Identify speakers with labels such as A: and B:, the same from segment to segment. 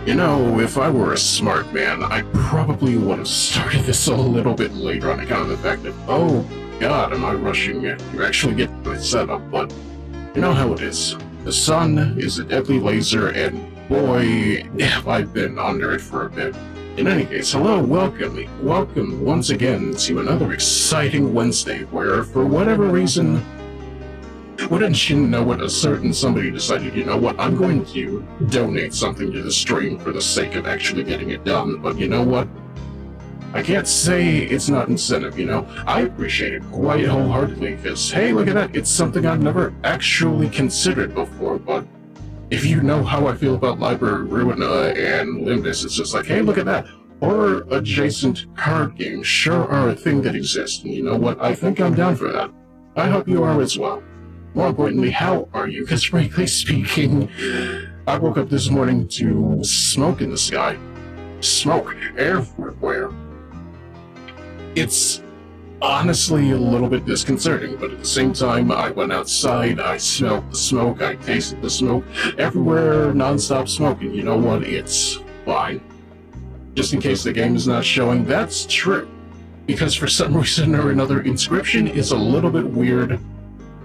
A: You know, if I were a smart man, I probably would have started this a little bit later on account of the fact that, oh god, am I rushing it? You actually get the setup, but you know how it is. The sun is a deadly laser, and boy, have I been under it for a bit. In any case, hello, welcome once again to another exciting Wednesday where, for whatever reason, wouldn't you know it, a certain somebody decided, you know what, I'm going to donate something to the stream for the sake of actually getting it done, but you know what? I can't say it's not incentive, you know? I appreciate it quite wholeheartedly, because, hey, look at that, it's something I've never actually considered before, but if you know how I feel about Library Ruina and Limbus, it's just like, hey, look at that. Horror adjacent card games sure are a thing that exists, and you know what, I think I'm down for that. I hope you are as well. More importantly, how are you? Because frankly speaking, I woke up this morning to smoke in the sky. Smoke everywhere. It's honestly a little bit disconcerting, but at the same time, I went outside, I smelled the smoke, I tasted the smoke, everywhere non-stop smoking. You know what? It's fine. Just in case the game is not showing, that's true. Because for some reason or another, Inscryption is a little bit weird,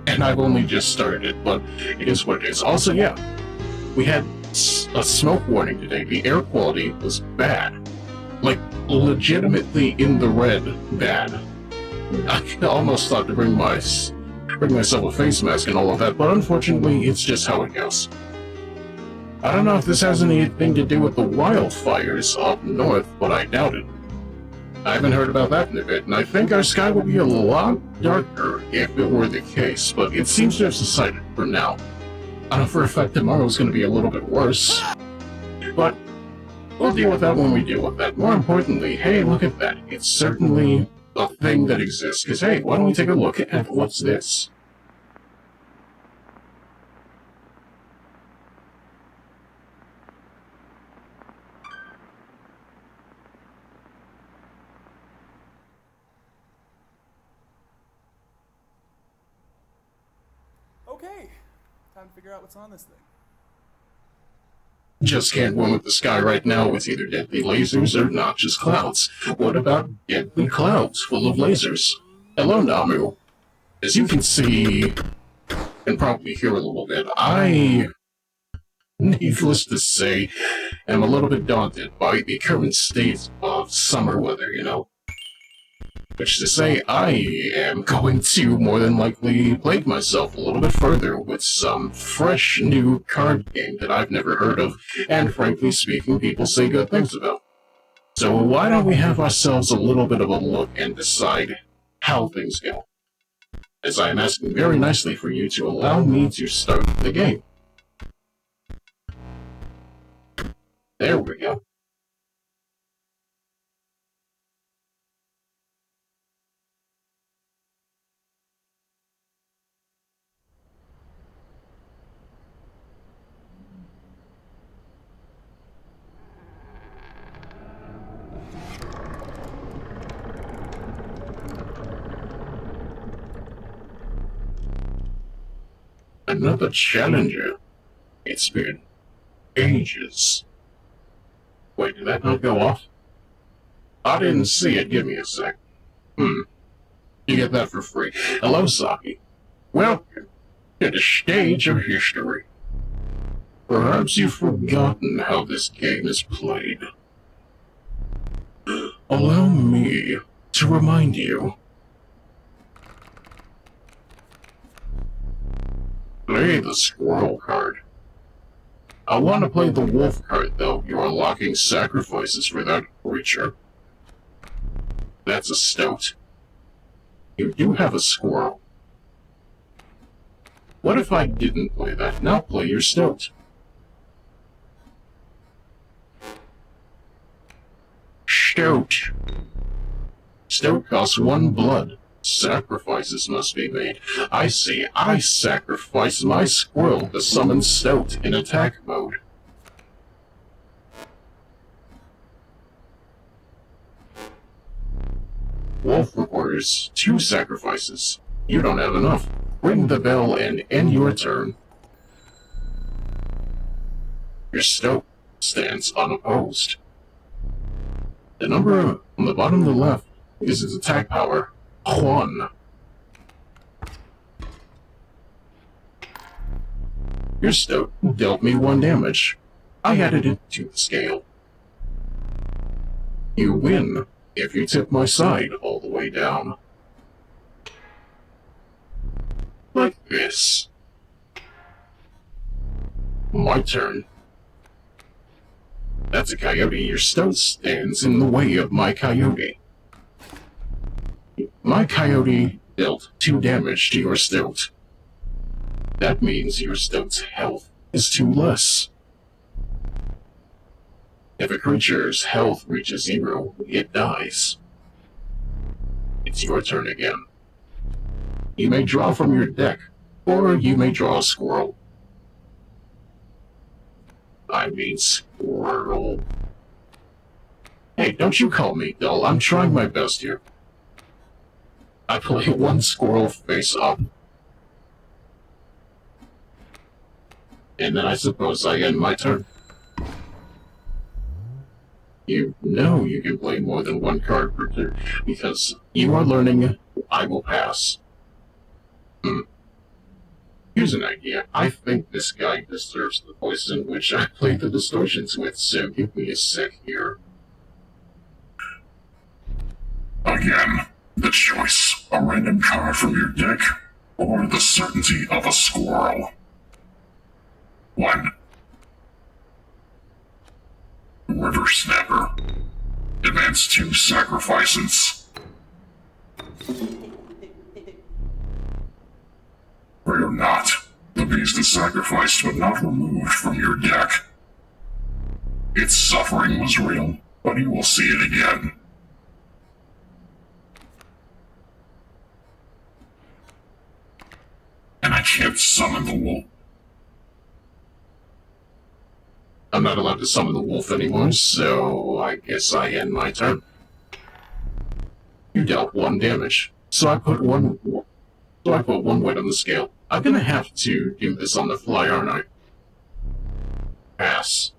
A: and I've only just started it, but it is what it is. Also, yeah, we had a smoke warning today. The air quality was bad. Like, legitimately in the red bad. I almost thought to bring myself a face mask and all of that, but unfortunately, it's just how it goes. I don't know if this has anything to do with the wildfires up north, but I doubt it. I haven't heard about that in a bit, and I think our sky would be a lot darker if it were the case, but it seems to have subsided for now. I know for a fact tomorrow's going to be a little bit worse, but we'll deal with that when we deal with that. More importantly, hey, look at that. It's certainly a thing that exists, because hey, why don't we take a look at what's this?
B: Okay, time to figure out what's on this thing.
A: Just can't win with the sky right now with either deadly lasers or noxious clouds. What about deadly clouds full of lasers? Hello, Namu. As you can see, and probably hear a little bit, I, needless to say, am a little bit daunted by the current state of summer weather, you know? Which to say, I am going to more than likely plague myself a little bit further with some fresh new card game that I've never heard of, and frankly speaking, people say good things about. So why don't we have ourselves a little bit of a look and decide how things go? As I am asking very nicely for you to allow me to start the game. There we go. Another challenger. It's been ages. Wait, did that not go off? I didn't see it. Give me a sec. You get that for free. Hello, Saki. Welcome to the stage of history. Perhaps you've forgotten how this game is played. Allow me to remind you. Play the squirrel card. I want to play the wolf card, though. You're unlocking sacrifices for that creature. That's a stoat. You do have a squirrel. What if I didn't play that? Now play your stoat. Stoat. Stoat costs 1 blood. Sacrifices must be made. I see. I sacrifice my squirrel to summon Stoat in attack mode. Wolf requires 2 sacrifices. You don't have enough. Ring the bell and end your turn. Your Stoat stands unopposed. The number on the bottom of the left is his attack power, Juan. Your stoat dealt me 1 damage. I added it to the scale. You win if you tip my side all the way down. Like this. My turn. That's a coyote. Your stoat stands in the way of my coyote. My coyote dealt 2 damage to your stoat. That means your stoat's health is 2 less. If a creature's health reaches 0, it dies. It's your turn again. You may draw from your deck, or you may draw a squirrel. I mean squirrel. Hey, don't you call me dull. I'm trying my best here. I play 1 squirrel face up. And then I suppose I end my turn. You know you can play more than 1 card per turn, because you are learning, I will pass. Here's an idea. I think this guy deserves the poison which I played the distortions with, so give me a sec here. Again, the choice. A random card from your deck, or the certainty of a squirrel. 1. River Snapper. Demands 2 sacrifices. Fear not. The beast is sacrificed but not removed from your deck. Its suffering was real, but you will see it again. And I can't summon the wolf. I'm not allowed to summon the wolf anymore, so I guess I end my turn. You dealt 1 damage, so I put 1 weight on the scale. I'm gonna have to do this on the fly, aren't I? Pass.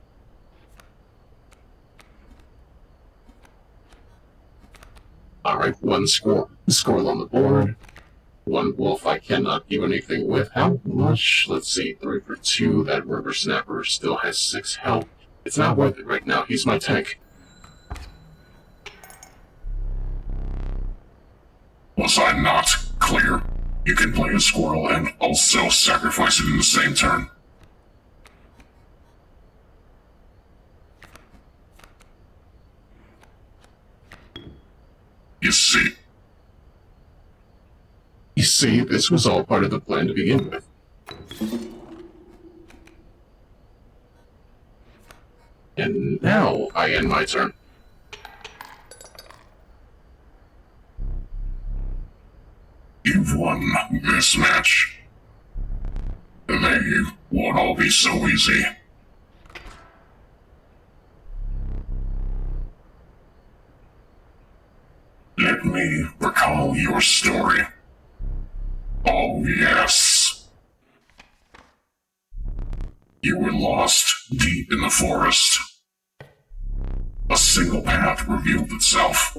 A: Alright, 1 squirrel on the board. 1 wolf I cannot do anything with. How much? Let's see, 3 for 2. That river snapper still has 6 health. It's not worth it right now. He's my tank. Was I not clear? You can play a squirrel and also sacrifice it in the same turn. You see, this was all part of the plan to begin with. And now I end my turn. You've won this match. They won't all be so easy. Let me recall your story. Oh, yes. You were lost deep in the forest. A single path revealed itself.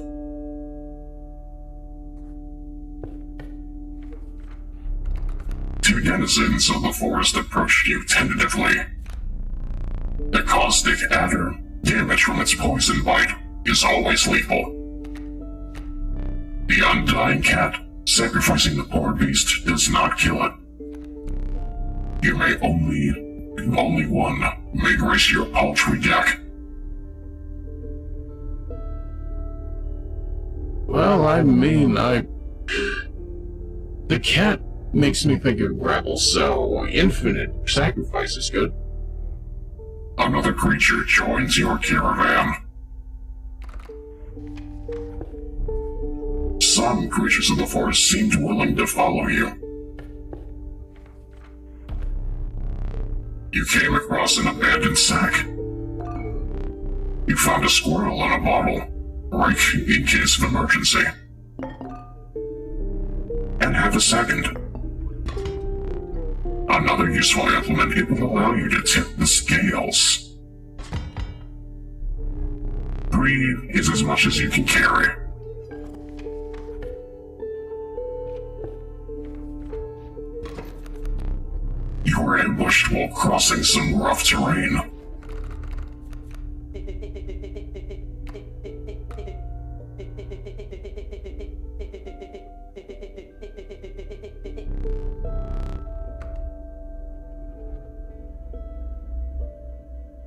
A: Two denizens of the forest approached you tentatively. The caustic adder, damage from its poison bite, is always lethal. The undying cat, sacrificing the poor beast, does not kill it. Only one may grace your paltry deck. Well, the cat makes me think of gravel, so infinite sacrifice is good. Another creature joins your caravan. Some creatures of the forest seemed willing to follow you. You came across an abandoned sack. You found a squirrel in a bottle, right in case of emergency. And have a second. Another useful implement, it will allow you to tip the scales.
C: 3 is as much as you can carry. You were ambushed while crossing some rough terrain.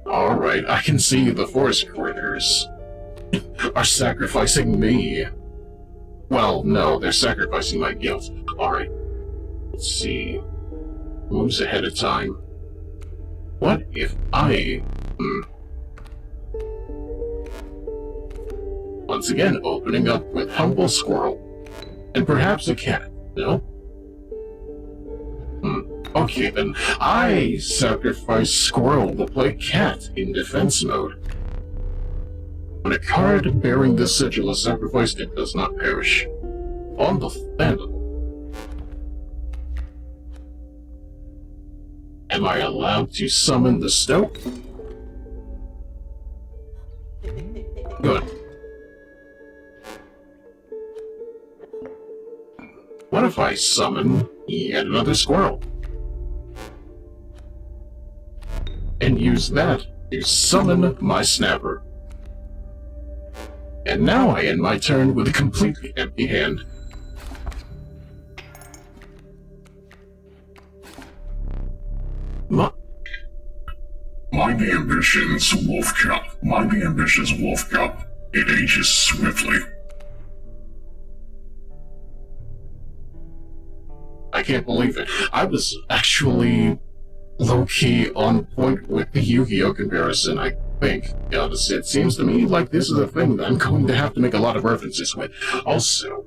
A: Alright, I can see the forest critters are sacrificing me. Well, no, they're sacrificing my guilt. Alright, let's see. Moves ahead of time. What if I... Once again, opening up with humble squirrel. And perhaps a cat, no? Okay then, I sacrifice squirrel to play cat in defense mode. When a card bearing this sigil is sacrificed, it does not perish. Understandable. Am I allowed to summon the stoat? Good. What if I summon yet another squirrel? And use that to summon my snapper. And now I end my turn with a completely empty hand.
C: Mind the ambitions, Wolf Cup. Mind the ambitions, Wolf Cup. It ages swiftly.
A: I can't believe it. I was actually low-key on point with the Yu-Gi-Oh! Comparison, I think. It seems to me like this is a thing that I'm going to have to make a lot of references with. Also,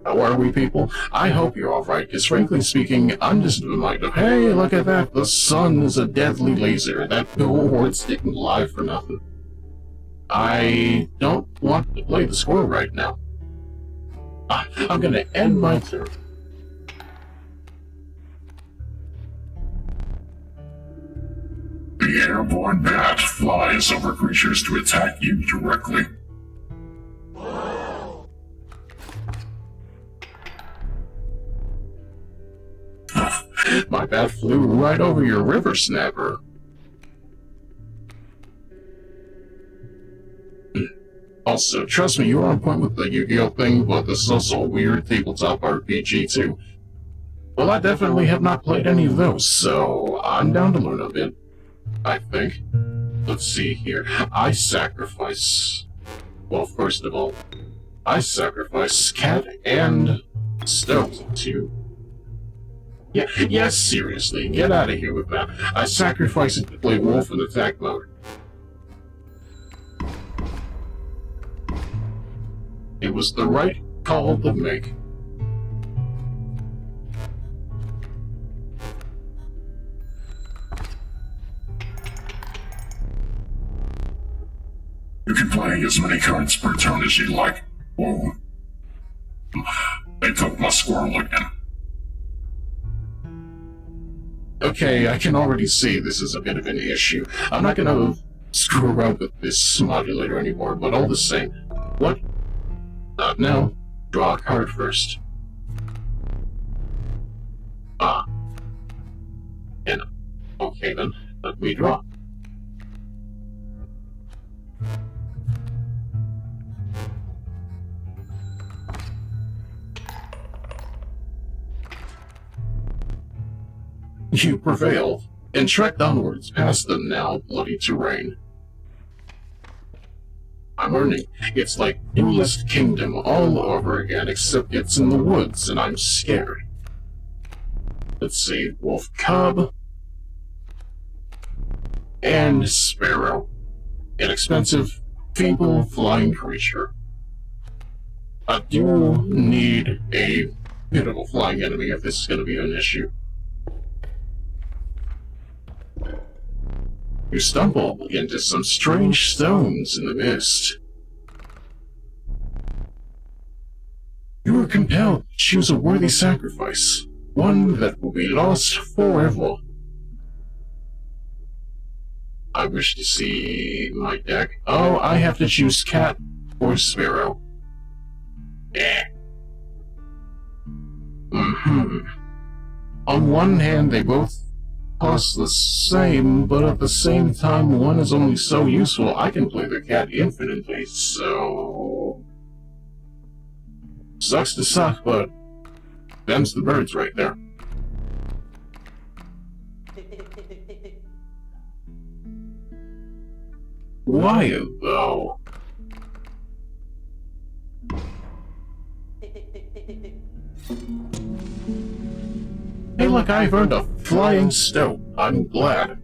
A: how are we, people? I hope you're alright, because frankly speaking, I'm just reminded of, hey, look at that, the sun is a deadly laser. That billboard's didn't lie for nothing. I don't want to play the score right now. I'm gonna end my turn.
C: The airborne bat flies over creatures to attack you directly.
A: My bat flew right over your river snapper. Also, trust me, you're on point with the Yu-Gi-Oh! Thing, but this is also a weird tabletop RPG too. Well, I definitely have not played any of those, so I'm down to learn a bit. I think. Let's see here. I sacrifice... Well, first of all, I sacrifice cat and stoat to... Yes, seriously, get out of here with that. I sacrifice it to play wolf in attack mode. It was the right call to make.
C: You can play as many cards per turn as you like. Whoa. They took my squirrel again.
A: Okay, I can already see this is a bit of an issue. I'm not gonna screw around with this modulator anymore, but all the same. What? Not now. Draw a card first. And okay then, let me draw. You prevailed, and trekked onwards past the now bloody terrain. I'm learning. It's like Duelist Kingdom all over again, except it's in the woods, and I'm scared. Let's see, Wolf Cub, and Sparrow. Inexpensive, feeble, flying creature. I do need a bit of a flying enemy if this is going to be an issue. You stumble into some strange stones in the mist. You are compelled to choose a worthy sacrifice, one that will be lost forever. I wish to see my deck. Oh, I have to choose cat or sparrow. On one hand, they both cost the same, but at the same time, one is only so useful, I can play the cat infinitely, so... Sucks to suck, but... them's the birds right there. Why, though? Hey, look, I've earned a flying stoat. I'm glad.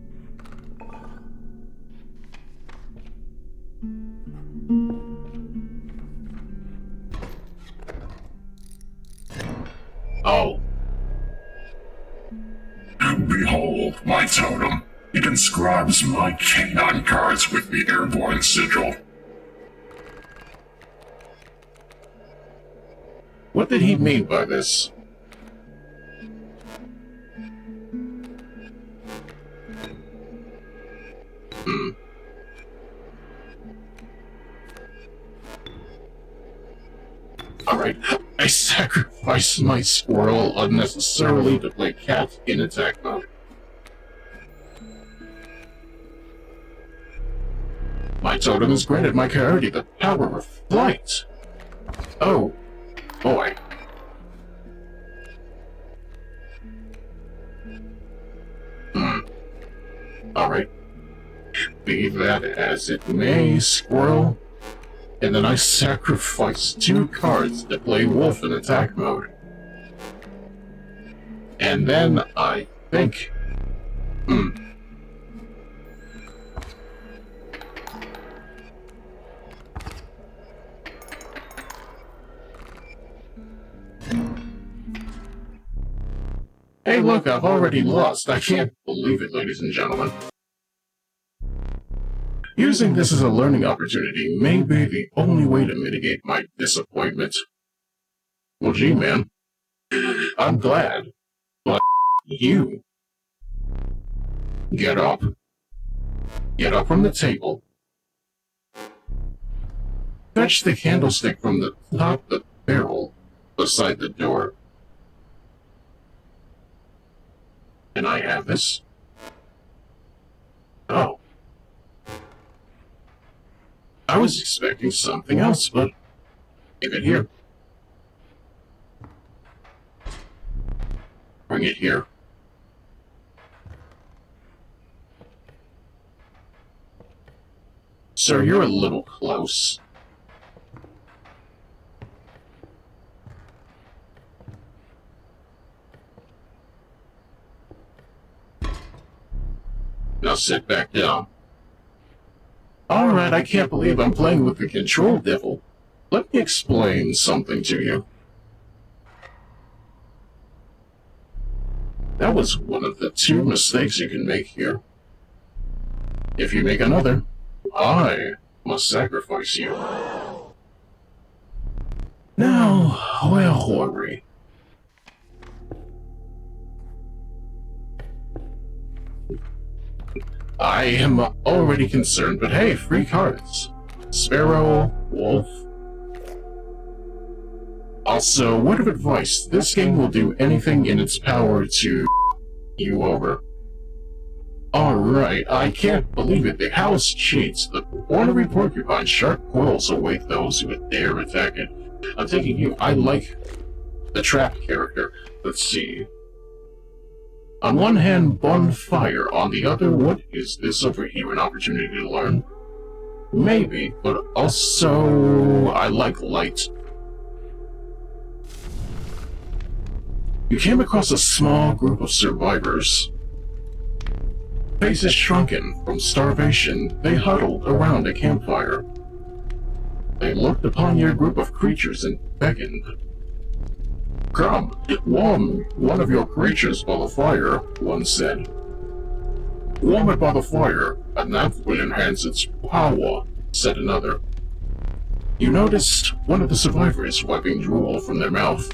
A: Oh.
C: Behold my totem. It inscribes my canine cards with the airborne sigil.
A: What did he mean by this? Alright, I sacrificed my squirrel unnecessarily to play cat in attack mode. My totem has granted my coyote the power of flight. Oh, boy. Alright. Be that as it may, squirrel. And then I sacrificed 2 cards to play wolf in attack mode. And then I think... Hey look, I've already lost. I can't believe it, ladies and gentlemen. Using this as a learning opportunity may be the only way to mitigate my disappointment. Well, gee, man. I'm glad. But you... Get up. Get up from the table. Fetch the candlestick from the top of the barrel beside the door. Can I have this? Oh. I was expecting something else, but give it here. Bring it here. Sir, you're a little close. Now sit back down. Alright, I can't believe I'm playing with the control devil. Let me explain something to you. That was one of the 2 mistakes you can make here. If you make another, I must sacrifice you. Now, we'll worry. I am already concerned, but hey, free cards. Sparrow, wolf. Also, word of advice, this game will do anything in its power to you over. Alright, I can't believe it. The house cheats. The ornery porcupine sharp quills await those who would dare attack it. I'm taking you. I like the trap character. Let's see. On one hand, bonfire. On the other, what is this over here? An opportunity to learn? Maybe, but also, I like light. You came across a small group of survivors. Faces shrunken from starvation, they huddled around a campfire. They looked upon your group of creatures and beckoned. Come, warm one of your creatures by the fire, one said. Warm it by the fire, and that will enhance its power, said another. You noticed one of the survivors wiping drool from their mouth.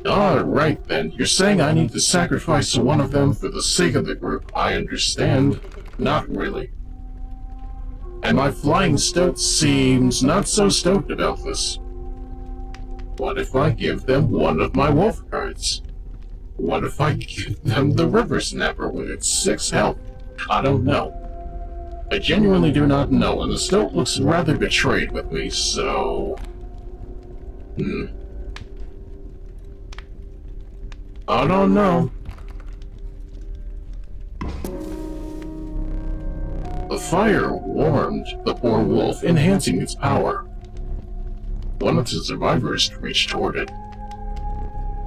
A: Alright then, you're saying I need to sacrifice one of them for the sake of the group. I understand. Not really. And my flying stoat seems not so stoked about this. What if I give them one of my wolf cards? What if I give them the River Snapper with its 6 health? I don't know. I genuinely do not know, and the stoat looks rather betrayed with me, so... I don't know. The fire warmed the poor wolf, enhancing its power. One of the survivors reached toward it.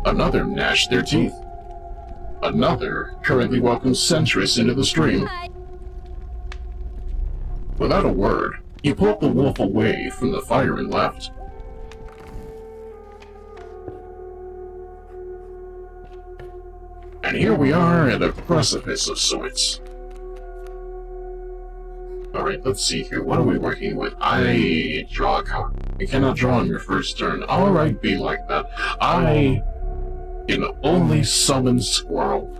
A: Another gnashed their teeth. Another currently welcomes Centris into the stream. Without a word, he pulled the wolf away from the fire and left. And here we are at a precipice of sorts. Alright, let's see here. What are we working with? I draw a card. You cannot draw on your first turn. Alright, be like that. I can only summon Squirrel.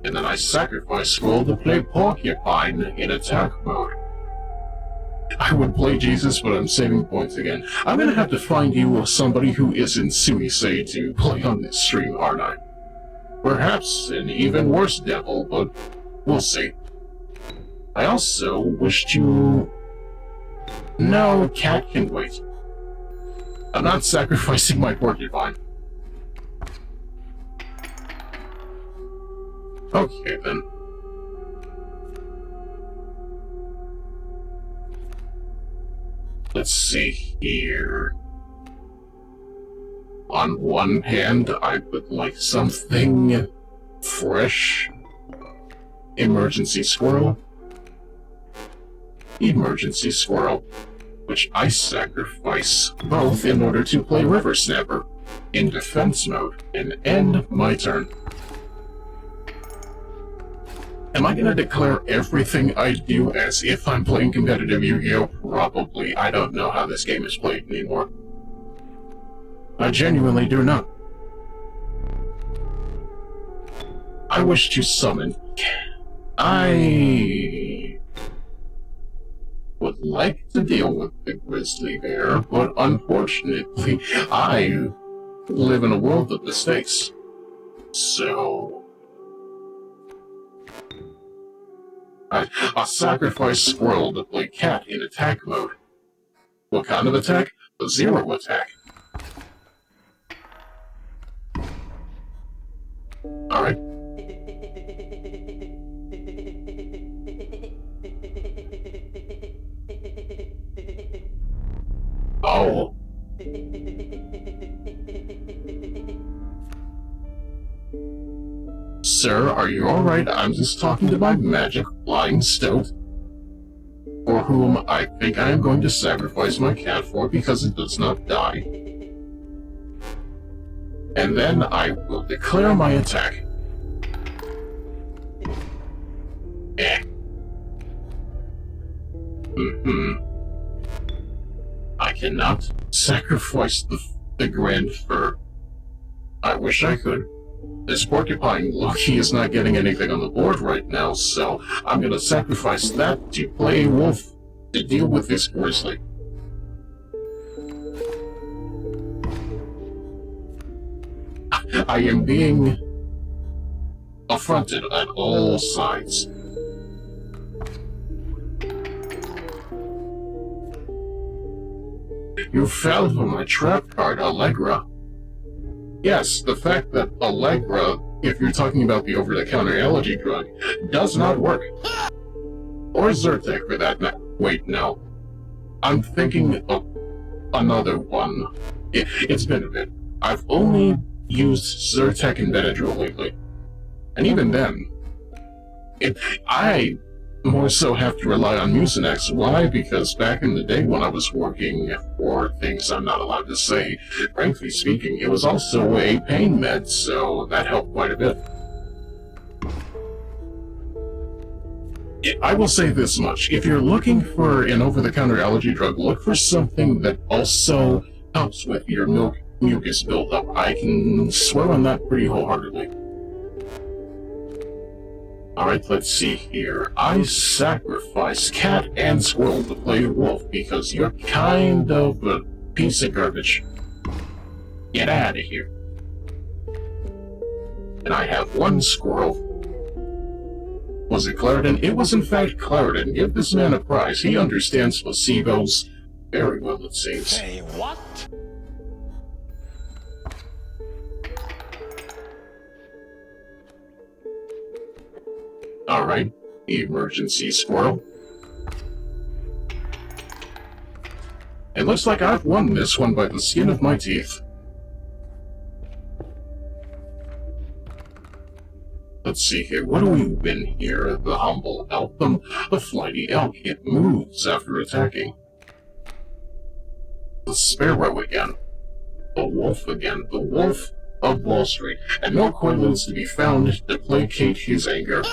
A: And then I sacrifice Squirrel to play Porcupine in attack mode. I would play Jesus, but I'm saving points again. I'm gonna have to find you somebody who isn't Suisei to play on this stream, aren't I? Perhaps an even worse devil, but we'll see. I also wish to... No, cat can wait. I'm not sacrificing my porcupine. Okay, then. Let's see here. On one hand, I would like something fresh. Emergency Squirrel. Emergency Squirrel, which I sacrifice both in order to play River Snapper in defense mode and end my turn. Am I gonna declare everything I do as if I'm playing competitive Yu-Gi-Oh? Probably. I don't know how this game is played anymore. I genuinely do not. I wish to summon. I would like to deal with the grizzly bear, but unfortunately, I live in a world of mistakes. So... I sacrifice Squirrel to play cat in attack mode. What kind of attack? A 0 attack. Alright. Oh. Sir, are you alright? I'm just talking to my magic flying stoat, for whom I think I am going to sacrifice my cat for because it does not die. And then I will declare my attack. I cannot sacrifice the grand fur. I wish I could. This porcupine Loki is not getting anything on the board right now, so I'm gonna sacrifice that to play a wolf to deal with this grizzly. I am being affronted at all sides. You fell for my trap card, Allegra. Yes, the fact that Allegra, if you're talking about the over-the-counter allergy drug, does not work. Or Zyrtec for that matter. Wait, no. I'm thinking of another one. It's been a bit. I've only used Zyrtec and Benadryl lately. And even then, I more so have to rely on Mucinex. Why? Because back in the day when I was working for things I'm not allowed to say, frankly speaking, it was also a pain med, so that helped quite a bit. I will say this much. If you're looking for an over-the-counter allergy drug, look for something that also helps with your milk mucus buildup. I can swear on that pretty wholeheartedly. Alright, let's see here. I sacrifice cat and squirrel to play wolf because you're kind of a piece of garbage. Get out of here. And I have one squirrel. Was it Clarendon? It was in fact Clarendon. Give this man a prize. He understands placebos very well, it seems.
D: Say what?
A: Alright, emergency squirrel. It looks like I've won this one by the skin of my teeth. Let's see here, what do we win here? The humble elk, the flighty elk. It moves after attacking. The sparrow again. The wolf again. The wolf of Wall Street. And no coin is to be found to placate his anger.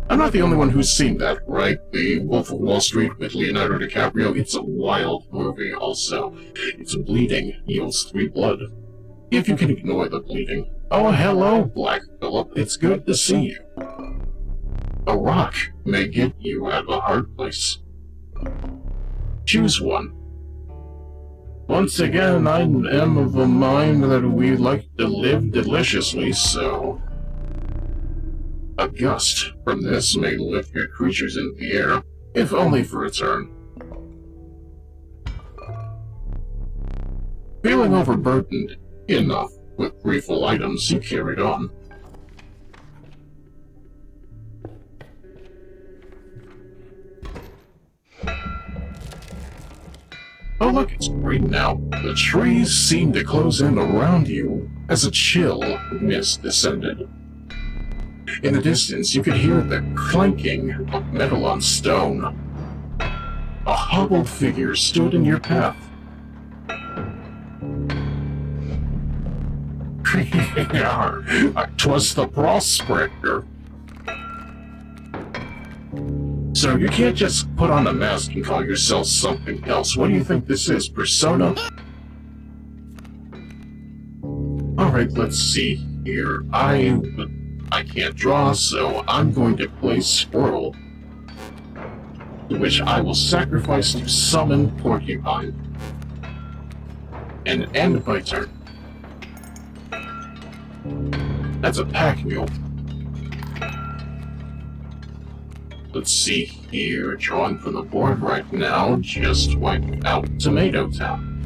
A: I'm not the only one who's seen that, right? The Wolf of Wall Street with Leonardo DiCaprio. It's a wild movie also. It's bleeding, yields 3 blood. If you can ignore the bleeding. Oh, hello, Black Phillip. It's good to see you. A rock may get you out of a hard place. Choose one. Once again, I am of the mind that we like to live deliciously, so... A gust from this may lift your creatures into the air, if only for a turn. Feeling overburdened enough with brieful items, you carried on. Oh look, it's green now. The trees seem to close in around you as a chill mist descended. In the distance, you could hear the clanking of metal on stone. A hobbled figure stood in your path. 'Twas the prospector. So you can't just put on a mask and call yourself something else. What do you think this is, Persona? Alright, let's see here. I can't draw, so I'm going to play Squirrel, which I will sacrifice to summon Porcupine, and end my turn. That's a pack mule. Let's see here, drawing from the board right now, just wiped out Tomato Town.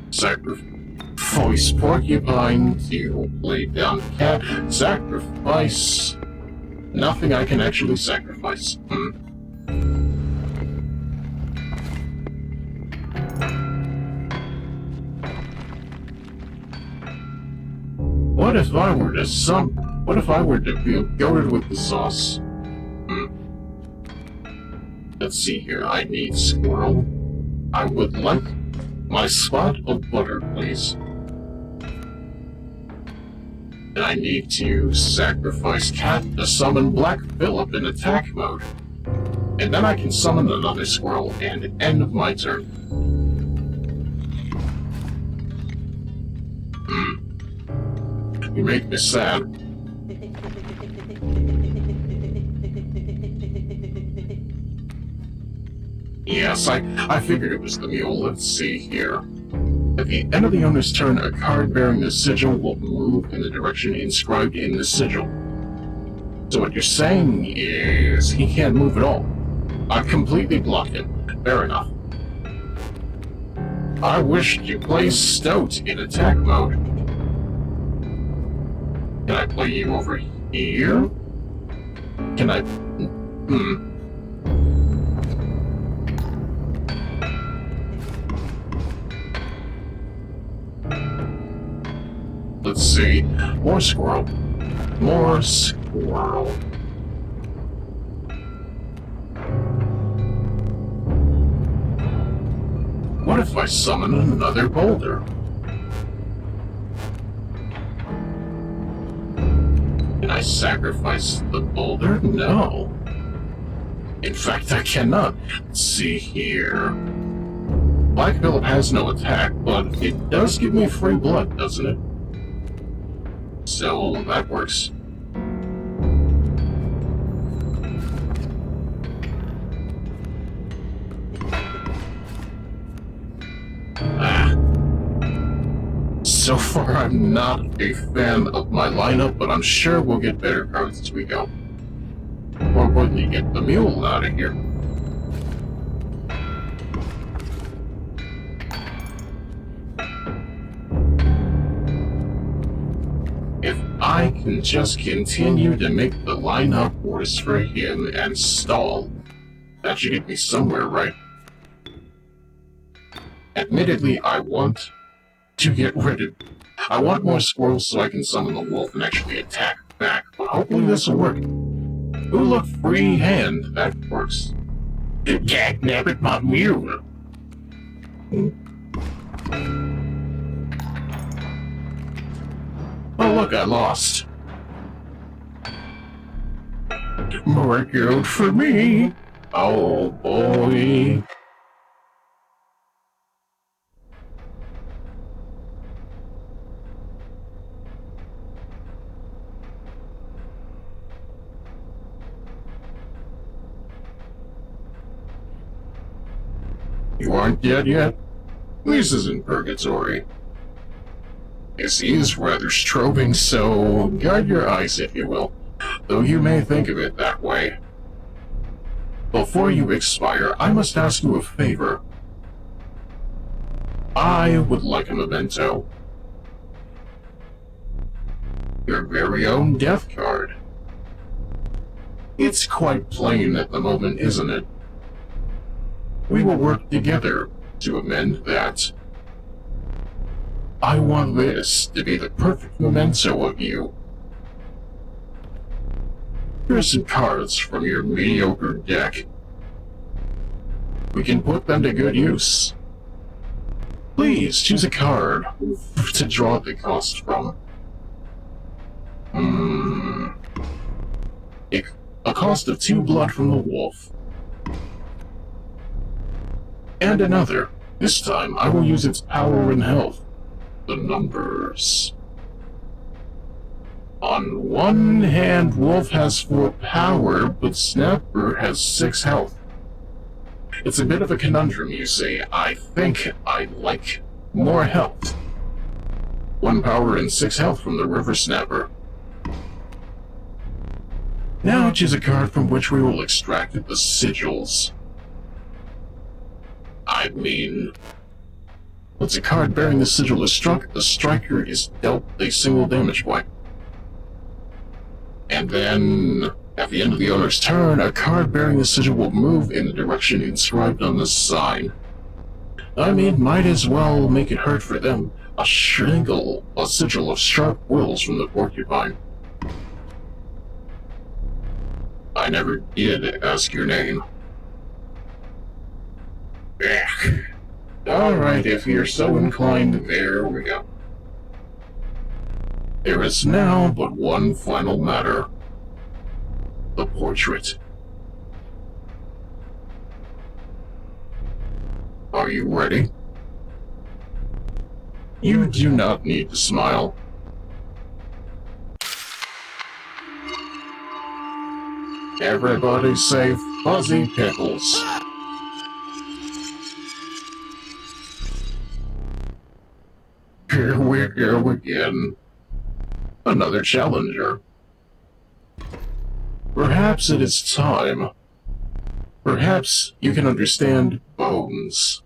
A: Sacrifice Porcupine to lay down cat. Sacrifice... Nothing I can actually sacrifice. What if I were to What if I were to be goaded with the sauce? Let's see here. I need squirrel. I would like my spot of butter, please. And I need to sacrifice cat to summon Black Phillip in attack mode. And then I can summon another squirrel and end my turn. You make me sad. Yes, I figured it was the mule. Let's see here. At the end of the owner's turn, a card bearing the sigil will move in the direction inscribed in the sigil. So what you're saying is he can't move at all. I've completely blocked him. Fair enough. I wish to play Stout in attack mode. Can I play you over here? Can I... Let's see. More squirrel. More squirrel. What if I summon another boulder? I sacrifice the boulder? No. In fact, I cannot. Let's see here. Black Phillip has no attack, but it does give me free blood, doesn't it? So, that works. So far, I'm not a fan of my lineup, but I'm sure we'll get better cards as we go. More importantly, get the mule out of here. If I can just continue to make the lineup worse for him and stall, that should get me somewhere, right? Admittedly, I want to get rid of... I want more squirrels so I can summon the wolf and actually attack back, but hopefully this will work. Ooh, look, free hand. That works. Dagnabbit, my mule! Oh, look, I lost. More gold for me! Oh, boy. You aren't dead yet? This isn't purgatory. Yes, he is rather strobing, so guard your eyes, if you will, though you may think of it that way. Before you expire, I must ask you a favor. I would like a memento. Your very own death card. It's quite plain at the moment, isn't it? We will work together to amend that. I want this to be the perfect memento of you. Here's some cards from your mediocre deck. We can put them to good use. Please choose a card to draw the cost from. A cost of 2 blood from the wolf. And another. This time, I will use its power and health. The numbers. On one hand, Wolf has 4 power, but Snapper has 6 health. It's a bit of a conundrum, you see. I think I like more health. 1 power and 6 health from the River Snapper. Now choose a card from which we will extract the sigils. I mean, once a card bearing the sigil is struck, the striker is dealt a single damage point. And then, at the end of the owner's turn, a card bearing the sigil will move in the direction inscribed on the sign. I mean, might as well make it hurt for them. A sigil of sharp wills from the porcupine. I never did ask your name. Alright, if you're so inclined, there we go. There is now but one final matter. The portrait. Are you ready? You do not need to smile. Everybody say Fuzzy Pickles. Here we go again. Another challenger. Perhaps it is time. Perhaps you can understand bones.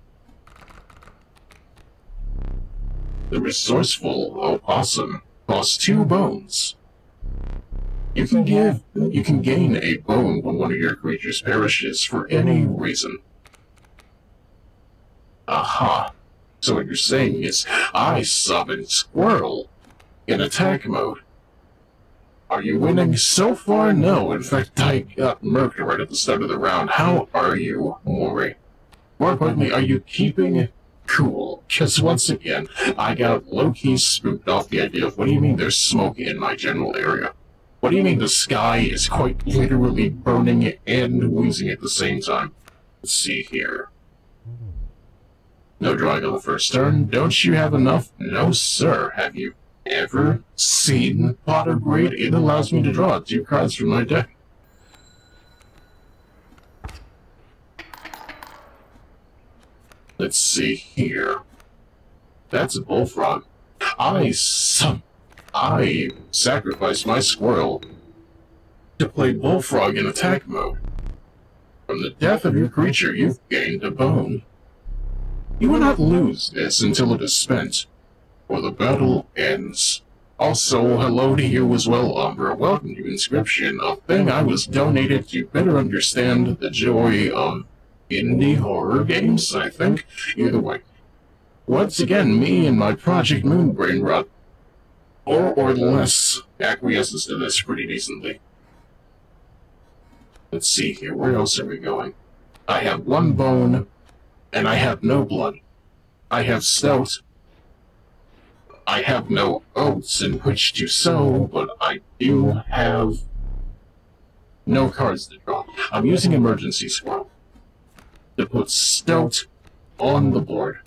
A: The resourceful opossum costs 2 bones. You can gain a bone when one of your creatures perishes for any reason. Aha. So what you're saying is, I summon Squirrel in attack mode. Are you winning? So far, no. In fact, I got murked right at the start of the round. How are you, Maury? More importantly, are you keeping cool? Because once again, I got low-key spooked off the idea of, what do you mean there's smoke in my general area? What do you mean the sky is quite literally burning and wheezing at the same time? Let's see here. No drawing on the first turn. Don't you have enough? No, sir. Have you ever seen Potter Grade? It allows me to draw 2 cards from my deck. Let's see here. That's a bullfrog. I sacrificed my squirrel to play bullfrog in attack mode. From the death of your creature, you've gained a bone. You will not lose this until it is spent, or the battle ends. Also, hello to you as well, Umbra. Welcome to Inscryption, a thing I was donated to better understand the joy of indie horror games, I think. Either way. Once again, me and my Project Moonbrain rot, or less, acquiesces to this pretty decently. Let's see here, where else are we going? I have 1 bone, and I have no blood. I have stout. I have no oats in which to sow, but I do have no cards to draw. I'm using Emergency Squirrel to put stout on the board.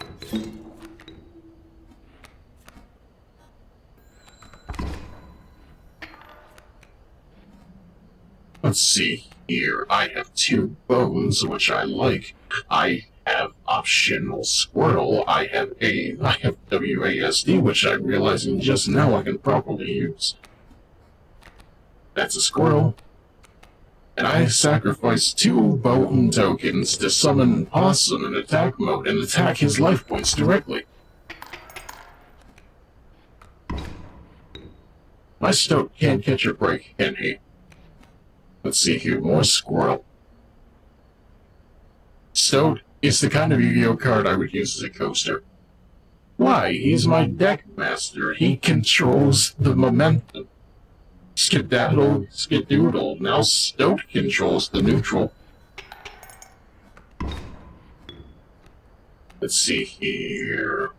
A: Let's see here. I have 2 bones, which I like. I have optional squirrel. I have WASD, which I'm realizing just now I can properly use. That's a squirrel. And I sacrifice 2 bone tokens to summon Possum in attack mode and attack his life points directly. My Stoat can't catch a break, can he? Let's see here, more squirrel. Stoat is the kind of Yu-Gi-Oh card I would use as a coaster. Why? He's my deck master. He controls the momentum. Skedaddle, skedoodle. Now Stoat controls the neutral. Let's see here.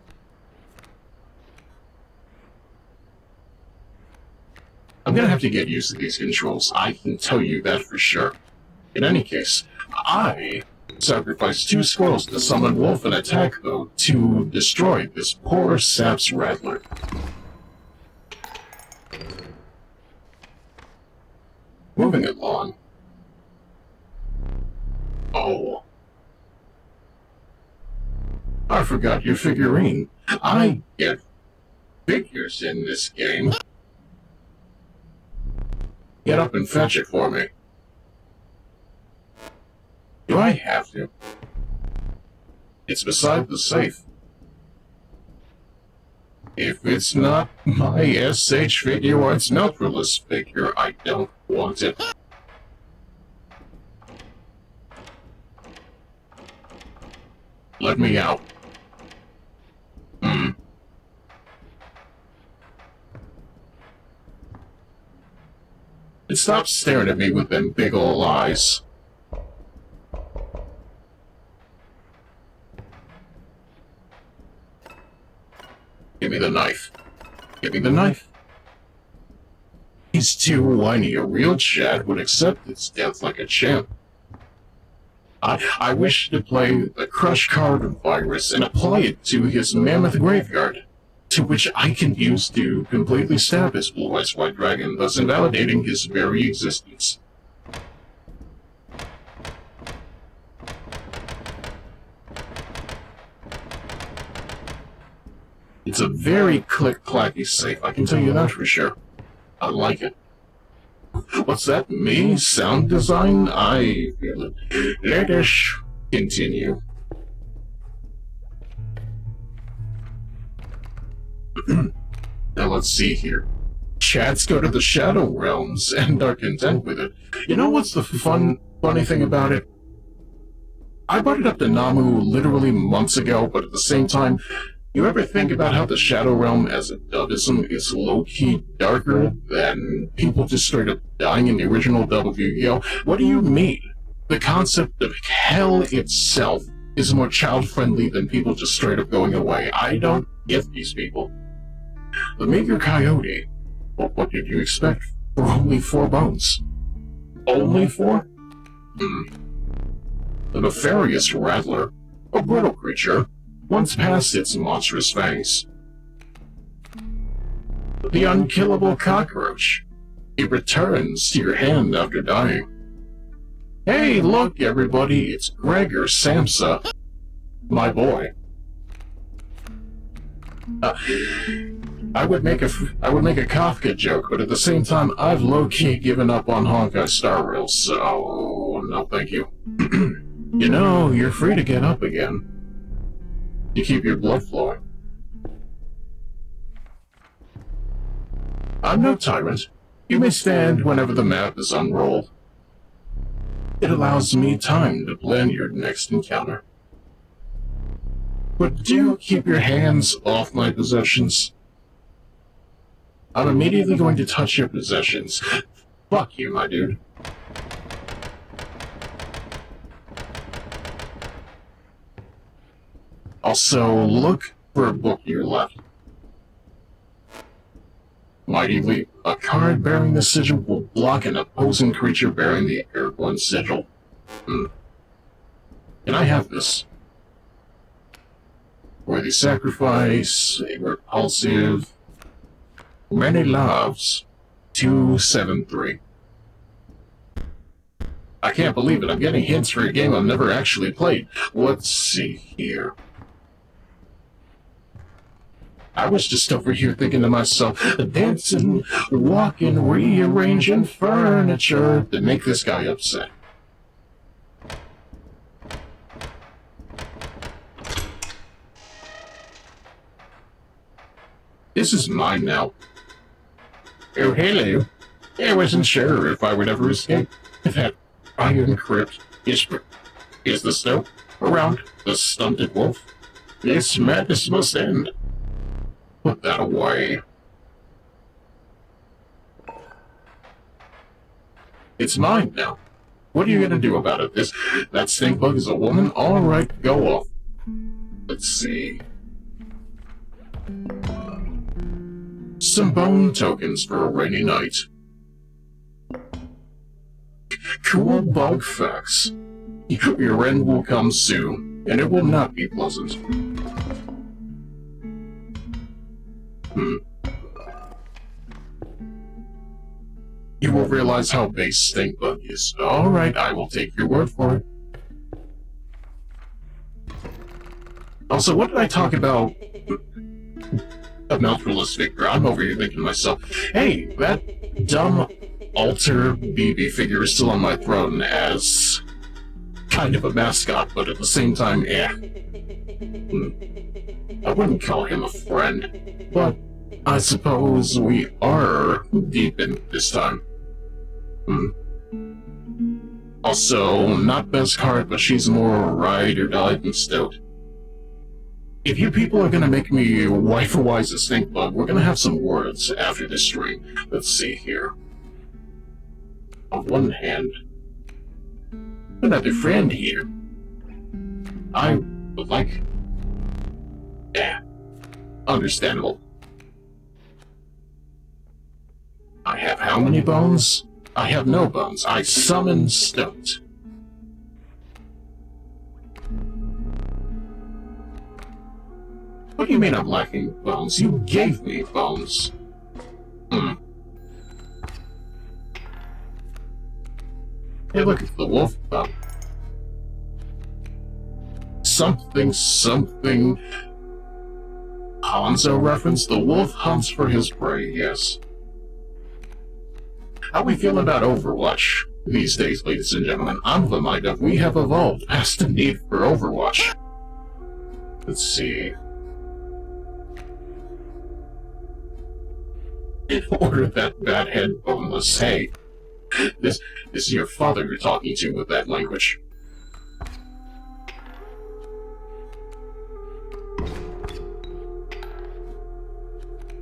A: I'm gonna have to get used to these controls, I can tell you that for sure. In any case, I sacrificed 2 squirrels to summon Wolf in attack mode to destroy this poor Sap's Rattler. Moving along. Oh. I forgot your figurine. I get figures in this game. Get up and fetch it for me. Do I have to? It's beside the safe. If it's not my SH figure or its neutralist figure, I don't want it. Let me out. And stop staring at me with them big ol' eyes. Give me the knife. Give me the knife. He's too whiny. A real Chad would accept his death like a champ. I wish to play the Crush Card Virus and apply it to his Mammoth Graveyard, to which I can use to completely stab his Blue-Eyes White Dragon, thus invalidating his very existence. It's a very click-clacky safe, I can tell you that for sure. I like it. What's that, me? Sound design? I feel it. Let us continue. Now let's see here. Chats go to the Shadow Realms and are content with it. You know what's the funny thing about it? I brought it up to Namu literally months ago, but at the same time, you ever think about how the Shadow Realm as a dubism is low-key darker than people just straight up dying in the original dub of Yu-Gi-Oh? What do you mean? The concept of hell itself is more child-friendly than people just straight up going away. I don't get these people. The Meager Coyote. Well, what did you expect? for only 4 bones. Only 4? The nefarious rattler, a brittle creature, once past its monstrous fangs. The unkillable cockroach. It returns to your hand after dying. Hey, look, everybody, it's Gregor Samsa, my boy. I would make a Kafka joke, but at the same time, I've low-key given up on Honkai Star Rail, so no, thank you. You know, you're free to get up again. You keep your blood flowing. I'm no tyrant. You may stand whenever the map is unrolled. It allows me time to plan your next encounter. But do keep your hands off my possessions. I'm immediately going to touch your possessions. Fuck you, my dude. Also, look for a book to your left. Mighty Leap. A card bearing the sigil will block an opposing creature bearing the airborne sigil. Can I have this? Worthy Sacrifice, a repulsive, many loves, 273. I can't believe it, I'm getting hints for a game I've never actually played. Let's see here. I was just over here thinking to myself, dancing, walking, rearranging furniture to make this guy upset. This is mine now. Oh, hello. I wasn't sure if I would ever escape. That iron crypt is the snow around the stunted wolf. This madness must end. Put that away. It's mine now. What are you gonna do about it? That stink bug is a woman? Alright, go off. Let's see. Some bone tokens for a rainy night. Cool bug facts. Your end will come soon, and it will not be pleasant. You will realize how base stink bug is. Alright, I will take your word for it. Also, what did I talk about? A naturalist figure. I'm over here thinking to myself, hey, that dumb altar BB figure is still on my throne as kind of a mascot, but at the same time, I wouldn't call him a friend, but I suppose we are deep in this time. Also, not best card, but she's more ride or die than stout. If you people are gonna make me wife-wise a stink bug, we're gonna have some words after this stream. Let's see here. On one hand, another friend here. I would like... understandable. I have how many bones? I have no bones. I summon Stoat. What do you mean I'm lacking bones? You gave me bones. Hey, look, it's the wolf bone. Something. Hanzo reference? The wolf hunts for his prey, yes. How we feel about Overwatch these days, ladies and gentlemen? I'm of the mind that we have evolved past the need for Overwatch. Let's see. Order that bad head boneless. Hey, this is your father you're talking to with that language.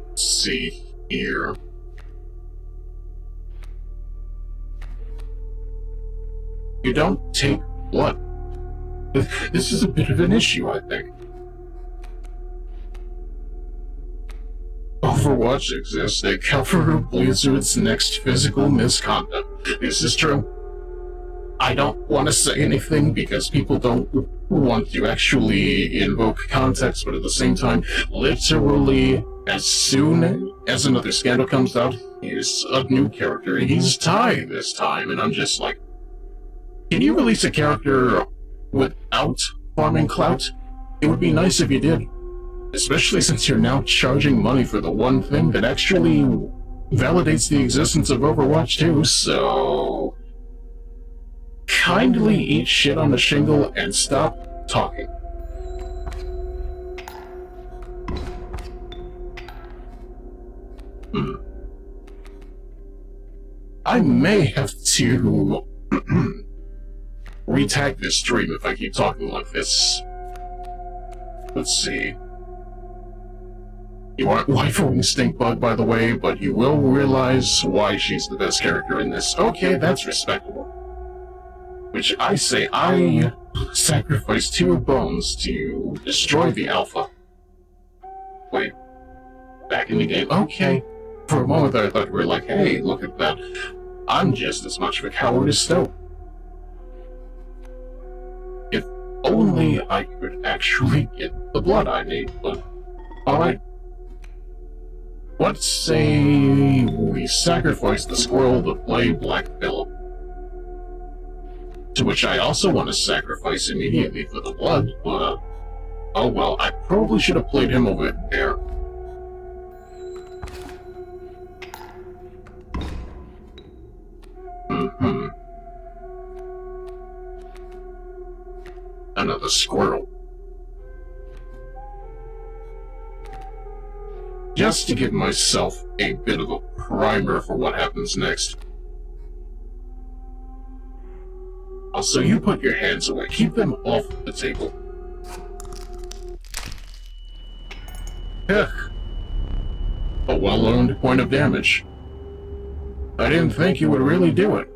A: Let's see here. You don't take blood. This is a bit of an issue, I think. Overwatch exists, they cover Blizzard's next physical misconduct. This is true. I don't want to say anything because people don't want to actually invoke context, but at the same time, literally, as soon as another scandal comes out, here's a new character. He's Ty this time, and I'm just like, can you release a character without farming clout? It would be nice if you did. Especially since you're now charging money for the one thing that actually validates the existence of Overwatch 2, so... kindly eat shit on the shingle and stop talking. I may have to retag this stream if I keep talking like this. Let's see. You aren't waifuing Stinkbug, by the way, but you will realize why she's the best character in this. Okay, that's respectable. Which I say I sacrificed 2 bones to destroy the alpha. Wait. Back in the game. Okay. For a moment there I thought we were like, hey, look at that. I'm just as much of a coward as Stowe. If only I could actually get the blood I need, but... alright. Let's say we sacrifice the squirrel to play Black Phillip. To which I also want to sacrifice immediately for the blood, but... oh well, I probably should have played him over there. Another squirrel. Just to give myself a bit of a primer for what happens next. Also, you put your hands away. Keep them off the table. Heck. A well-earned point of damage. I didn't think you would really do it.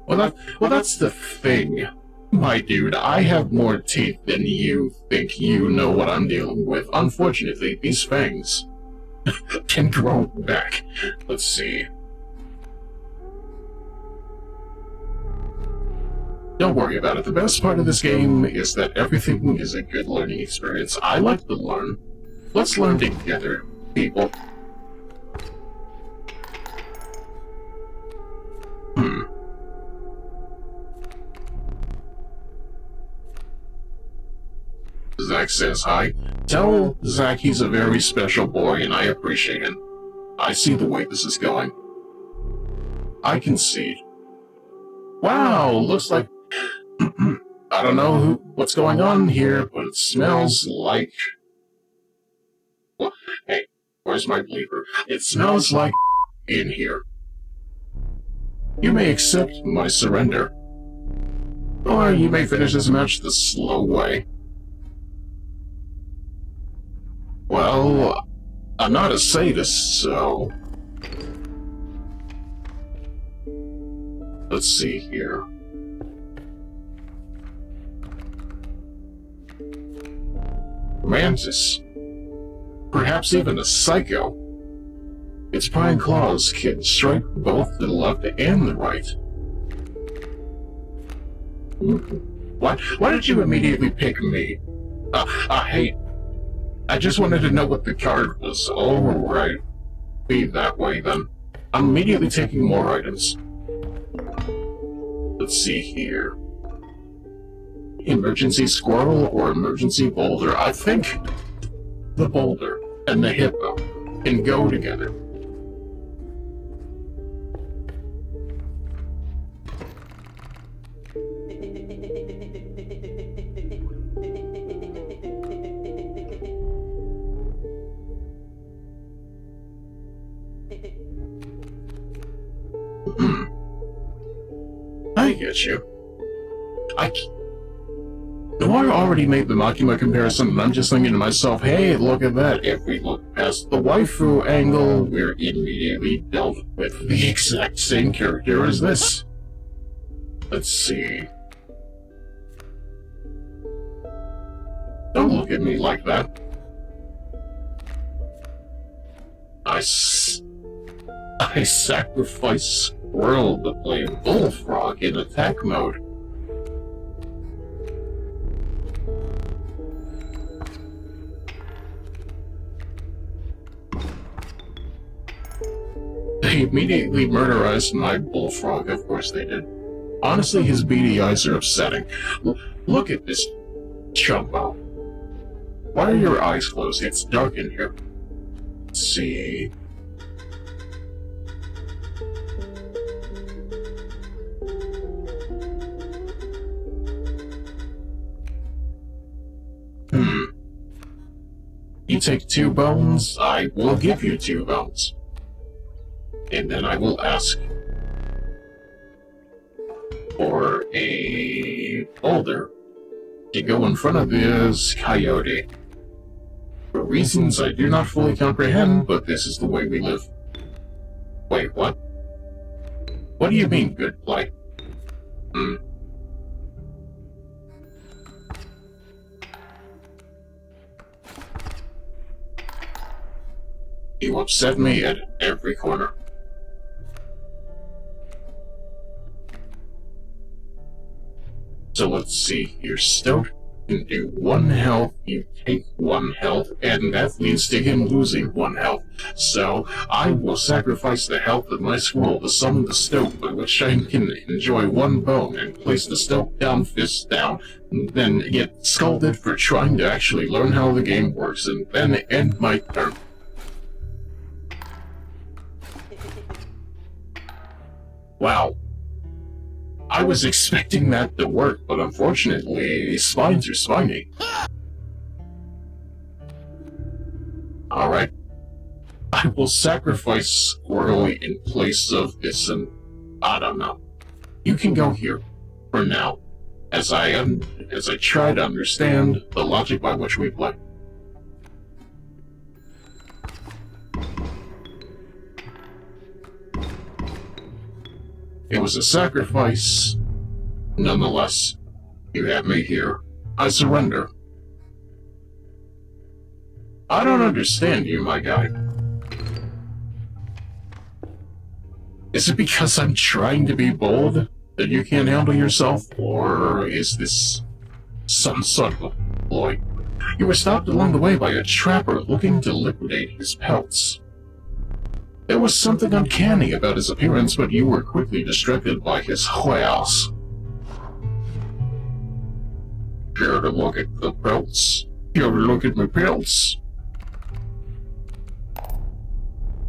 A: Well, that's the thing, my dude. I have more teeth than you think you know what I'm dealing with. Unfortunately, these fangs can grow back. Let's see. Don't worry about it. The best part of this game is that everything is a good learning experience. I like to learn. Let's learn together, people. Zach says hi. Tell Zach he's a very special boy and I appreciate him. I see the way this is going. I concede. Wow, looks like... I don't know what's going on here, but it smells like... well, hey, where's my bleeper? It smells like in here. You may accept my surrender. Or you may finish this match the slow way. Well, I'm not a sadist, so... let's see here. Mantis. Perhaps even a psycho. Its pine claws can strike both the left and the right. Why did you immediately pick me? Hey, I just wanted to know what the card was. Alright. Be that way then. I'm immediately taking more items. Let's see here. Emergency squirrel or emergency boulder? I think the boulder and the hippo can go together. I get you. Noir already made the Makima comparison, and I'm just thinking to myself, hey, look at that. If we look past the waifu angle, we're immediately dealt with the exact same character as this. Let's see. Don't look at me like that. I sacrificed Squirrel to play Bullfrog in attack mode. They immediately murderized my Bullfrog, of course they did. Honestly, his beady eyes are upsetting. Look at this chumbo. Why are your eyes closed? It's dark in here. Let's see. You take 2 bones, I will give you 2 bones. And then I will ask for a boulder to go in front of this coyote. For reasons I do not fully comprehend, but this is the way we live. Wait, what? What do you mean, good plight? You upset me at every corner. So let's see, you're stoked, you do 1 health, you take 1 health, and that leads to him losing 1 health. So, I will sacrifice the health of my scroll to summon the stoke, by which I can enjoy 1 bone and place the stoke down, fist down, and then get scolded for trying to actually learn how the game works, and then end my turn. Wow. I was expecting that to work, but unfortunately, spines are spiny. Alright. I will sacrifice Squirrel in place of this, and I don't know. You can go here, for now, as I try to understand the logic by which we play. It was a sacrifice. Nonetheless, you have me here. I surrender. I don't understand you, my guy. Is it because I'm trying to be bold that you can't handle yourself, or is this some sort of a ploy? You were stopped along the way by a trapper looking to liquidate his pelts. There was something uncanny about his appearance, but you were quickly distracted by his wares. Care to look at the pelts? Care to look at my pelts?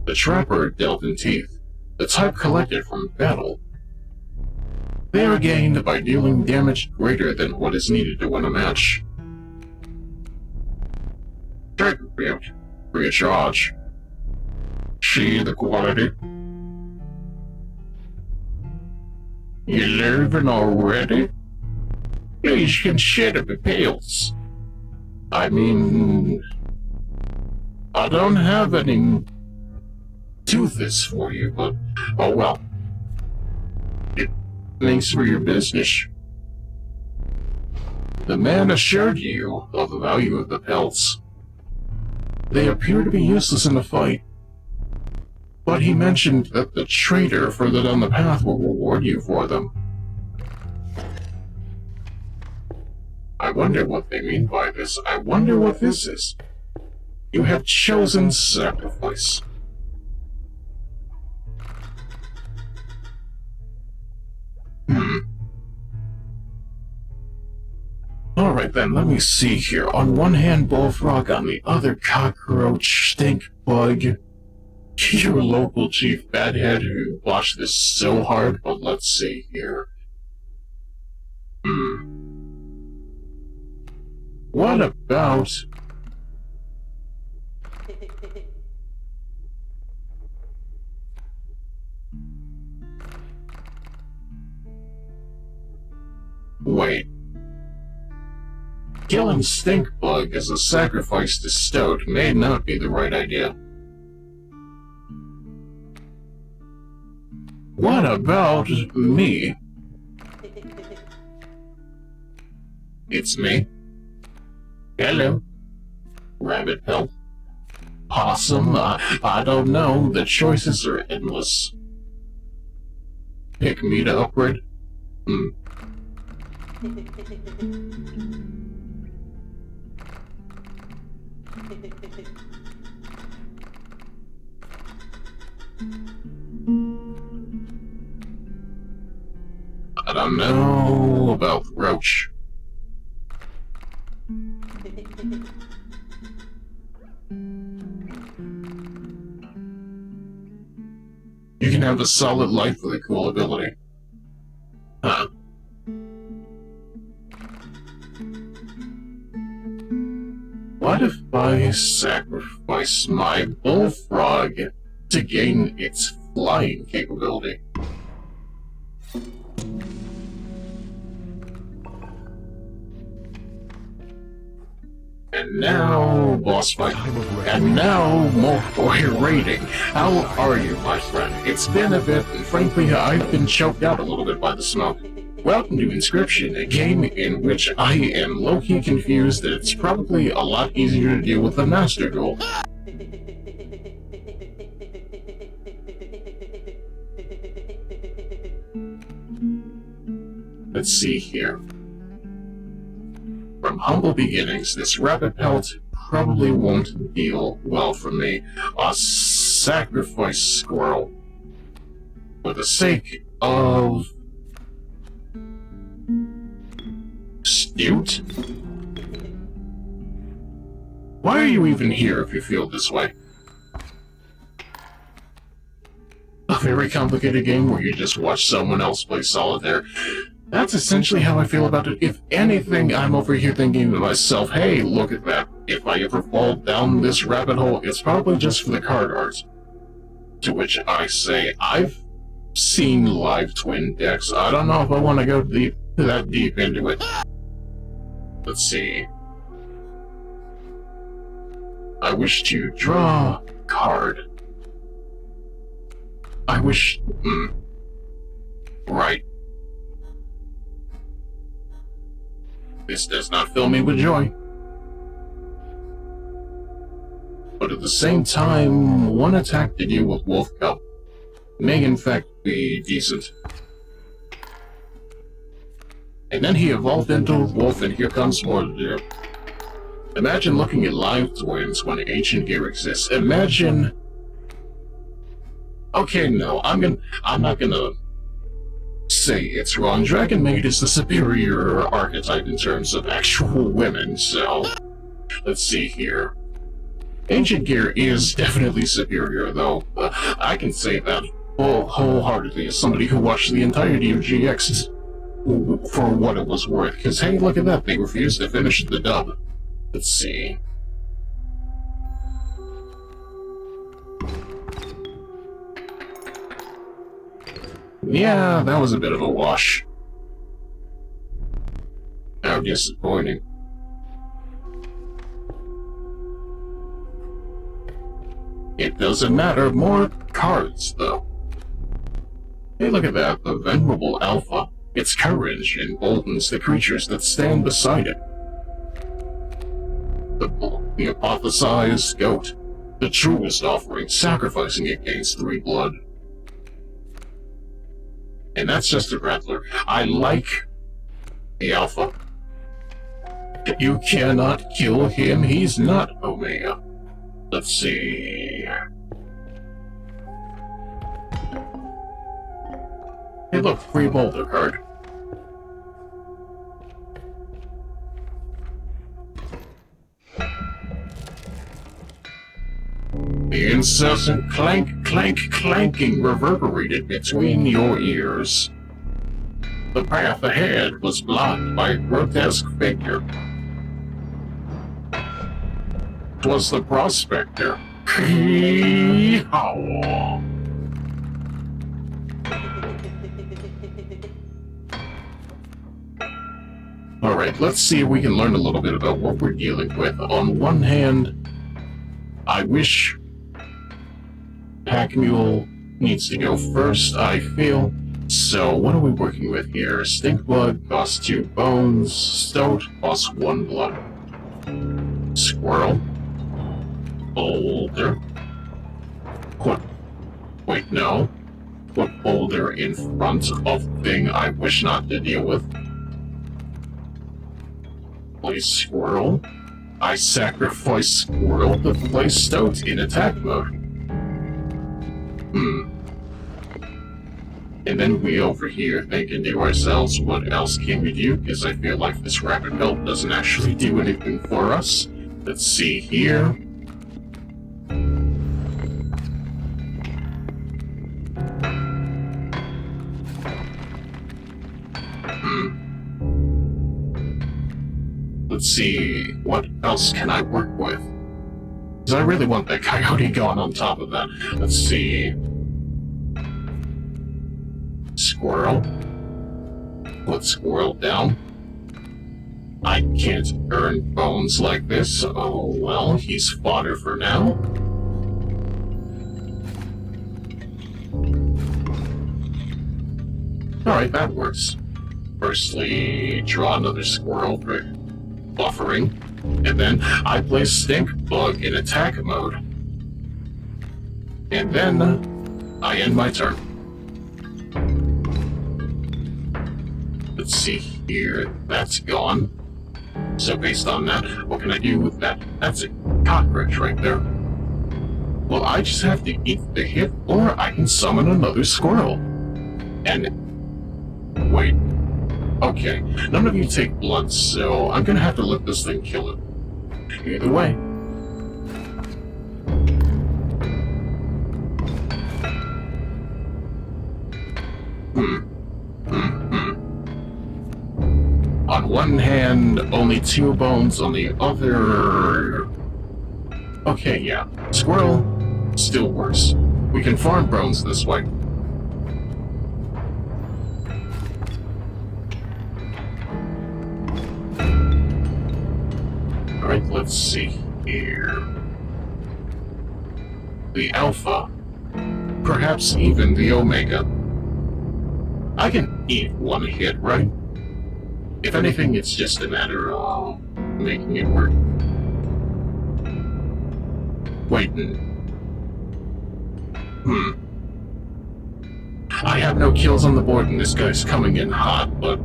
A: The trapper dealt in teeth, the type collected from battle. They are gained by dealing damage greater than what is needed to win a match. Trigger field, free of charge. See the quality? You leaving already? Please consider the pills. I mean, I don't have any do this for you, but oh well. Thanks for your business. The man assured you of the value of the pelts. They appear to be useless in the fight, but he mentioned that the trader further down the path will reward you for them. I wonder what they mean by this. I wonder what this is. You have chosen sacrifice. Alright then, let me see here. On one hand, Bullfrog, on the other, Cockroach, Stink Bug. Your local chief Badhead who watched this so hard, but let's see here. What about... Wait. Killing Stinkbug as a sacrifice to Stoat may not be the right idea. What about me? It's me. Hello, Rabbit Pelt. Possum? I don't know. The choices are endless. Pick me to upgrade? I don't know about Roach. You can have a solid life with a cool ability. Huh. What if I sacrifice my bullfrog to gain its flying capability? And now, boss fight. And now, Molboy rating. How are you, my friend? It's been a bit, and frankly, I've been choked out a little bit by the smoke. Welcome to Inscryption, a game in which I am low-key confused that it's probably a lot easier to deal with the Master Duel. Let's see here. From humble beginnings, this rabbit pelt probably won't deal well for me. A sacrifice squirrel. For the sake of... Stute? Why are you even here if you feel this way? A very complicated game where you just watch someone else play solitaire. That's essentially how I feel about it. If anything, I'm over here thinking to myself, hey, look at that. If I ever fall down this rabbit hole, it's probably just for the card art. To which I say, I've seen live twin decks. I don't know if I want to go that deep into it. Let's see. I wish to draw a card. I wish... Right. This does not fill me with joy. But at the same time, one attack to you with Wolf Cup may in fact be decent. And then he evolved into a wolf, and here comes more to do. Imagine looking at live twins when ancient gear exists. Imagine... Okay, no, I'm not gonna say it's wrong. Dragon Maid is the superior archetype in terms of actual women, so... Let's see here. Ancient gear is definitely superior, though. I can say that wholeheartedly as somebody who watched the entirety of GX for what it was worth, because hey, look at that, they refused to finish the dub. Let's see. Yeah, that was a bit of a wash. How disappointing. It doesn't matter, more cards, though. Hey, look at that, the Venerable Alpha. Its courage emboldens the creatures that stand beside it. The hypothesized goat, the truest offering, sacrificing it gains 3 blood. And that's just a rattler. I like the Alpha. You cannot kill him, he's not Omega. Let's see... Hey look, free boulder card. The incessant clank, clank, clanking reverberated between your ears. The path ahead was blocked by a grotesque figure. 'Twas the prospector. Hee-haw. Alright, let's see if we can learn a little bit about what we're dealing with. On one hand, I wish Pack Mule needs to go first, I feel. So, what are we working with here? Stink Blood costs 2 bones. Stoat costs 1 blood. Squirrel. boulder. Wait, no. Put boulder in front of thing I wish not to deal with. Place squirrel. I sacrifice squirrel to place stoat in attack mode. And then we over here thinking to ourselves, what else can we do? Because I feel like this rapid belt doesn't actually do anything for us. Let's see here. Let's see, what else can I work with? Because I really want that coyote gone on top of that. Let's see. Squirrel. Put squirrel down. I can't earn bones like this. Oh well, he's fodder for now. Alright, that works. Firstly, draw another squirrel for buffering, and then I place stink bug in attack mode. And then I end my turn. Let's see here, that's gone. So based on that, what can I do with that? That's a cockroach right there. Well, I just have to eat the hit, or I can summon another squirrel. And wait. Okay, none of you take blood, so I'm gonna have to let this thing kill it. Either way. On one hand, only 2 bones, on the other... Okay, yeah. Squirrel still works. We can farm bones this way. Alright, let's see here. The Alpha. Perhaps even the Omega. I can eat one hit, right? If anything, it's just a matter of making it work. Waiting. I have no kills on the board and this guy's coming in hot, but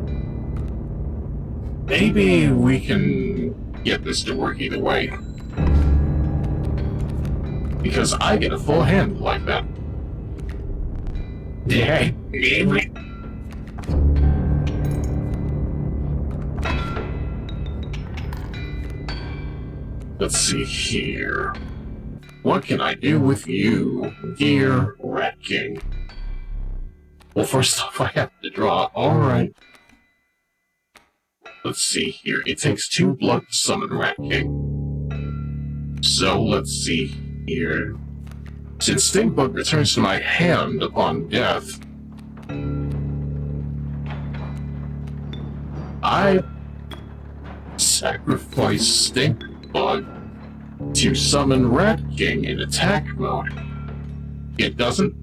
A: maybe we can get this to work either way. Because I get a full hand like that. Yeah, let's see here. What can I do with you, dear Rat King? Well, first off, I have to draw. Alright. Let's see here. It takes 2 blood to summon Rat King. So, let's see here. Since Stingbug returns to my hand upon death, I sacrifice Stinkbug to summon Rat King in attack mode. It doesn't?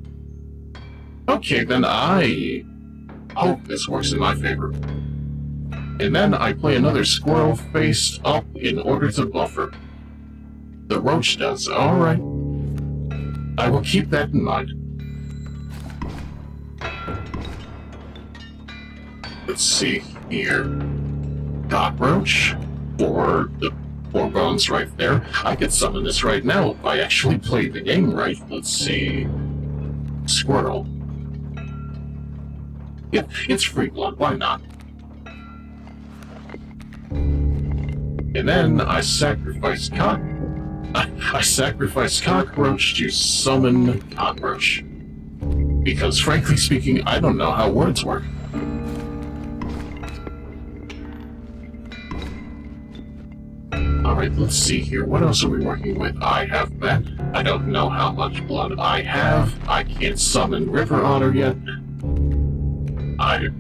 A: Okay, then I hope this works in my favor. And then I play another squirrel face up in order to buffer. The roach does, alright. I will keep that in mind. Let's see here. Cockroach, for the 4 bones right there. I could summon this right now if I actually played the game right. Let's see. Squirrel. Yeah, it's free blood, why not? And then I sacrifice cockroach to summon cockroach. Because frankly speaking, I don't know how words work. Alright, let's see here. What else are we working with? I have that. I don't know how much blood I have. I can't summon River Otter yet. I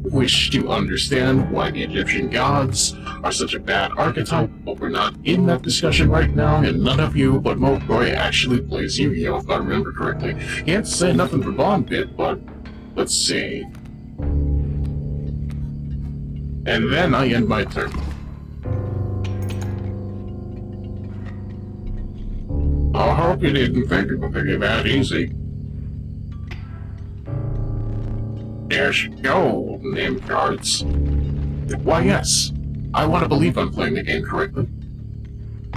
A: wish to understand why the Egyptian gods are such a bad archetype, but we're not in that discussion right now, and none of you but Mokroy actually plays Yu-Gi-Oh! If I remember correctly. Can't say nothing for Bond Pit, but let's see. And then I end my turn. I hope you didn't think it would be that easy. There's gold name cards. Why, yes. I want to believe I'm playing the game correctly.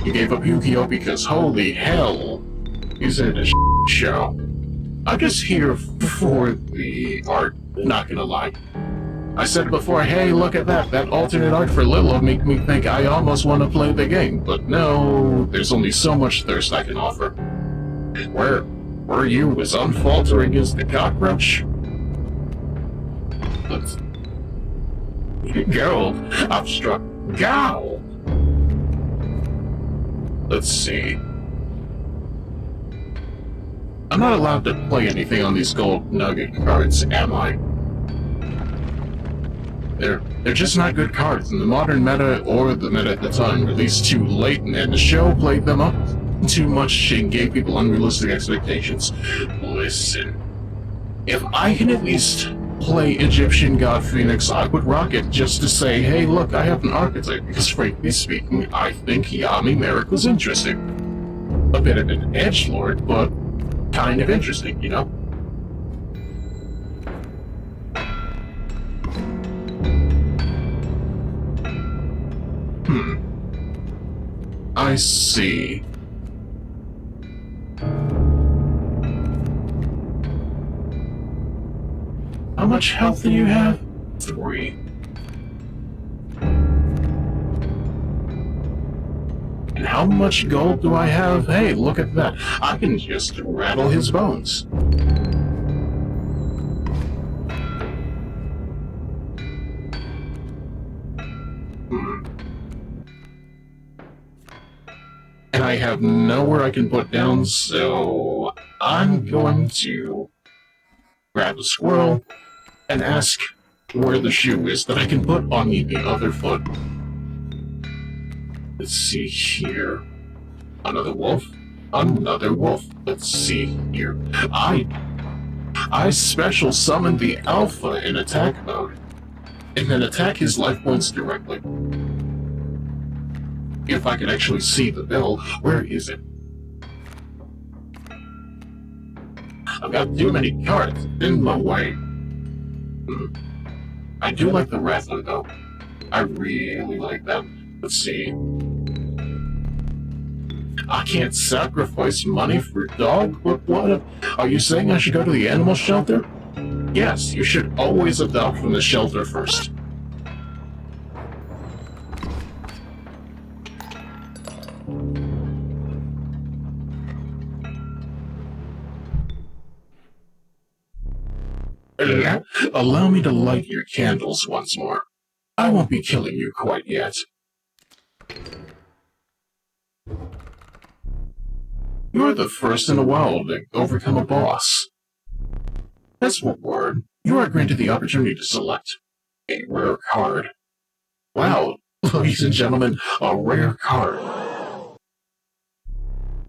A: You gave up Yu-Gi-Oh! Because holy hell, is it a show? I'm just here for the art, not gonna lie. I said before, hey, look at that. That alternate art for Lilo make me think I almost want to play the game. But no, there's only so much thirst I can offer. Were you as unfaltering as the cockroach? Let's... Gold. I've struck gold. Let's see. I'm not allowed to play anything on these gold nugget cards, am I? They're just not good cards, and the modern meta, or the meta at the time, released too late, and the show played them up too much and gave people unrealistic expectations. Listen, if I can at least play Egyptian God Phoenix, I would rock it just to say, hey, look, I have an archetype, because frankly speaking, I think Yami Merrick was interesting. A bit of an edgelord, but kind of interesting, you know? I see. How much health do you have? 3. And how much gold do I have? Hey, look at that. I can just rattle his bones. And I have nowhere I can put down, so I'm going to grab a squirrel and ask where the shoe is that I can put on the other foot. Let's see here. Another wolf. Another wolf. Let's see here. I special summon the alpha in attack mode, and then attack his life points directly. If I can actually see the bell, where is it? I've got too many cards in my way. I do like the Rattler, though. I really like them. Let's see. I can't sacrifice money for dog? What? Are you saying I should go to the animal shelter? Yes, you should always adopt from the shelter first. Allow me to light your candles once more. I won't be killing you quite yet. You're the first in a while to overcome a boss. That's what word. You are granted the opportunity to select a rare card. Wow, ladies and gentlemen, a rare card.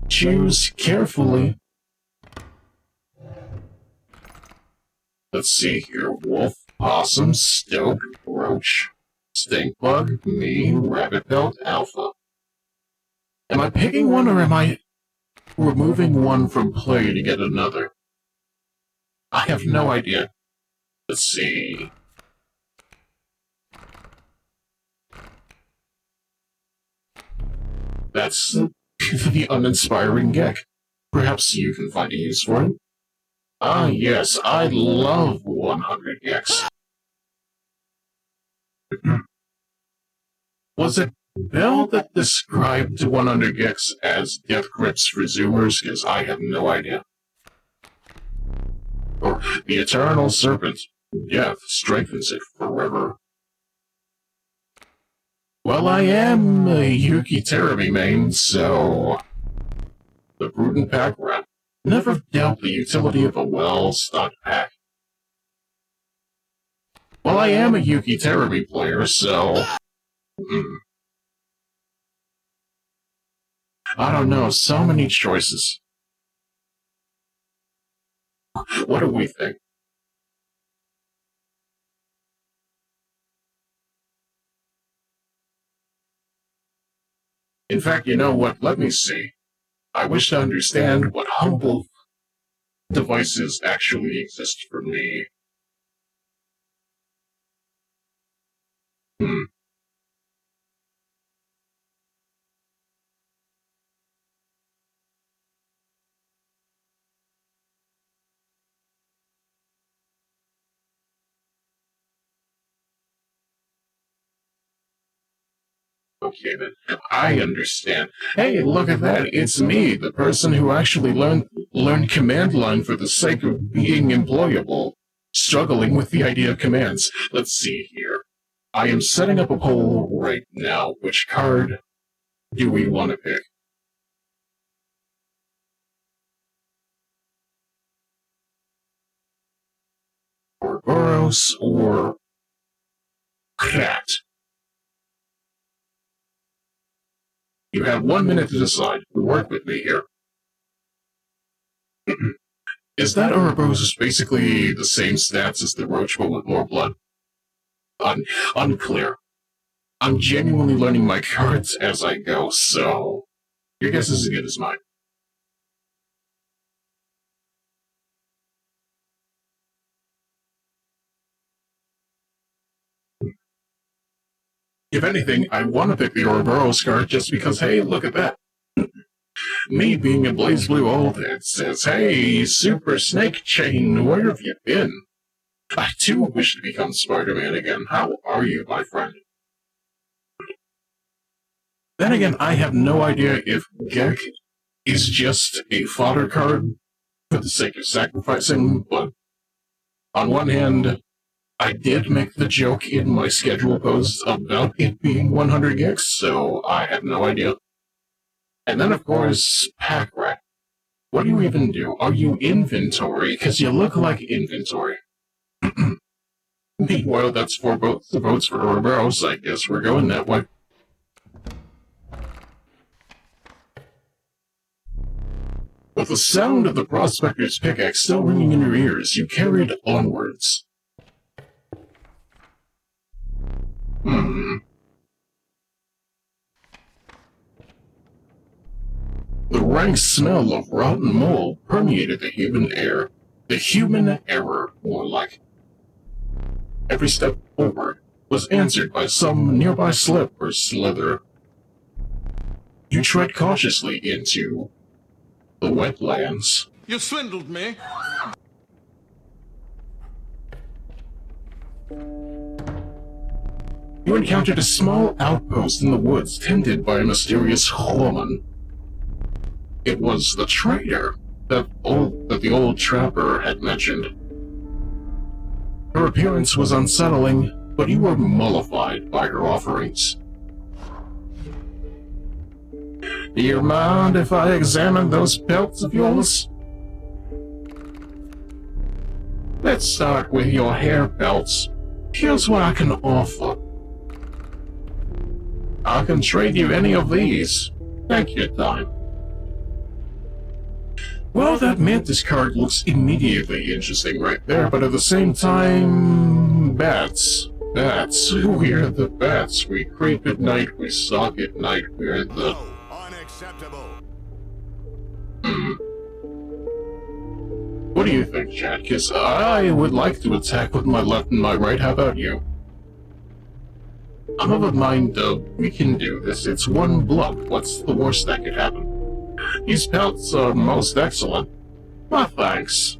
A: Choose carefully. Let's see here. Wolf, possum, stoat, roach, stink bug, me, rabbit belt, alpha. Am I picking one or am I removing one from play to get another? I have no idea. Let's see. That's the uninspiring Gek. Perhaps you can find a use for it. Ah, yes, I love 100 Geks. Was it Bell that described 100 Geks as death grips for Zoomers? Because I have no idea. Or the Eternal Serpent. Death strengthens it forever. Well, I am a Yuki Terumi main, so... The Prudent Pack Rat. Never doubt the utility of a well-stocked pack. Well, I am a Yuki Terumi player, so... I don't know, so many choices. What do we think? In fact, you know what? Let me see. I wish to understand what humble devices actually exist for me. Hmm. Okay, then. I understand. Hey, look at that. It's me, the person who actually learned command line for the sake of being employable. Struggling with the idea of commands. Let's see here. I am setting up a poll right now. Which card do we want to pick? Ouroboros or Krat? You have 1 minute to decide. Work with me here. Is that Ouroboros basically the same stats as the Roach but with more blood? Unclear. I'm genuinely learning my cards as I go, so your guess is as good as mine. If anything, I want to pick the Ouroboros card just because, hey, look at that. Me being a Blaze Blue old, it says, hey, Super Snake Chain, where have you been? I too wish to become Spider-Man again. How are you, my friend? Then again, I have no idea if Gek is just a fodder card for the sake of sacrificing, but on one hand, I did make the joke in my schedule post about it being 100 gigs, so I have no idea. And then, of course, Pack Rat. What do you even do? Are you inventory? Because you look like inventory. Meanwhile, that's for both the votes for Ouroboros. I guess we're going that way. With the sound of the prospector's pickaxe still ringing in your ears, you carried onwards. The rank smell of rotten mold permeated the human air. The human error, more like. Every step forward was answered by some nearby slip or slither. You tread cautiously into the wetlands.
D: You swindled me.
A: You encountered a small outpost in the woods tended by a mysterious woman. It was the trader that the old trapper had mentioned. Her appearance was unsettling, but you were mollified by her offerings. Do you mind if I examine those pelts of yours? Let's start with your hair pelts. Here's what I can offer. I can trade you any of these. Take your time. Well, that mantis card looks immediately interesting right there, but at the same time, bats. Bats. We're the bats. We creep at night, we stalk at night, we're the...
D: Unacceptable.
A: What do you think, Chad? 'Cause I would like to attack with my left and my right. How about you? I'm of a mind of, we can do this. It's one blood. What's the worst that could happen? These pelts are most excellent. Well, thanks.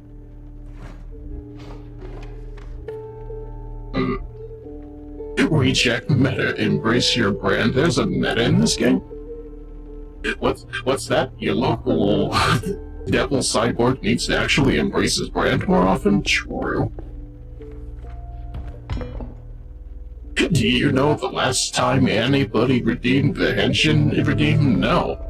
A: Reject meta, embrace your brand. There's a meta in this game? What's that? Your local devil cyborg needs to actually embrace his brand more often? True. Do you know the last time anybody redeemed the henshin? Redeemed? No.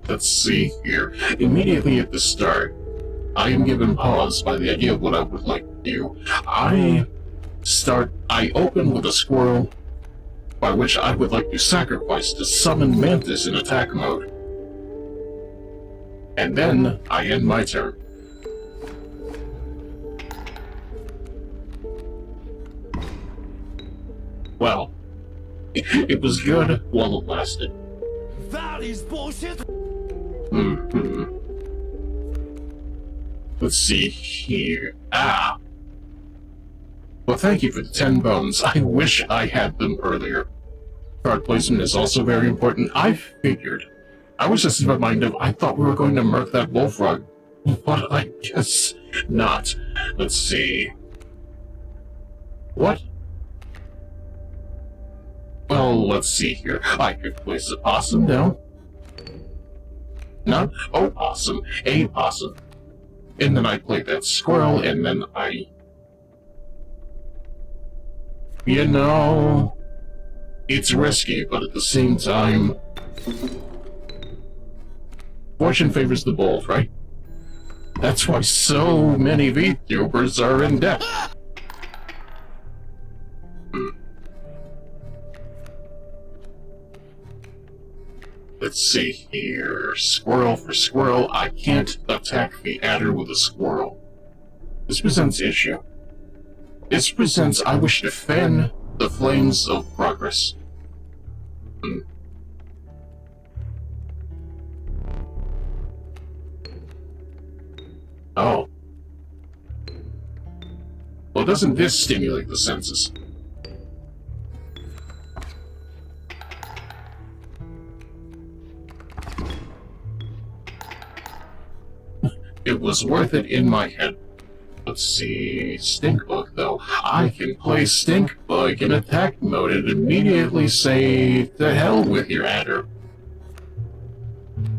A: Let's see here. Immediately at the start, I am given pause by the idea of what I would like to do. I open with a squirrel, by which I would like to sacrifice to summon Mantis in attack mode. And then I end my turn. Well, it was good while it lasted.
D: That is bullshit!
A: Hmm. Let's see here. Ah! Well, thank you for the 10 bones. I wish I had them earlier. Card placement is also very important. I figured. I was just reminded, I thought we were going to murk that bullfrog. But I guess not. Let's see. What? Well, let's see here. I could place a possum down. Not opossum, a possum. And then I play that squirrel, and then I... You know... It's risky, but at the same time... Fortune favors the bold, right? That's why so many VTubers are in debt. Let's see here. Squirrel for squirrel. I can't attack the adder with a squirrel. This presents issue. This presents I wish to fan the flames of progress. Oh. Well, doesn't this stimulate the senses? It was worth it in my head. Let's see, Stink Bug though. I can play Stink Bug in attack mode and immediately say, to hell with your adder.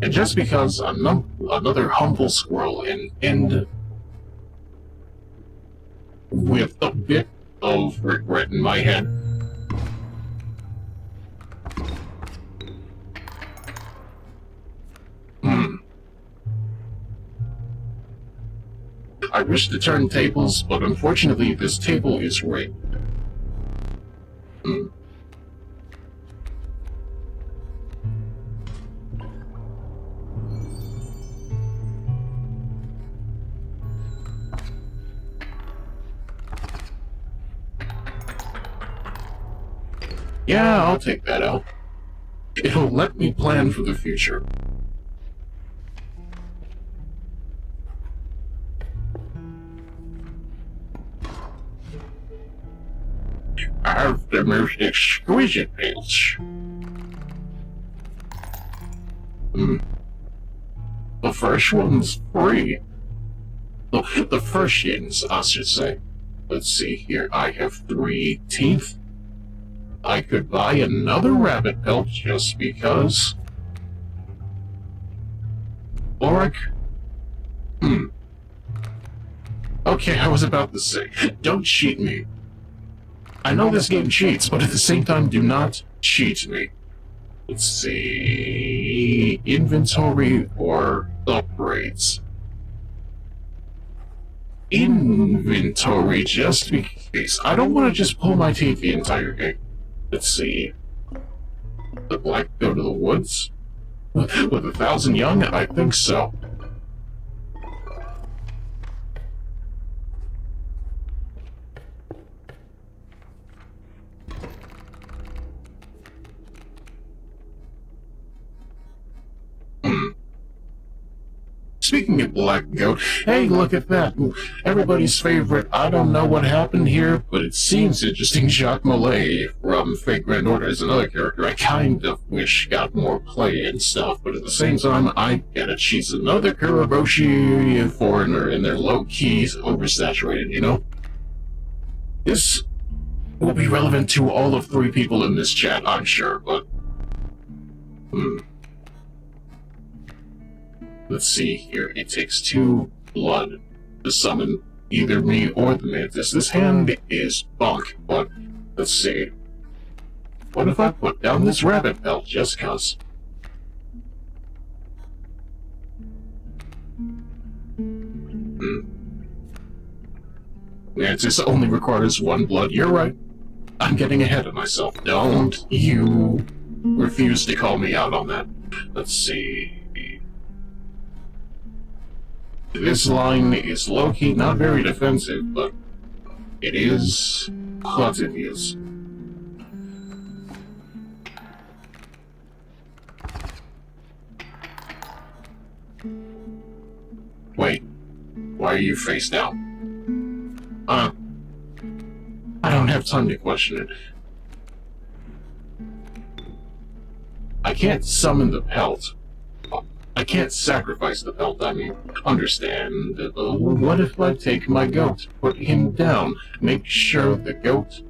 A: And just because another humble squirrel and end with a bit of regret in my head. I wish to turn tables, but unfortunately this table is rigged. Yeah, I'll take that out. It'll let me plan for the future. I have the most exquisite pills. The first one's free. The first yins, I should say. Let's see here, I have 3 teeth. I could buy another rabbit pelt just because. Or I could... Okay, I was about to say, don't cheat me. I know this game cheats, but at the same time, do not cheat me. Let's see... Inventory or upgrades? Inventory, just in case. I don't want to just pull my teeth the entire game. Let's see... The black go to the woods? With 1,000 young? I think so. Speaking of Black Goat, hey, look at that. Everybody's favorite, I don't know what happened here, but it seems interesting. Jacques Mollet from Fate Grand Order is another character I kind of wish got more play and stuff, but at the same time, I get it. She's another Kuraboshi foreigner, and they're low-key oversaturated, you know? This will be relevant to all of 3 people in this chat, I'm sure, but... Let's see here. It takes 2 blood to summon either me or the mantis. This hand is bunk, but let's see. What if I put down this rabbit pelt just cuz? Mantis only requires 1 blood. You're right. I'm getting ahead of myself. Don't you refuse to call me out on that. Let's see. This line is low-key, not very defensive, but it is what it is. Wait, why are you face down? I don't have time to question it. I can't summon the pelt. I can't sacrifice the pelt, I mean. Understand. What if I take my goat, put him down, make sure the goat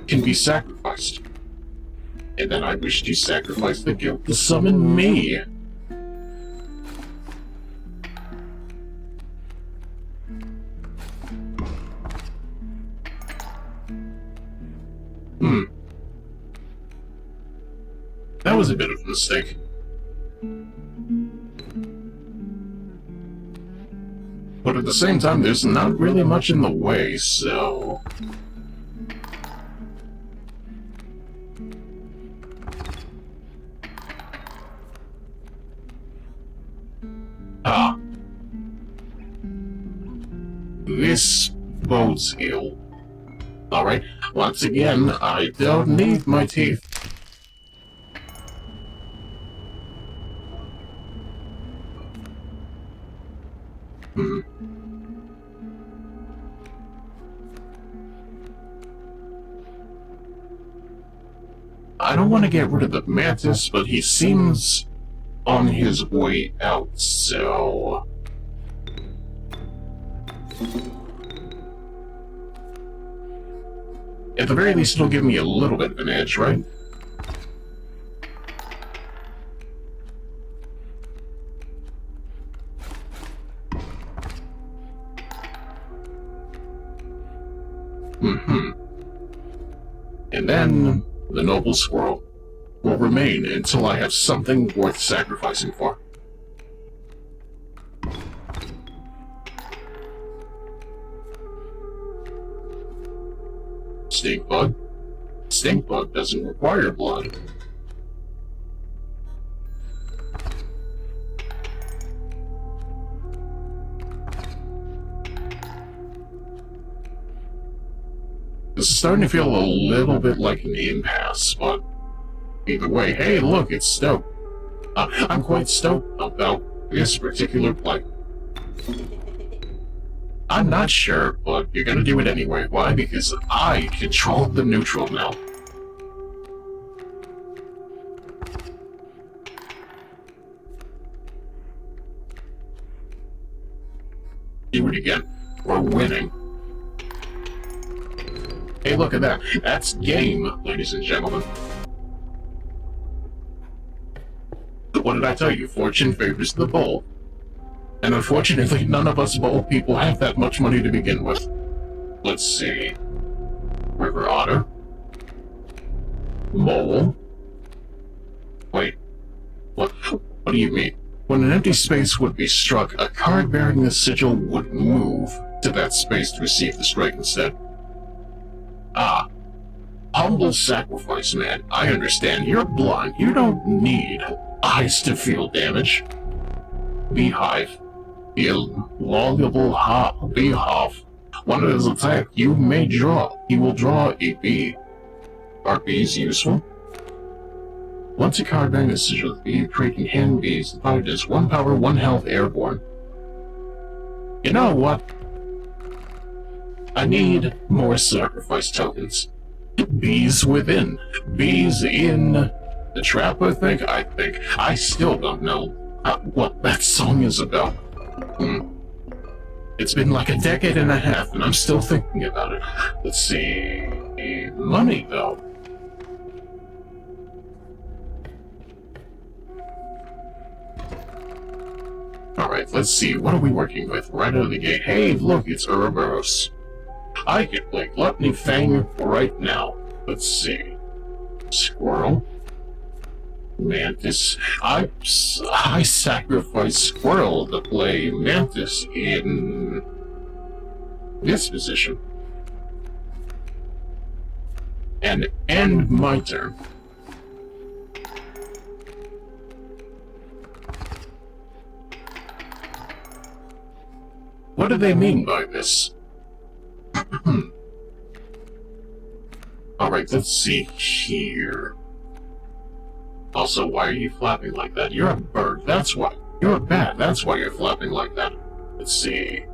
A: can be sacrificed? And then I wish to sacrifice the goat to summon me. That was a bit of a mistake. But at the same time, there's not really much in the way, so... This bodes ill. Alright, once again, I don't need my teeth. I don't want to get rid of the mantis, but he seems on his way out, so... At the very least, it'll give me a little bit of an edge, right? And then, the noble squirrel will remain until I have something worth sacrificing for. Stink bug? Stink bug doesn't require blood. This is starting to feel a little bit like an impasse, but either way, hey, look, it's Stoke. I'm quite stoked about this particular play. I'm not sure, but you're gonna do it anyway. Why? Because I control the neutral now. Do it again. We're winning. Hey, look at that. That's game, ladies and gentlemen. What did I tell you? Fortune favors the bold. And unfortunately, none of us bold people have that much money to begin with. Let's see. River otter. Mole. Wait. What do you mean? When an empty space would be struck, a card bearing the sigil would move to that space to receive the strike instead. Ah. Humble sacrifice, man. I understand. You're blind. You don't need eyes to feel damage. Beehive. The voluble beehive. When it is attacked, you will draw a bee. Are bees useful? Once a card bearing a sigil of bee, creating hand bees, divided as 1 power, 1 health, airborne. You know what? I need more sacrifice tokens. Bees within. Bees in the trap, I think. I still don't know what that song is about. It's been like a decade and a half, and I'm still thinking about it. Let's see... Money, though. Alright, let's see. What are we working with? Right out of the gate. Hey, look, it's Ouroboros. I can play Gluttony Fang right now. Let's see. Squirrel. Mantis. I sacrifice Squirrel to play Mantis in this position. And end my turn. What do they mean by this? Alright, let's see here. Also, why are you flapping like that? You're a bird, that's why. You're bad, that's why you're flapping like that. Let's see.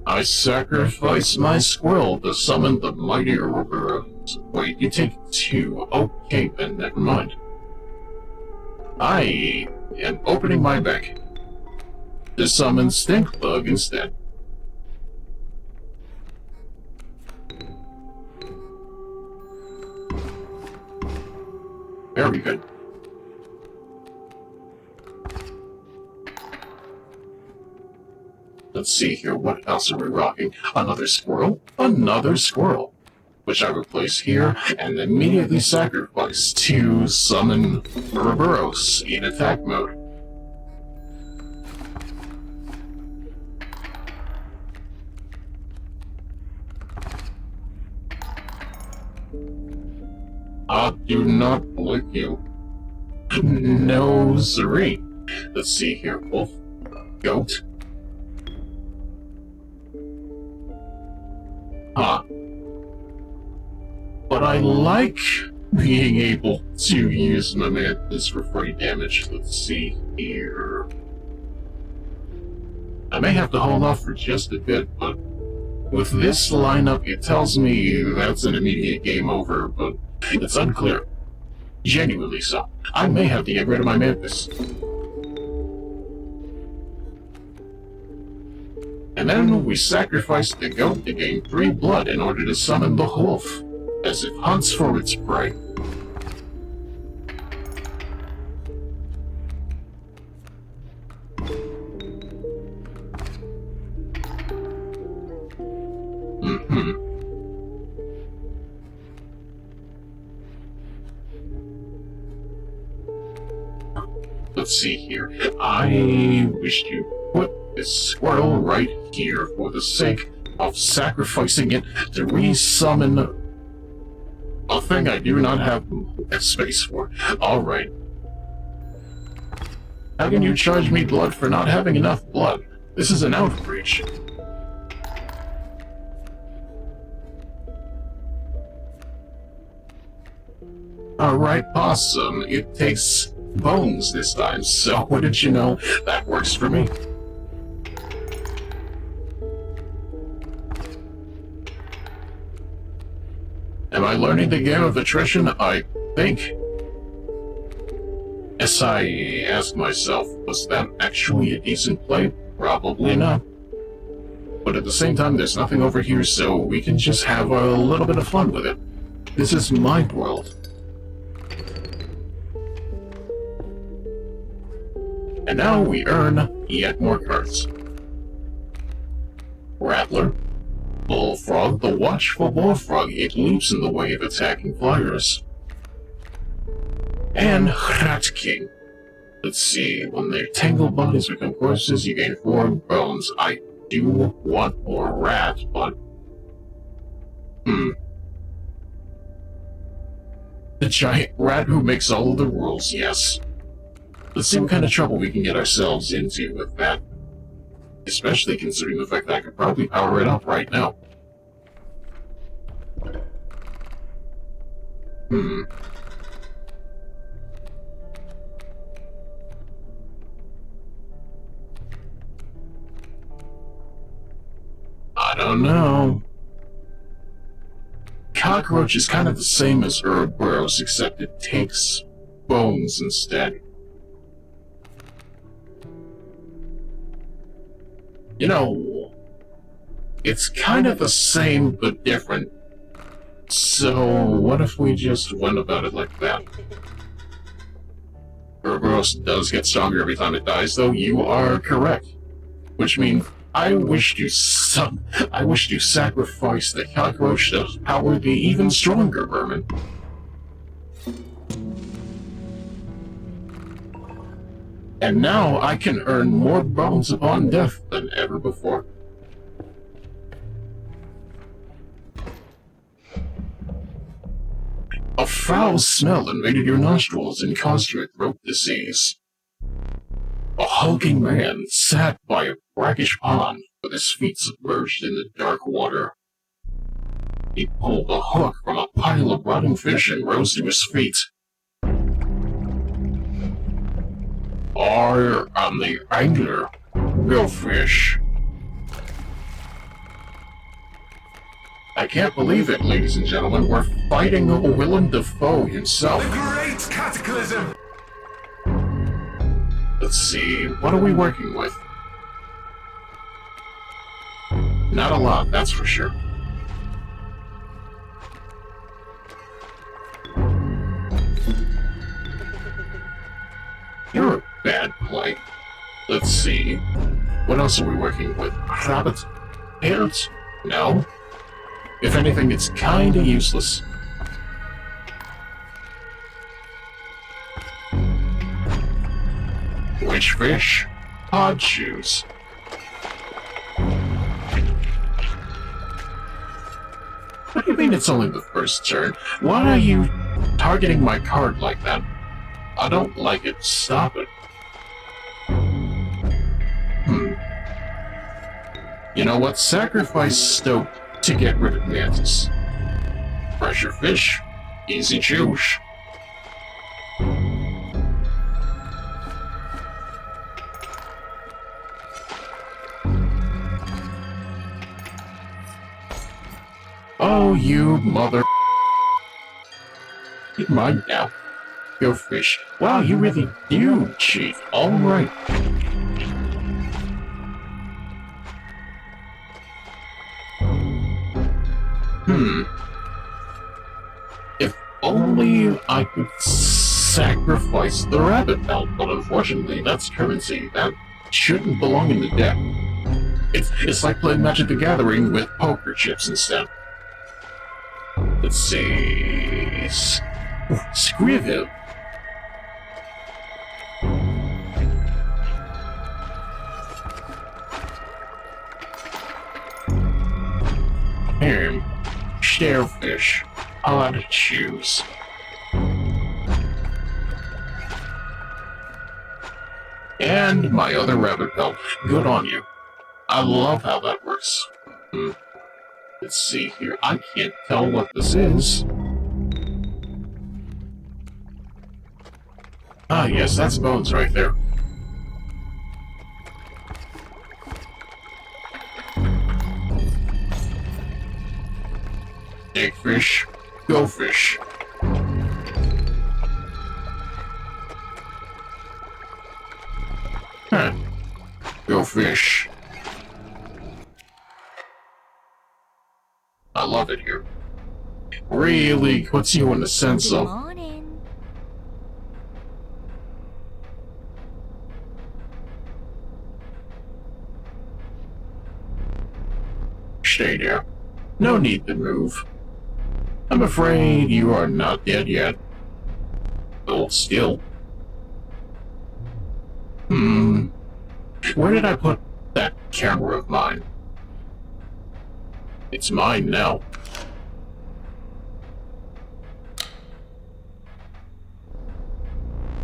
A: I sacrifice my squirrel to summon the mighty Ouroboros. Wait, you take 2. Okay, then never mind. I am opening my bank to summon Stinkbug instead. Very good. Let's see here, what else are we rocking? Another squirrel? Another squirrel. Which I replace here, and immediately sacrifice to summon Ouroboros in attack mode. I do not like you. No, siree. Let's see here, wolf, goat. Huh. But I like being able to use my mantis for free damage. Let's see here. I may have to hold off for just a bit, but with this lineup, it tells me that's an immediate game over, but it's unclear. Genuinely so. I may have to get rid of my mantis. And then we sacrifice the goat to gain 3 blood in order to summon the wolf, as it hunts for its prey. Let's see here. I wish to put this squirrel right here for the sake of sacrificing it to re-summon a thing I do not have space for. Alright. How can you charge me blood for not having enough blood? This is an outrage. Alright, possum. It takes bones this time, so what did you know? That works for me. Am I learning the game of attrition? I think. As I ask myself, was that actually a decent play? Probably not. But at the same time, there's nothing over here, so we can just have a little bit of fun with it. This is my world. And now we earn yet more cards. Rattler. Bullfrog, the watchful bullfrog. It leaps in the way of attacking flyers. And Rat King. Let's see, when their tangled bodies become corpses, you gain 4 bones. I do want more rat, but... The giant rat who makes all of the rules, yes. Let's see what kind of trouble we can get ourselves into with that. Especially considering the fact that I could probably power it up right now. I don't know. Cockroach is kind of the same as Ouroboros, except it takes bones instead. You know, it's kind of the same but different. So, what if we just went about it like that? Ouroboros does get stronger every time it dies, though. You are correct. Which means I wish to sacrifice the cockroach to power the even stronger vermin. And now I can earn more bones upon death than ever before. A foul smell invaded your nostrils and caused you a throat disease. A hulking man sat by a brackish pond with his feet submerged in the dark water. He pulled a hook from a pile of rotting fish and rose to his feet. are on the angler. Go fish. I can't believe it, ladies and gentlemen. We're fighting Willem Dafoe himself.
D: Great cataclysm!
A: Let's see, what are we working with? Not a lot, that's for sure. You're a bad play. Let's see. What else are we working with? Rabbit? Parrots? No. If anything, it's kinda useless. Which fish? Odd shoes. What do you mean it's only the first turn? Why are you targeting my card like that? I don't like it. Stop it. You know what? Sacrifice Stoke to get rid of Mantis. Pressure fish. Easy choose. Oh, you mother... Mine now. Go fish. Wow, you really do cheat. Alright. If only I could sacrifice the rabbit belt, but unfortunately that's currency. That shouldn't belong in the deck. It's like playing Magic the Gathering with poker chips instead. Let's see... Scrivel. Starfish. Odd shoes. And my other rabbit belt. Good on you. I love how that works. Let's see here. I can't tell what this is. Ah, yes, that's bones right there. Take fish, go fish. Huh. Go fish. I love it here. Really puts you in the sense
E: Good
A: of...
E: morning.
A: Stay there. No need to move. I'm afraid you are not dead yet. Hold still. Where did I put that camera of mine? It's mine now.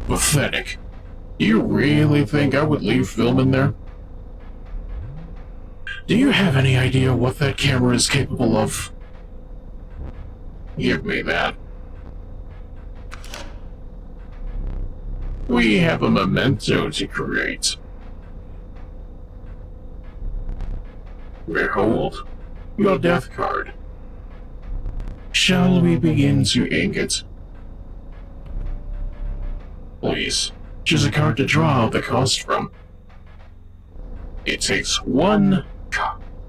A: Pathetic. You really think I would leave film in there? Do you have any idea what that camera is capable of? Give me that. We have a memento to create. Behold, your death card. Shall we begin to ink it? Please, choose a card to draw the cost from. It takes one...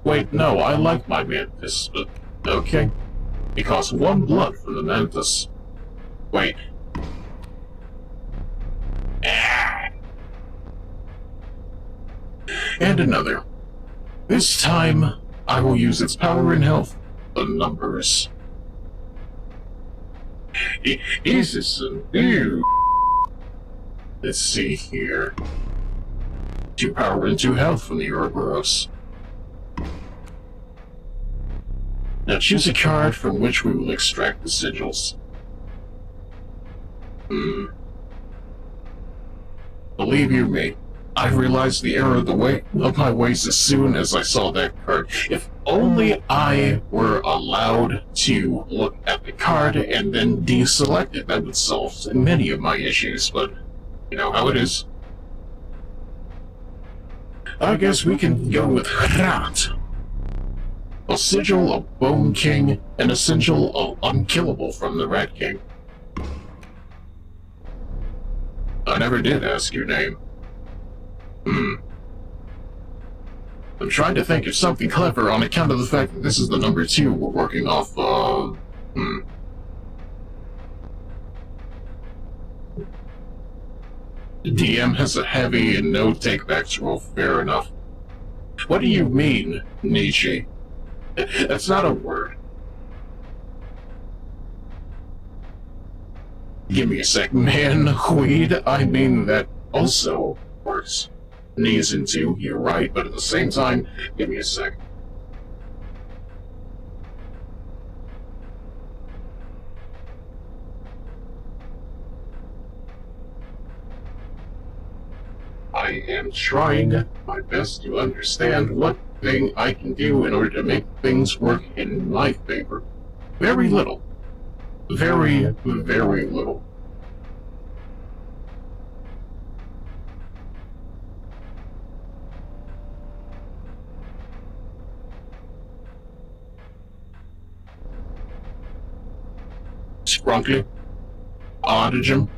A: Wait, no, I like my mantis, but okay. It costs 1 blood from the mantis. Wait. And another. This time, I will use its power and health. The numbers. Is this some new? Let's see here. 2 power and 2 health from the Ouroboros. Now choose a card from which we will extract the sigils. Believe you me, I realized the error of my ways as soon as I saw that card. If only I were allowed to look at the card and then deselect it, that would solve many of my issues, but you know how it is. I guess we can go with Rat. A sigil of Bone King and a sigil of Unkillable from the Rat King. I never did ask your name. I'm trying to think of something clever on account of the fact that this is the number 2 we're working off of. The DM has a heavy and no takebacks rule, fair enough. What do you mean, Nietzsche? That's not a word. Give me a sec, man, weed. I mean, that also works. Knees into, you're right, but at the same time, give me a sec. I am trying my best to understand what thing I can do in order to make things work in my favor. Very little. Very, very little. Scrunkly. Oddagem.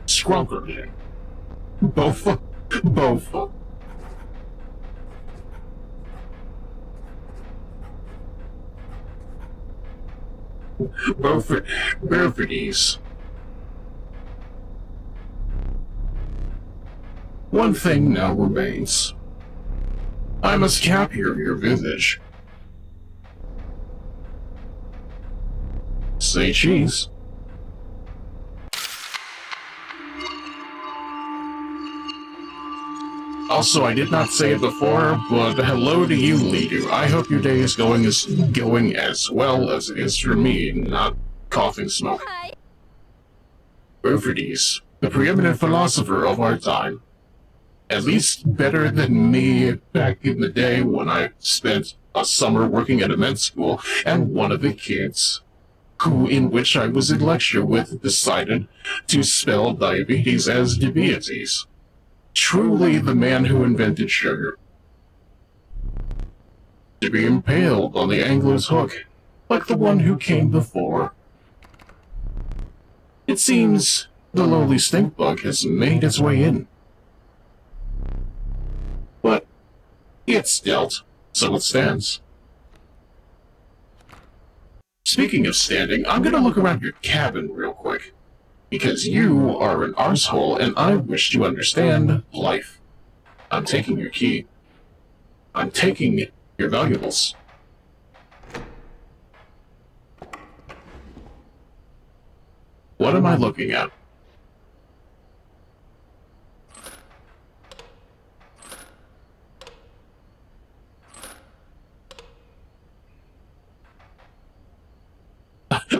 A: Scrunkly. Bofa. Bofa. Bofides. One thing now remains. I must capture your visage. Say cheese. Also, I did not say it before, but hello to you, Lidu. I hope your day is going as well as it is for me, not coughing smoke.
E: Hi.
A: Bofides, the preeminent philosopher of our time. At least better than me back in the day when I spent a summer working at a men's school, and one of the kids in which I was in lecture with decided to spell diabetes as diabetes. Truly the man who invented sugar. To be impaled on the angler's hook, like the one who came before. It seems the lowly stink bug has made its way in. But it's dealt, so it stands. Speaking of standing, I'm gonna look around your cabin real quick. Because you are an arsehole and I wish to understand life. I'm taking your key. I'm taking your valuables. What am I looking at?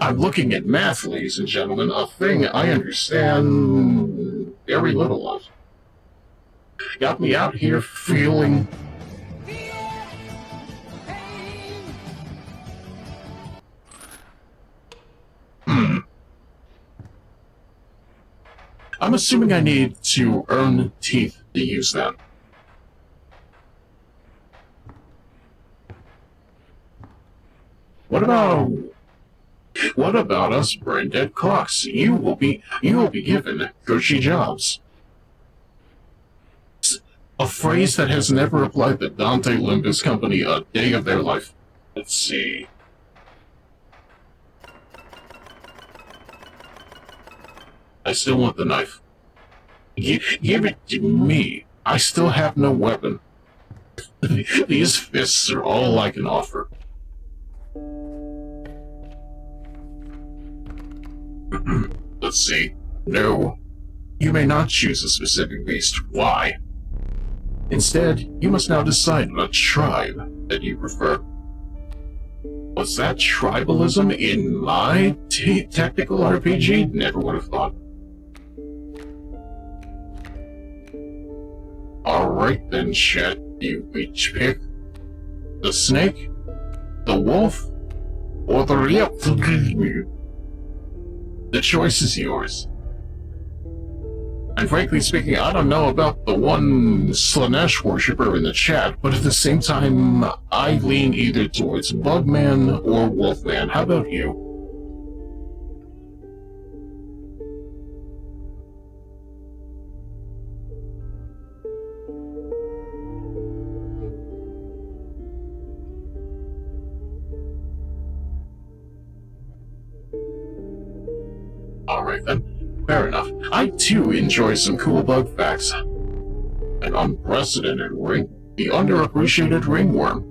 A: I'm looking at math, ladies and gentlemen, a thing I understand very little of. Got me out here feeling... I'm assuming I need to earn teeth to use that. What about us brain-dead clocks? You will be given cushy jobs. A phrase that has never applied to Dante Limbus Company a day of their life. Let's see. I still want the knife. Give it to me. I still have no weapon. These fists are all I can offer. Let's see. No. You may not choose a specific beast. Why? Instead, you must now decide what tribe that you prefer. Was that tribalism in my tactical RPG? Never would have thought. Alright then, chat. You each pick the snake, the wolf, or the reptile. The choice is yours. And frankly speaking, I don't know about the one Slanesh worshiper in the chat, but at the same time, I lean either towards Bugman or Wolfman. How about you? Alright then, fair enough. I too enjoy some cool bug facts. An unprecedented ring, the underappreciated ringworm.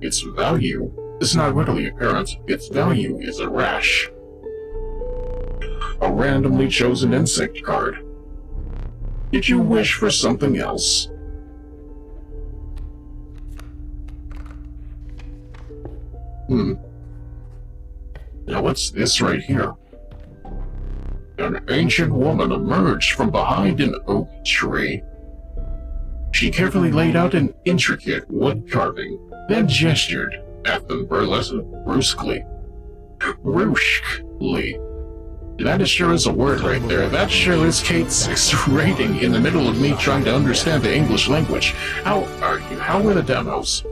A: Its value is not readily apparent. Its value is a rash. A randomly chosen insect card. Did you wish for something else? Now what's this right here? An ancient woman emerged from behind an oak tree. She carefully laid out an intricate wood carving, then gestured at them brusquely. Brusquely. That sure is a word right there. That sure is Kate 6 rating in the middle of me trying to understand the English language. How are you? How are the demos?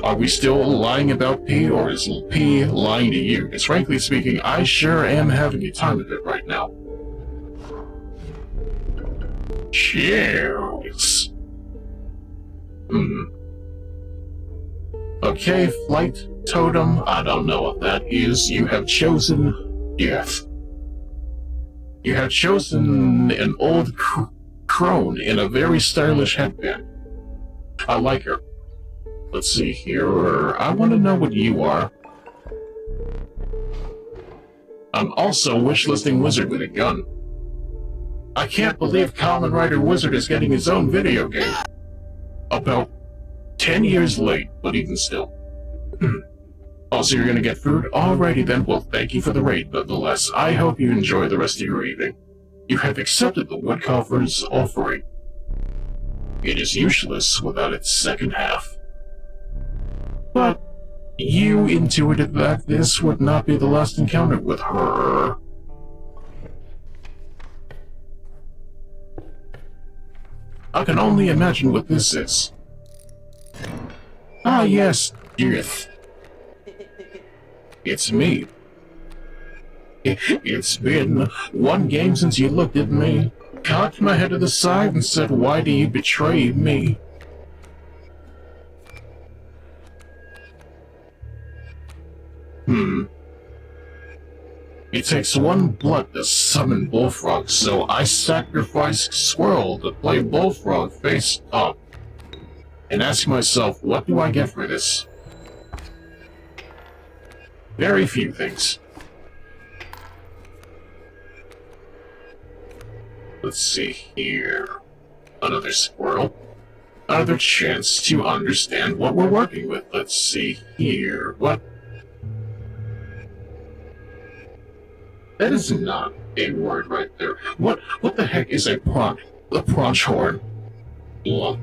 A: Are we still lying about P, or is P lying to you? Because frankly speaking, I sure am having a time of it right now. Cheers. Okay, flight totem, I don't know what that is. You have chosen death. You have chosen an old crone in a very stylish headband. I like her. Let's see here. I want to know what you are. I'm also wishlisting Wizard with a gun. I can't believe Kamen Rider Wizard is getting his own video game. About 10 years late, but even still. Also, you're gonna get food? Alrighty then, well, thank you for the raid, nonetheless. I hope you enjoy the rest of your evening. You have accepted the Woodcoffer's offering. It is useless without its second half. But you intuited that this would not be the last encounter with her. I can only imagine what this is. Ah yes, Judith. It's me. It's been one game since you looked at me, cocked my head to the side and said, "Why do you betray me?" It takes one blood to summon Bullfrog, so I sacrificed Squirrel to play Bullfrog face up. And ask myself, what do I get for this? Very few things. Let's see here. Another squirrel. Another chance to understand what we're working with. Let's see here. What? That is not a word right there. What the heck is a prawn? A praunch horn. Well,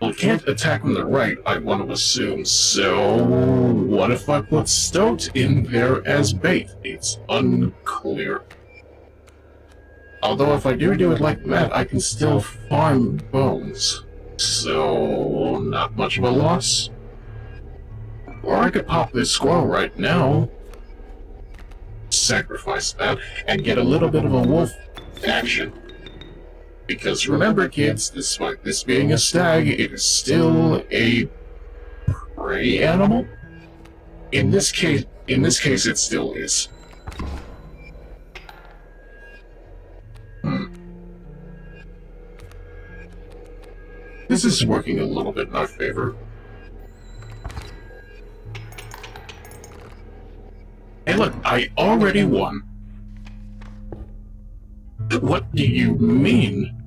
A: it can't attack from the right, I want to assume, so what if I put stoat in there as bait? It's unclear. Although if I do it like that, I can still farm bones. So, not much of a loss. Or I could pop this squirrel right now, sacrifice that, and get a little bit of a wolf action. Because remember kids, despite this being a stag, it is still a prey animal? In this case it still is. This is working a little bit in our favor. Hey look, I already won. What do you mean?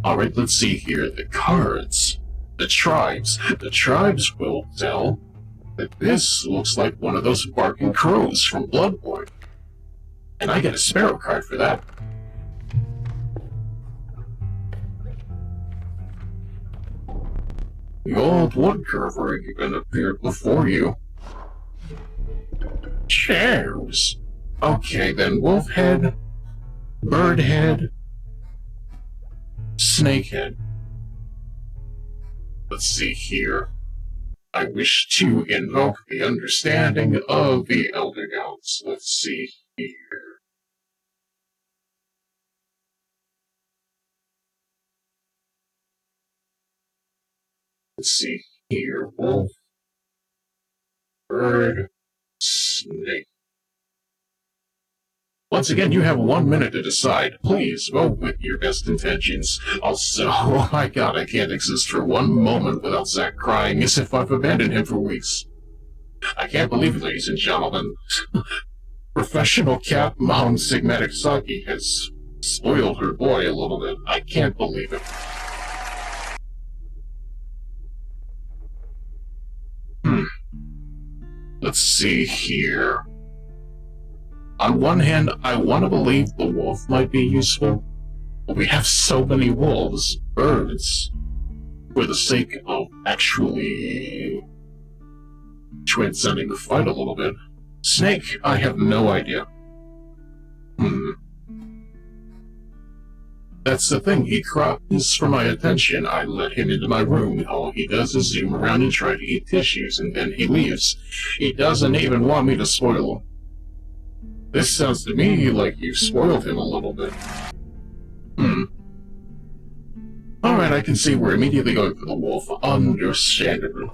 A: Alright, let's see here. The cards. The tribes. The tribes will tell that this looks like one of those barking crows from Bloodborne. And I get a sparrow card for that. The old woodcarver even appeared before you. Chairs. Okay then, wolf head, bird head, snake head. Let's see here. I wish to invoke the understanding of the elder gods. Let's see here. Let's see here. Wolf, bird, snake. Once again, you have 1 minute to decide. Please vote with your best intentions. Also, oh my god, I can't exist for 1 moment without Zack crying as if I've abandoned him for weeks. I can't believe it, ladies and gentlemen. Professional cat mom Sigmatic Saki has spoiled her boy a little bit. I can't believe it. Let's see here. On one hand, I want to believe the wolf might be useful, but we have so many wolves, birds, for the sake of actually transcending the fight a little bit. Snake, I have no idea. That's the thing, he cries for my attention. I let him into my room. All he does is zoom around and try to eat tissues, and then he leaves. He doesn't even want me to spoil him. This sounds to me like you've spoiled him a little bit. Alright, I can see we're immediately going for the wolf. Understandable.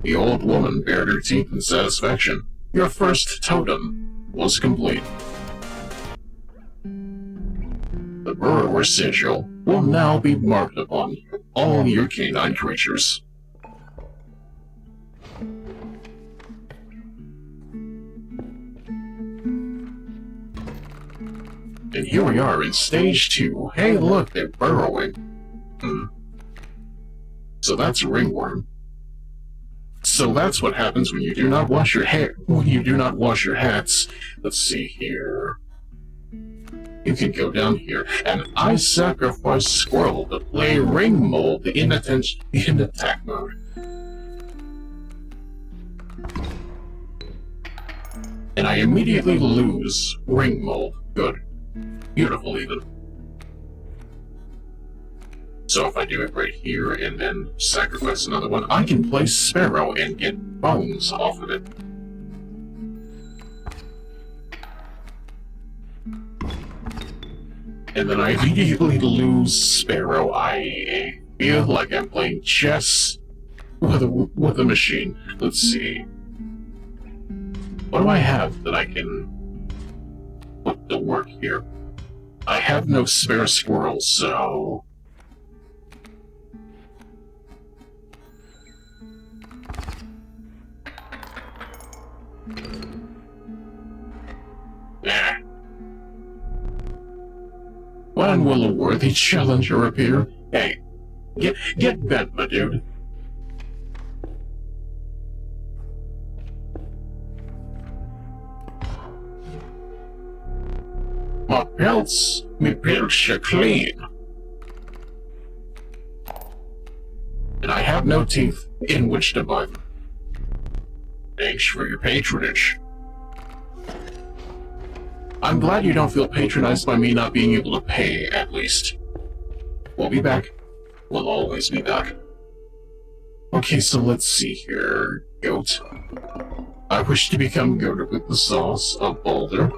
A: The old woman bared her teeth in satisfaction. Your first totem was complete. The burrower sigil will now be marked upon all your canine creatures. And here we are in stage 2. Hey, look, they're burrowing. So that's a ringworm. So that's what happens when you do not wash your hair. When you do not wash your hats. Let's see here. You can go down here, and I sacrifice squirrel to play ring mold in attack mode. And I immediately lose ring mold. Good. Beautiful, even. So if I do it right here and then sacrifice another one, I can play Sparrow and get bones off of it. And then I immediately lose Sparrow. I feel like I'm playing chess with a machine. Let's see. What do I have that I can put to work here? I have no spare squirrels, so... Nah. When will a worthy challenger appear? Hey, get bent, my dude. Me pelts are clean. And I have no teeth in which to bite them. Thanks for your patronage. I'm glad you don't feel patronized by me not being able to pay, at least. We'll be back. We'll always be back. Okay, so let's see here. Goat. I wish to become goated with the sauce of Boulder.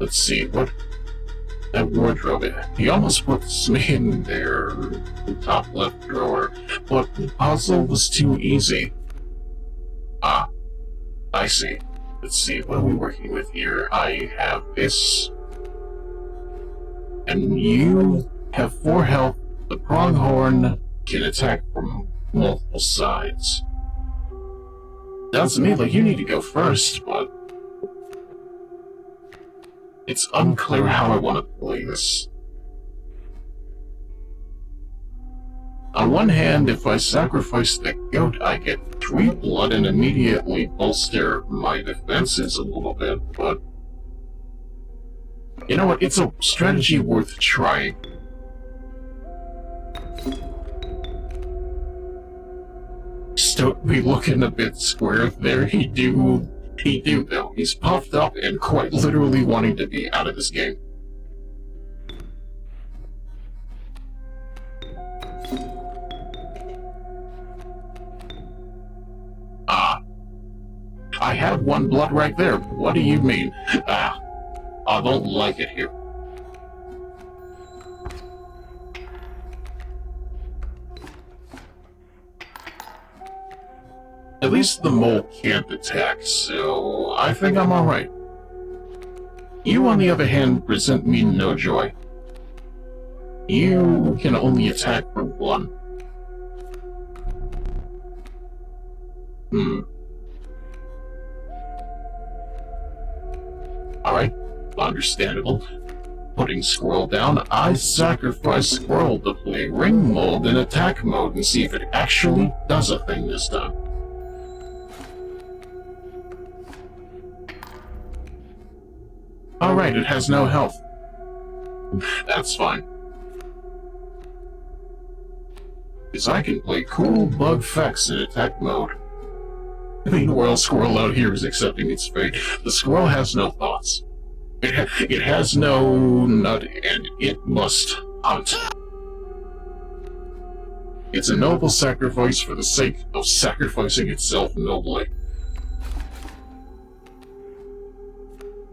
A: Let's see, what... That wardrobe, he almost puts me in there, the top left drawer, but the puzzle was too easy. Ah, I see. Let's see, what are we working with here? I have this. And you have 4 health. The pronghorn can attack from multiple sides. Sounds to me like you need to go first, but... it's unclear how I want to play this. On one hand, if I sacrifice the goat, I get 3 blood and immediately bolster my defenses a little bit, but... You know what, it's a strategy worth trying. Don't be looking a bit square there, he do though. He's puffed up and quite literally wanting to be out of this game. I have 1 blood right there. What do you mean? I don't like it here. At least the mole can't attack, so I think I'm alright. You, on the other hand, present me no joy. You can only attack for 1. Alright, understandable. Putting Squirrel down, I sacrifice Squirrel to play Ring mode and attack mode and see if it actually does a thing this time. Alright, it has no health. That's fine. Because I can play cool bug effects in attack mode. Meanwhile, Squirrel out here is accepting its fate. The squirrel has no thoughts. It has no nut, and it must hunt. It's a noble sacrifice for the sake of sacrificing itself nobly.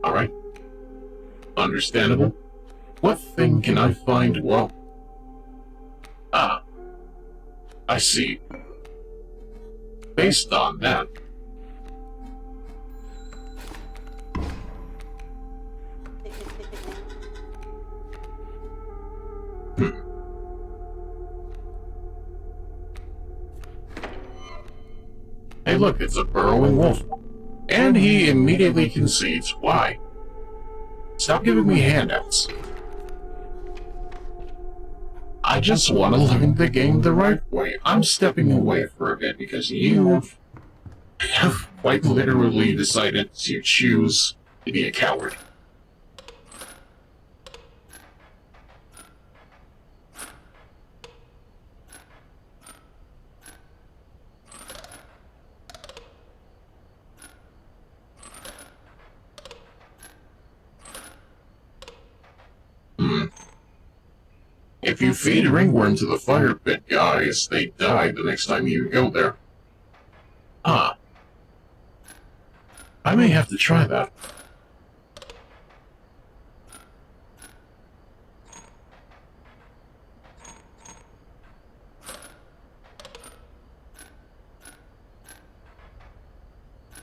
A: Alright. Understandable. What thing can I find? Well... I see. Based on that... Hey look, it's a burrowing wolf. And he immediately concedes. Why? Stop giving me handouts. I just want to learn the game the right way. I'm stepping away for a bit because you have quite literally decided to choose to be a coward. If you feed a ringworm to the fire pit guys, they die the next time you go there. I may have to try that.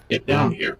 A: Get down here.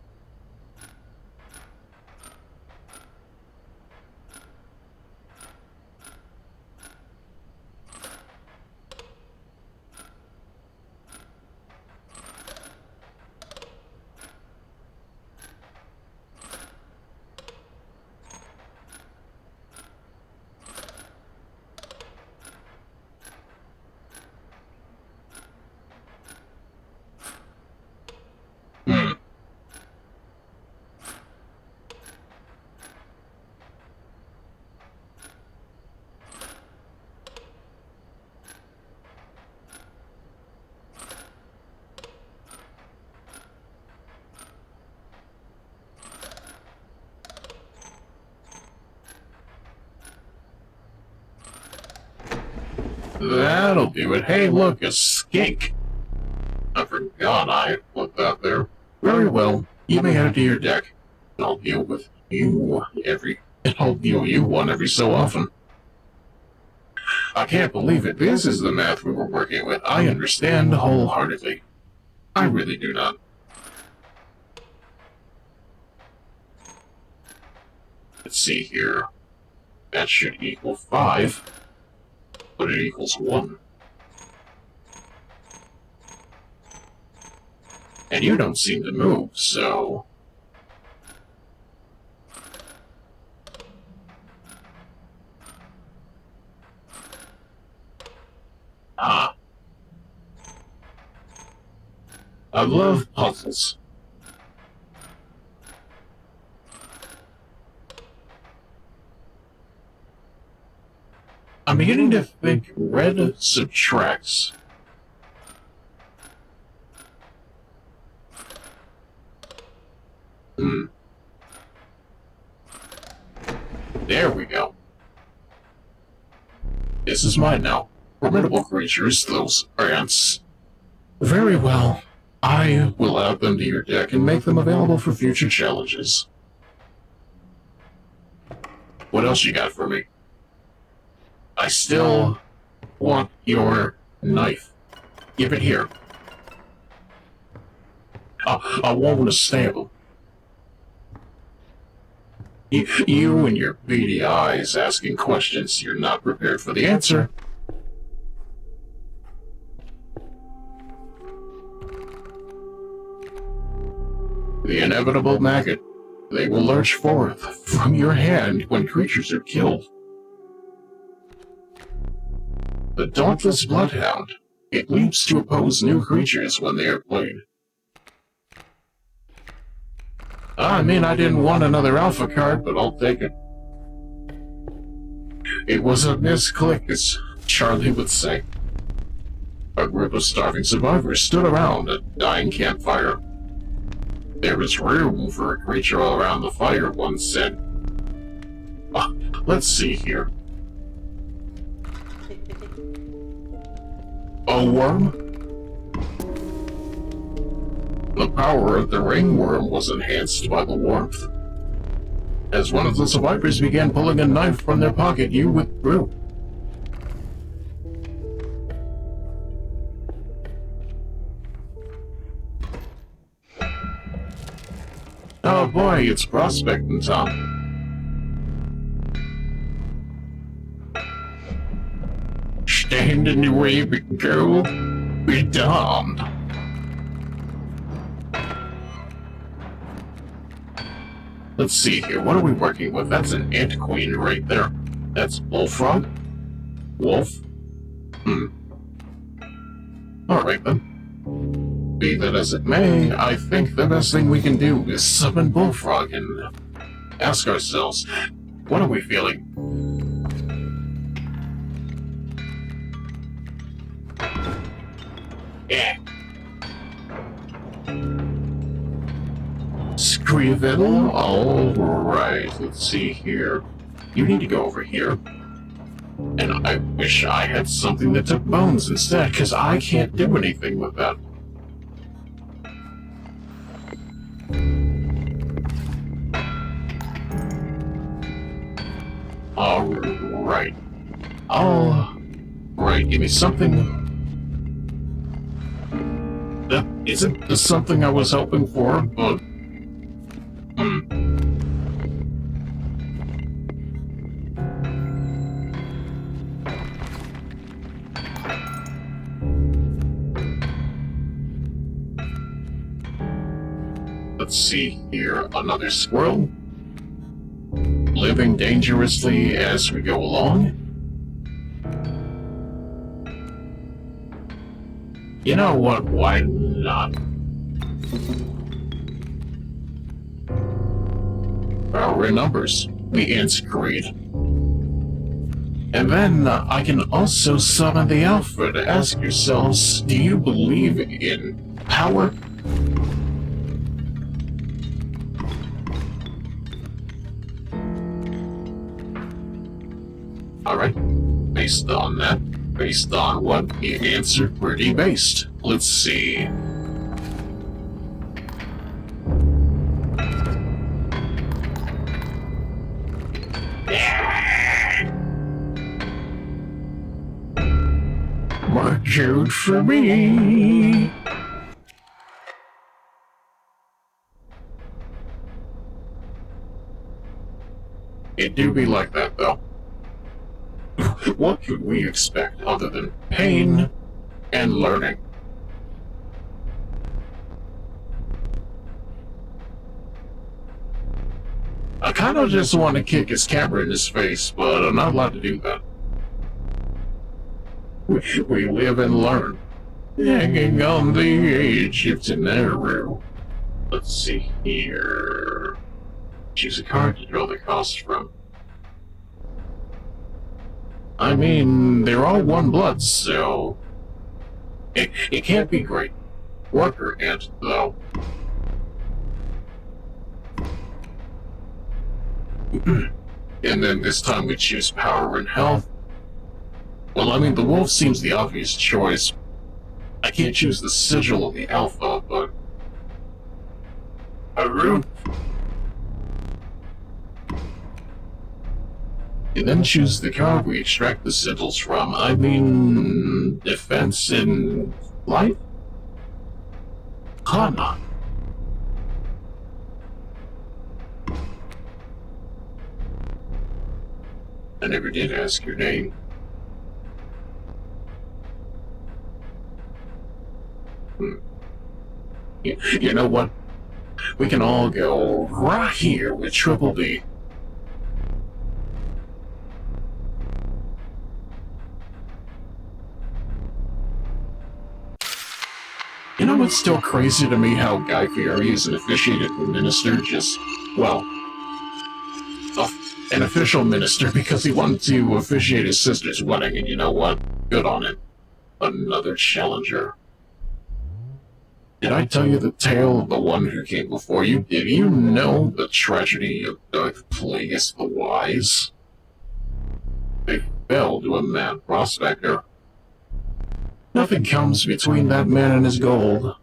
A: That'll do it. Hey, look, a skink. I forgot I put that there. Very well. You may add it to your deck. I'll deal with you I'll deal you one every so often. I can't believe it. This is the math we were working with. I understand wholeheartedly. I really do not. Let's see here. That should equal 5. But it equals 1. And you don't seem to move, so... I love puzzles. I'm beginning to think red subtracts. There we go. This is mine now. Formidable creatures, those ants. Very well. I will add them to your deck and make them available for future challenges. What else you got for me? I still want your knife. Give it here. I want to stab him. You and your beady eyes asking questions you're not prepared for the answer. The inevitable maggot. They will lurch forth from your hand when creatures are killed. The dauntless bloodhound. It leaps to oppose new creatures when they are played. I mean, I didn't want another alpha card, but I'll take it. It was a misclick, as Charlie would say. A group of starving survivors stood around a dying campfire. There was room for a creature all around the fire, one said. Let's see here. A worm? The power of the ringworm was enhanced by the warmth. As one of the survivors began pulling a knife from their pocket, you withdrew. Oh boy, it's prospecting time. Stand in the way of it, girl. Be damned. Let's see here, what are we working with? That's an ant queen right there. That's bullfrog? Wolf? Alright then. Be that as it may, I think the best thing we can do is summon bullfrog and ask ourselves, what are we feeling? Yeah. Scrivel? Alright, let's see here. You need to go over here. And I wish I had something that took bones instead, because I can't do anything with that. Alright. Alright, give me something. That isn't the something I was hoping for, but... Let's see here, another squirrel. Living dangerously as we go along. You know what, why not? Power in numbers. The ants agreed. And then I can also summon the alpha to ask yourselves, do you believe in power? Alright, based on that, based on what you answered, pretty based. Let's see. More cute for me. It do be like that, though. What could we expect other than pain and learning? I kind of just want to kick his camera in his face, but I'm not allowed to do that. We live and learn. Hanging on the age of tomorrow. Let's see here. Choose a card to draw the cost from. I mean, they're all one blood, so... It can't be great. Worker ant, though. And then this time we choose power and health. Well, I mean, the wolf seems the obvious choice. I can't choose the sigil of the alpha, but... Haru? And then choose the card we extract the sigils from. I mean... defense and... life? Kana. I never did ask your name. You know what? We can all go right here with Triple B. You know what's still crazy to me? How Guy Fieri is an officiated minister, just, well, an official minister because he wanted to officiate his sister's wedding, and you know what? Good on him. Another challenger. Did I tell you the tale of the one who came before you? Did you know the tragedy of the plagueis the wise? They fell to a mad prospector. Nothing comes between that man and his gold.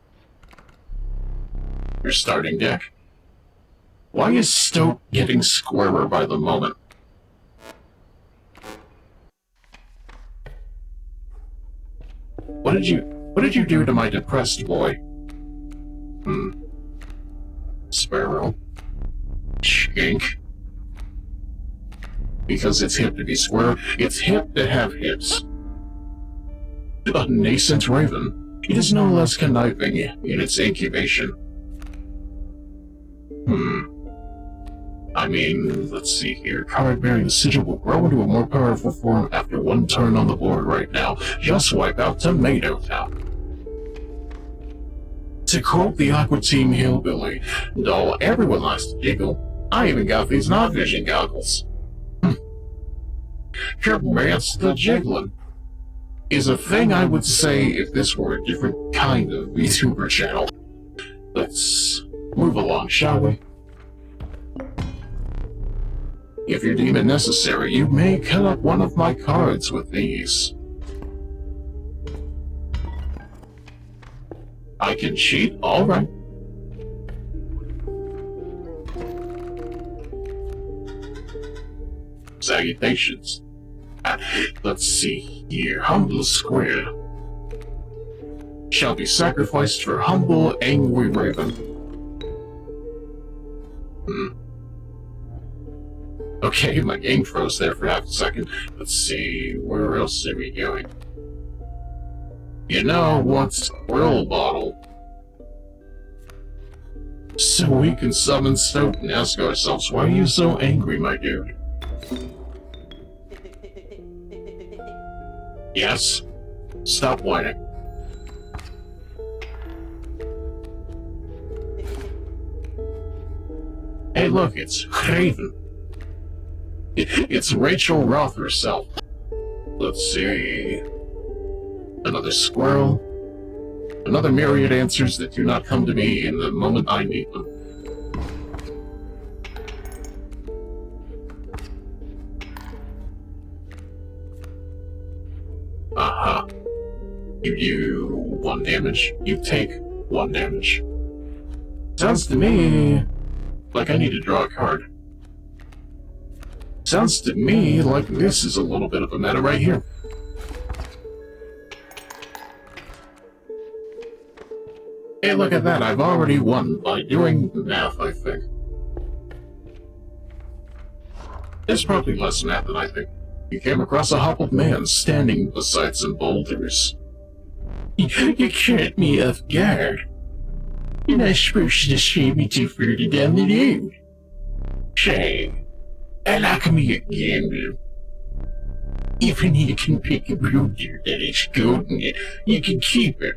A: Your starting deck. Why is Stoke getting squarer by the moment? What did you do to my depressed boy? Sparrow. Skink. Because it's hip to be square, it's hip to have hips. A nascent raven. It is no less conniving in its incubation. I mean, let's see here. Card bearing the sigil will grow into a more powerful form after one turn on the board right now. Just wipe out Tomato Town. To quote the Aqua Team Hillbilly, though everyone likes to jiggle, I even got these night vision goggles. Commence the jiggling is a thing I would say if this were a different kind of VTuber channel. Let's move along, shall we? If you deem it necessary, you may cut up one of my cards with these. I can cheat? Alright. Salutations. Let's see here. Humble Square shall be sacrificed for humble, angry raven. Okay, my game froze there for half a second. Let's see, where else are we going? You know what's Squirrel Bottle? So we can summon Stoke and ask ourselves, why are you so angry, my dude? Yes? Stop whining. Hey look, it's Craven. It's Rachel Roth herself. Let's see... Another squirrel. Another myriad answers that do not come to me in the moment I need them. Aha. You do 1 damage. You take 1 damage. Sounds to me like I need to draw a card. Sounds to me like this is a little bit of a meta right here. Hey, look at that, I've already won by doing the math, I think. There's probably less math than I think. You came across a hobbled man standing beside some boulders. You caught me off guard. You're not supposed to see me too further down the road. Say, I like me a gamble. Even you can pick a computer that is good and you can keep it.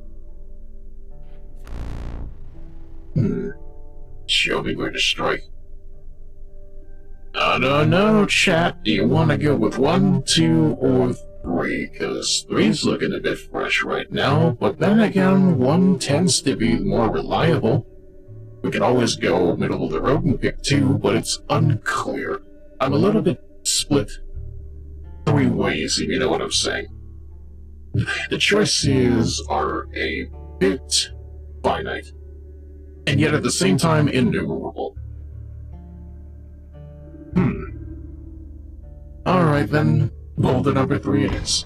A: Show me where to strike. I don't know, chat. Do you want to go with 1, 2, or 3? Because 3's looking a bit fresh right now, but then again, 1 tends to be more reliable. We could always go middle of the road and pick 2, but it's unclear. I'm a little bit split 3 ways, if you know what I'm saying. The choices are a bit finite, and yet at the same time innumerable. Alright then, boulder number 3 it is.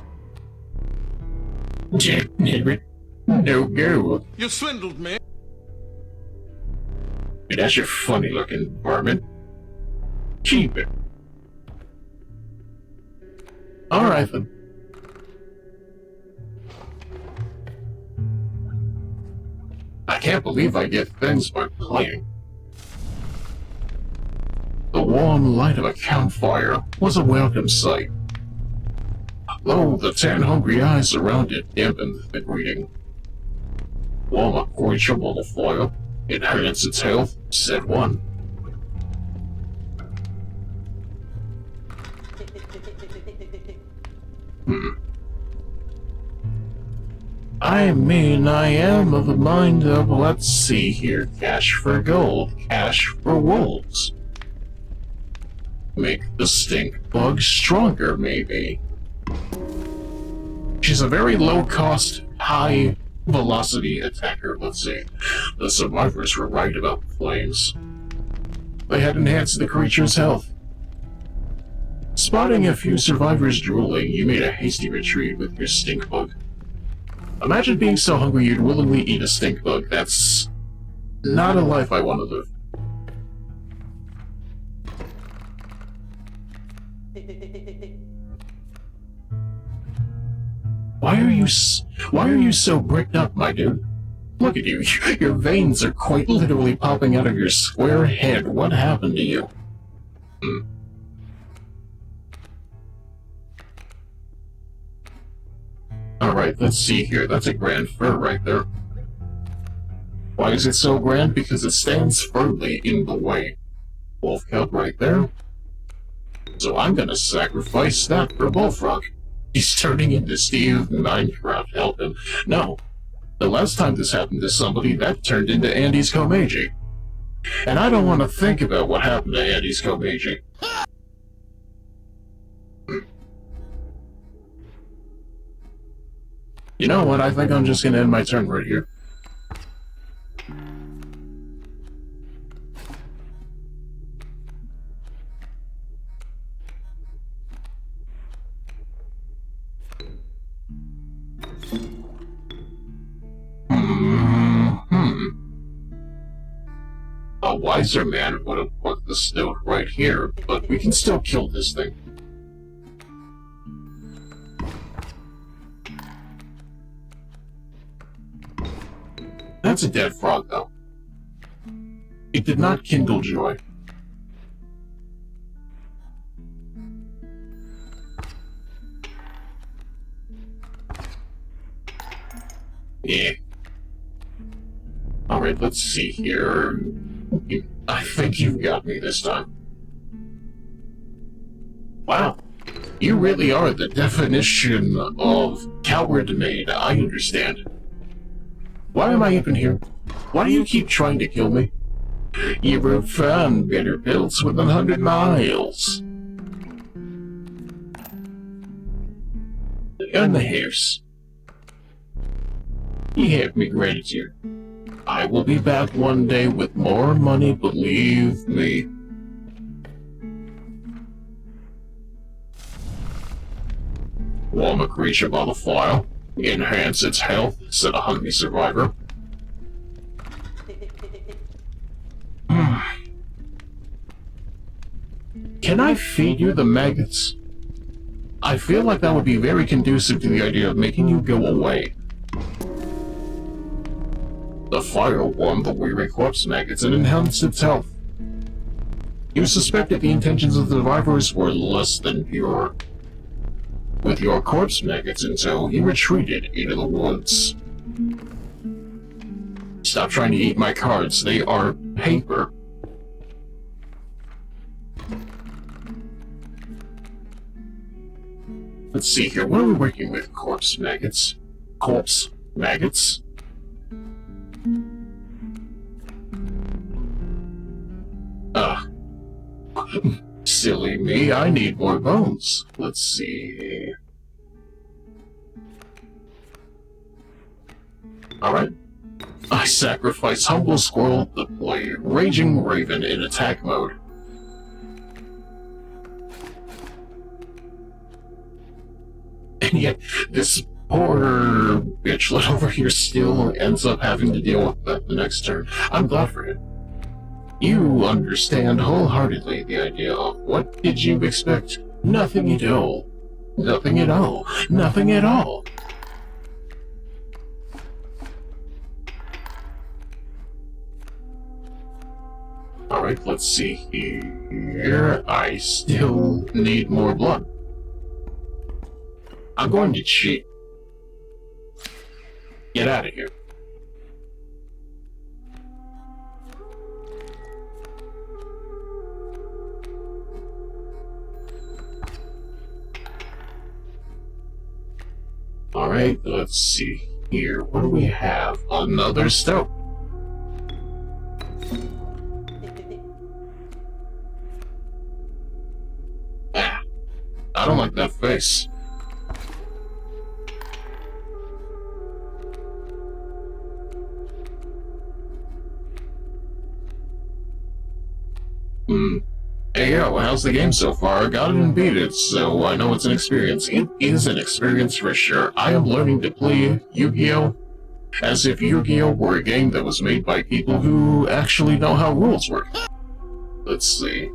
A: No go.
D: You swindled me.
A: That's your funny looking varmint. Keep it. Alright then. I can't believe I get things by playing. The warm light of a campfire was a welcome sight, though the 10 hungry eyes around it dampened the greeting. Warm a creature on the fire, enhance its health, said one. I mean, I am of the mind of, let's see here, cash for gold, cash for wolves. Make the stink bug stronger, maybe. She's a very low-cost, high-velocity attacker, let's say. The survivors were right about the flames. They had enhanced the creature's health. Spotting a few survivors drooling, you made a hasty retreat with your stink bug. Imagine being so hungry you'd willingly eat a stink bug. That's not a life I want to live. Why are you so bricked up, my dude? Look at you. Your veins are quite literally popping out of your square head. What happened to you? Alright, let's see here. That's a grand fur right there. Why is it so grand? Because it stands firmly in the way. Wolf cub right there. So I'm gonna sacrifice that for Bullfrog. He's turning into Steve Minecraft, help him. No. The last time this happened to somebody, that turned into Andy's Komeiji. And I don't want to think about what happened to Andy's Komeiji. You know what, I think I'm just gonna end my turn right here. A wiser man would have put the stone right here, but we can still kill this thing. That's a dead frog, though. It did not kindle joy. Yeah. Alright, let's see here. I think you've got me this time. Wow. You really are the definition of coward maid, I understand. Why am I even here? Why do you keep trying to kill me? You were found better built with 100 miles. And the hairs. You have me gratitude. I will be back one day with more money, believe me. Warm a creature by the fire. Enhance its health, said a hungry survivor. Can I feed you the maggots? I feel like that would be very conducive to the idea of making you go away. The fire warmed the weary corpse maggots and enhanced its health. You suspected the intentions of the survivors were less than pure. With your corpse maggots in tow, he retreated into the woods. Stop trying to eat my cards, they are paper. Let's see here, what are we working with? Corpse maggots? Corpse maggots? Silly me, I need more bones. Let's see. Alright. I sacrifice Humble Squirrel, deploy Raging Raven in attack mode. And yet, this poor bitchlet over here still ends up having to deal with that the next turn. I'm glad for him. You understand wholeheartedly the idea of what did you expect? Nothing at all. Nothing at all. Nothing at all. Alright, let's see here. I still need more blood. I'm going to cheat. Get out of here. Alright, let's see here. What do we have? Another stone. Ah, I don't like that face. Hey yo, how's the game so far? I got it and beat it, so I know it's an experience. It is an experience for sure. I am learning to play Yu-Gi-Oh! As if Yu-Gi-Oh! Were a game that was made by people who actually know how rules work. Let's see.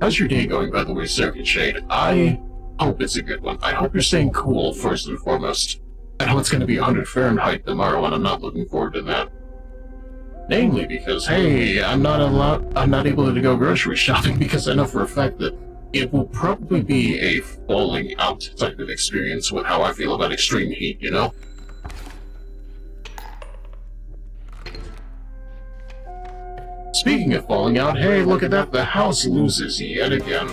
A: How's your day going, by the way, Circuit Shade? I hope it's a good one. I hope you're staying cool, first and foremost. I know it's going to be 100 Fahrenheit tomorrow, and I'm not looking forward to that. Namely because, hey, I'm not able to go grocery shopping because I know for a fact that it will probably be a falling out type of experience with how I feel about extreme heat, you know? Speaking of falling out, hey, look at that, the house loses yet again.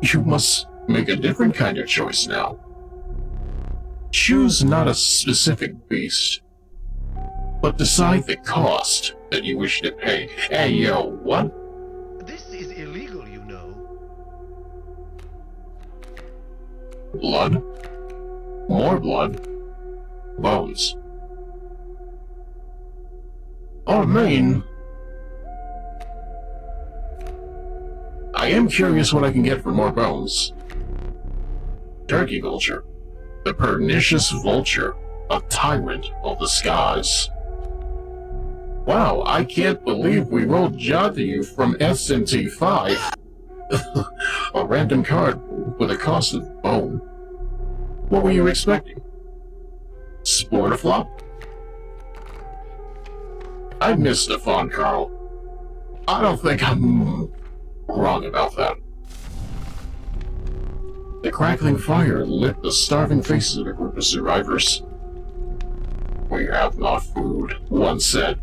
A: You must make a different kind of choice now. Choose not a specific beast, but decide the cost that you wish to pay. Hey, yo, what?
E: This is illegal, you know.
A: Blood? More blood? Bones. Oh, man. I am curious what I can get for more bones. Turkey vulture. The pernicious vulture, a tyrant of the skies. Wow, I can't believe we rolled Jadu from SMT5. A random card with a cost of bone. What were you expecting? Sportaflop? I missed a Fawn Carl. I don't think I'm wrong about that. The crackling fire lit the starving faces of a group of survivors. We have not food, one said.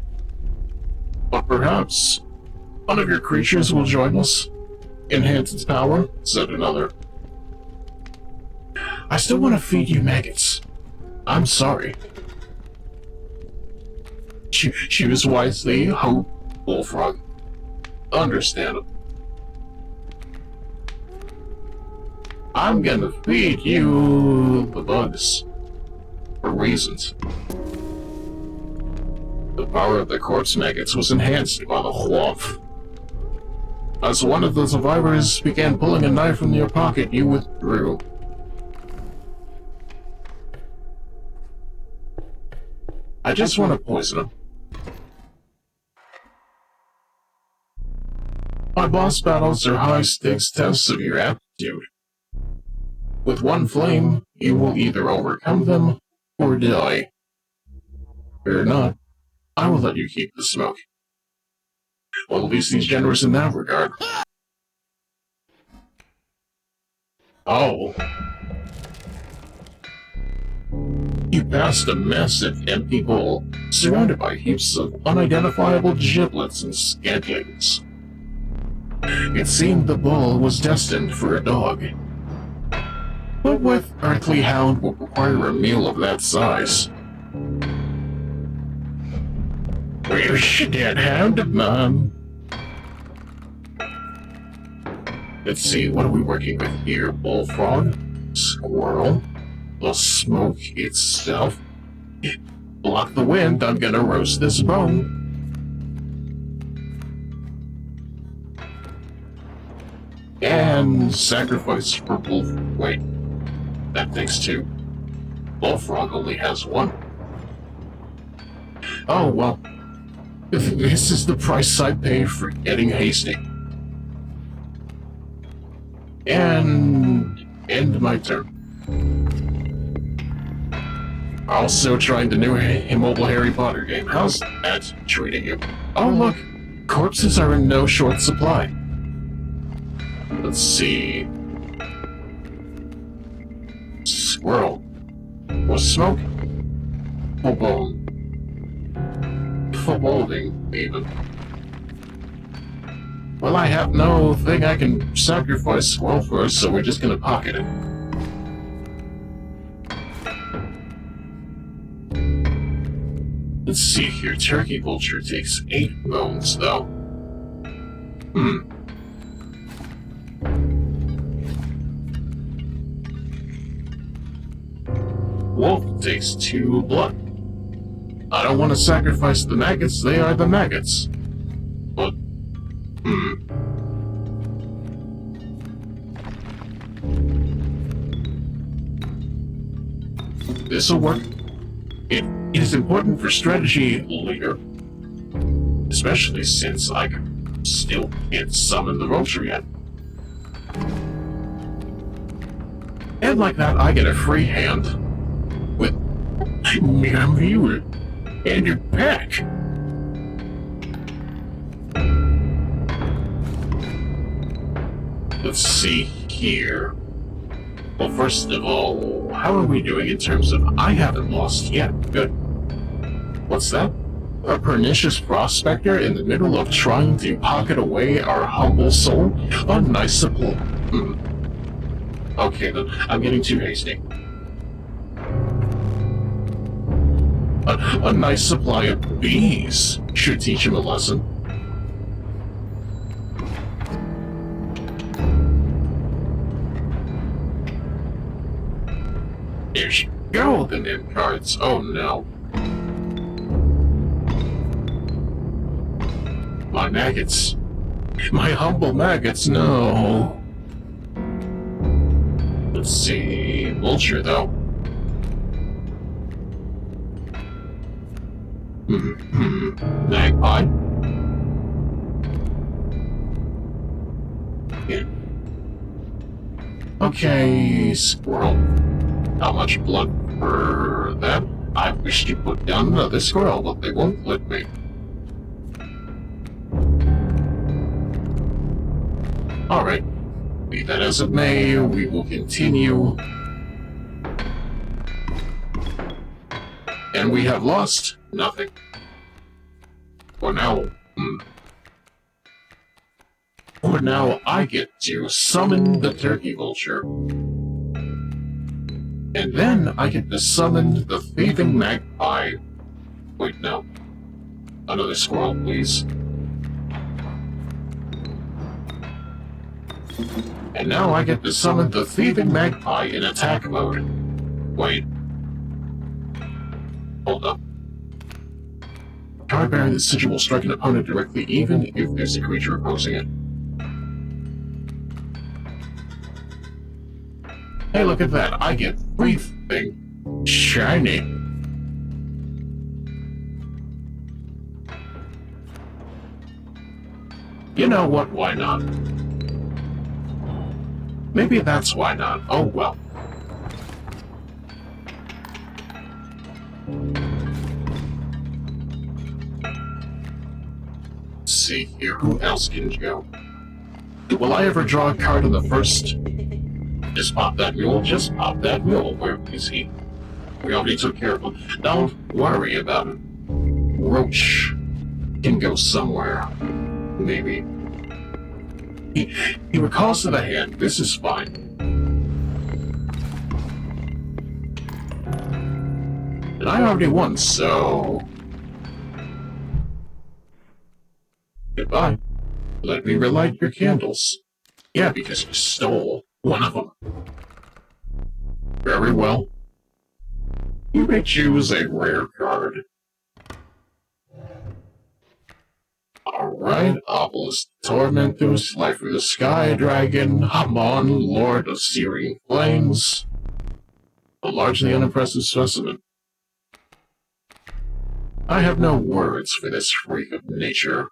A: But perhaps one of your creatures will join us. Enhance its power, said another. I still want to feed you maggots. I'm sorry. Choose wisely, Hope, Bullfrog. Understandable. I'm gonna feed you the bugs. For reasons. The power of the corpse maggots was enhanced by the whomp. As one of the survivors began pulling a knife from your pocket, you withdrew. I just want to poison him. My boss battles are high-stakes tests of your aptitude. With one flame, you will either overcome them or die. Fear not, I will let you keep the smoke. Well, at least he's generous in that regard. Oh. You passed a massive empty bowl, surrounded by heaps of unidentifiable giblets and scantlings. It seemed the bowl was destined for a dog. But what earthly hound would require a meal of that size? Where's your dead hound, Mom? Let's see, what are we working with here? Bullfrog? Squirrel? The smoke itself? Block the wind, I'm gonna roast this bone. And sacrifice for wolf. Wait, that takes two. Bullfrog only has one. Oh, well. This is the price I pay for getting hasty. And end my turn. Also trying the new immobile Harry Potter game. How's that treating you? Oh look, corpses are in no short supply. Let's see. Squirrel. Or smoke. Full bone. Full balding, even. Well, I have no thing I can sacrifice squirrel for, so we're just gonna pocket it. Let's see here, turkey vulture takes 8 bones, though. Wolf takes 2 blood. I don't want to sacrifice the maggots, they are the maggots. But, this'll work. It is important for strategy, leader. Especially since I still can't summon the vulture yet. And like that, I get a free hand with you and your pack. Let's see here. Well, first of all, how are we doing in terms of I haven't lost yet? Good. What's that? A pernicious prospector in the middle of trying to pocket away our humble soul? A nice supply. Okay then, I'm getting too hasty. A nice supply of bees should teach him a lesson. There you go, the nib cards. Oh no. My maggots. My humble maggots, no. Let's see. Vulture, though. Magpie. Yeah. Okay, squirrel. How much blood for that? I wish to put down another squirrel, but they won't let me. Alright. Be that as it may, we will continue. And we have lost nothing. For now, For now, I get to summon the turkey vulture. And then I get to summon the thieving magpie. Wait, no. Another squirrel, please. And now I get to summon the thieving magpie in attack mode. Wait. Hold up. Card bearing this sigil will strike an opponent directly even if there's a creature opposing it. Hey, look at that. I get everything shiny. You know what? Why not? Maybe that's why not. Oh well. Let's see here. Who else can go? Will I ever draw a card on the first? Just pop that mule. Just pop that mule. Where is he? We already took care of him. Don't worry about it. Roach can go somewhere. Maybe. He recalls to the hand. This is fine. And I already won, so... Goodbye. Let me relight your candles. Yeah, because you stole one of them. Very well. You may choose a rare card. Alright, Obelisk Tormentus, Life of the Sky Dragon, Hamon, Lord of Searing Flames. A largely unimpressive specimen. I have no words for this freak of nature.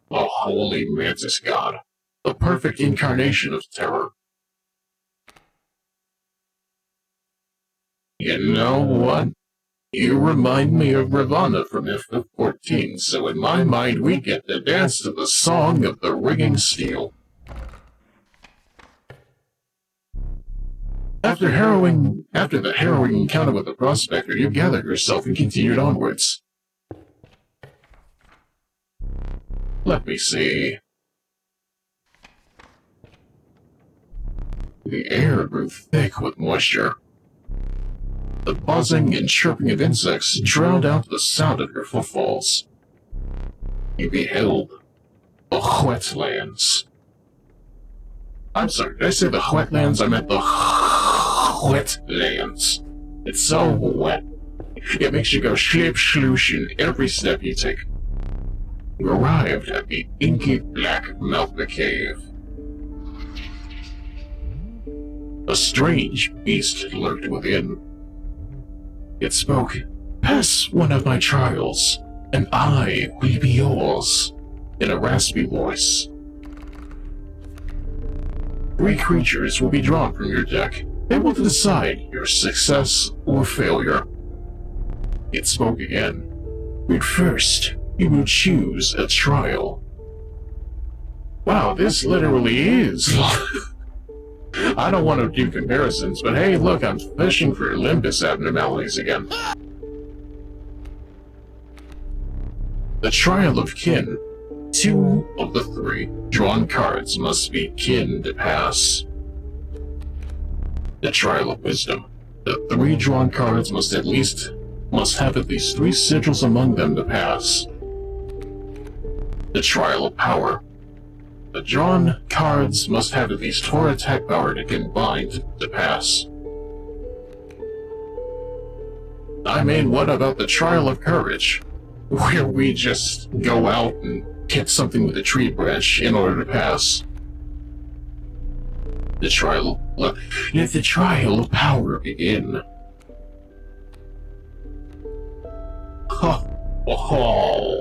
A: A holy mantis god. The perfect incarnation of terror. You know what? You remind me of Ravana from FF14, so in my mind we get to dance to the song of the ringing steel. After the harrowing encounter with the prospector, you gathered yourself and continued onwards. Let me see. The air grew thick with moisture. The buzzing and chirping of insects drowned out the sound of your footfalls. You beheld the wetlands. I'm sorry, did I say the wetlands? I meant the wetlands. It's so wet. It makes you go slip sloosh in every step you take. You arrived at the inky black mouth of the cave. A strange beast lurked within. It spoke, "Pass one of my trials, and I will be yours," in a raspy voice. 3 creatures will be drawn from your deck. They will decide your success or failure. It spoke again. But first, you will choose a trial. Wow, this literally is... I don't want to do comparisons, but hey, look, I'm fishing for limbus abnormalities again. The Trial of Kin. 2 of the 3 drawn cards must be kin to pass. The Trial of Wisdom. The 3 drawn cards must have at least 3 sigils among them to pass. The Trial of Power. The drawn cards must have at least 4 attack power to combine to pass. I mean, what about the Trial of Courage? Where we just go out and hit something with a tree branch in order to pass. Let the Trial of Power begin.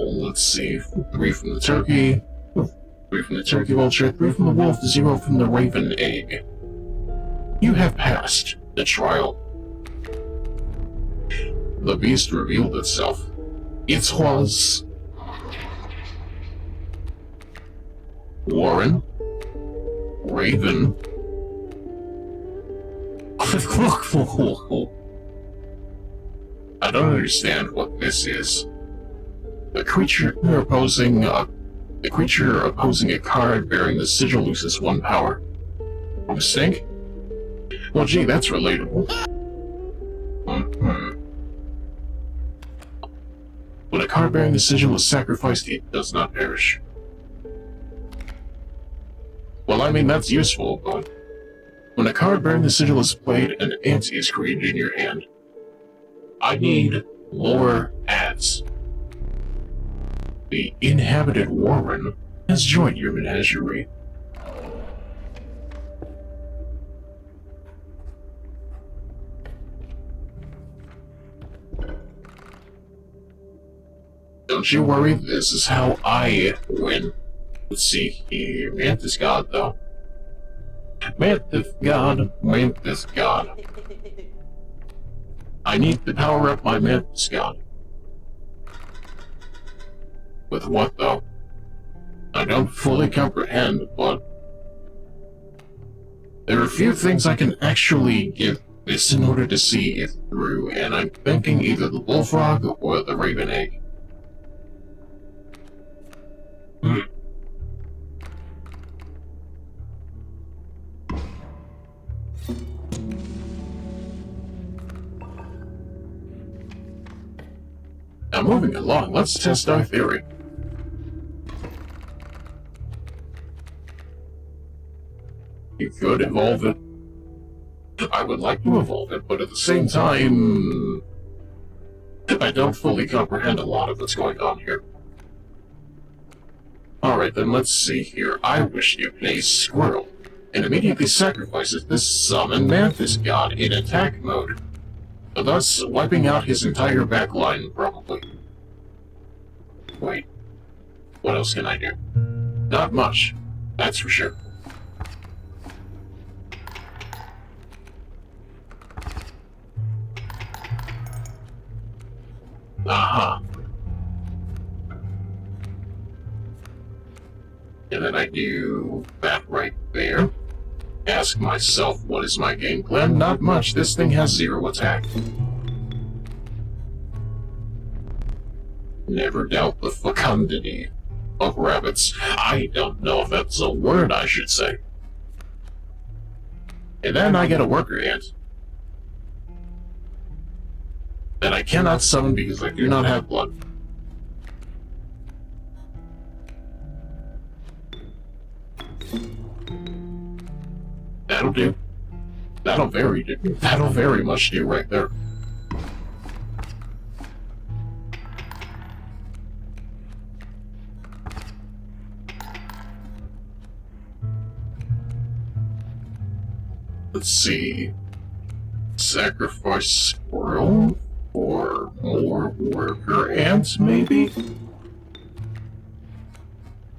A: Let's see. 3 from the turkey. 3 from the turkey vulture, 3 from the wolf, 0 from the raven egg. You have passed the trial. The beast revealed itself. It was... Warren. Raven. I don't understand what this is. The creature opposing a card bearing the sigil loses 1 power. Mistake? Well, gee, that's relatable. When a card bearing the sigil is sacrificed, it does not perish. Well, I mean, that's useful, but... When a card bearing the sigil is played, an ante is created in your hand. I need more ads. The inhabited Warren has joined your menagerie. Don't you worry, this is how I win. Let's see here. Mantis God, though. Mantis God. I need to power up my Mantis God. With what, though? I don't fully comprehend, but there are a few things I can actually give this in order to see it through, and I'm thinking either the bullfrog or the raven egg. Now, moving along, let's test our theory. You could evolve it. I would like to evolve it, but at the same time, I don't fully comprehend a lot of what's going on here. Alright, then let's see here. I wish you a squirrel, and immediately sacrifices this summon mantis god in attack mode, thus wiping out his entire backline, probably. Wait, what else can I do? Not much, that's for sure. Aha. And then I do that right there. Ask myself, what is my game plan? Not much. This thing has 0 attack. Never doubt the fecundity of rabbits. I don't know if that's a word I should say. And then I get a worker ant. That I cannot summon because I do not have blood. That'll do. That'll very much do right there. Let's see. Sacrifice squirrel for more worker ants, maybe?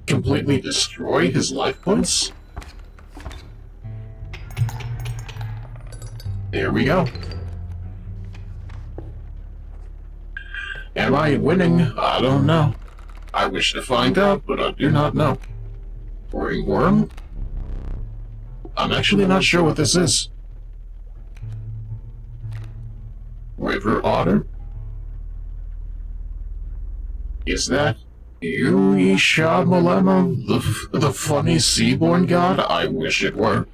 A: Completely destroy his life points? There we go. Am I winning? I don't know. I wish to find out, but I do not know. Ringworm? I'm actually not sure what this is. River otter? Is that you, Isha Malema, the funny seaborn god? I wish it were.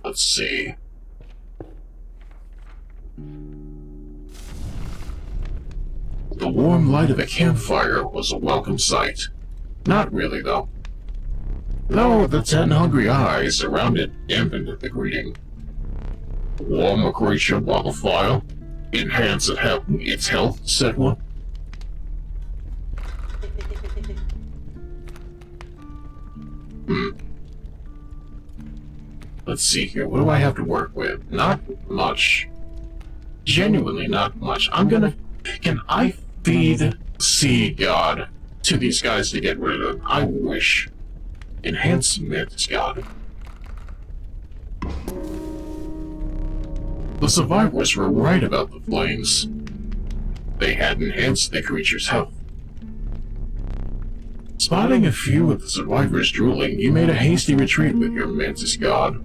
A: Let's see. The warm light of a campfire was a welcome sight. Not really, though. Though the 10 hungry eyes around it dampened the greeting. Warm a creature by the fire, enhance its health, said one. Let's see here, what do I have to work with? Not much. Genuinely not much. Can I feed Sea God to these guys to get rid of them? I wish. Enhance Mantis God. The survivors were right about the flames. They had enhanced the creature's health. Spotting a few of the survivors drooling, you made a hasty retreat with your Mantis God.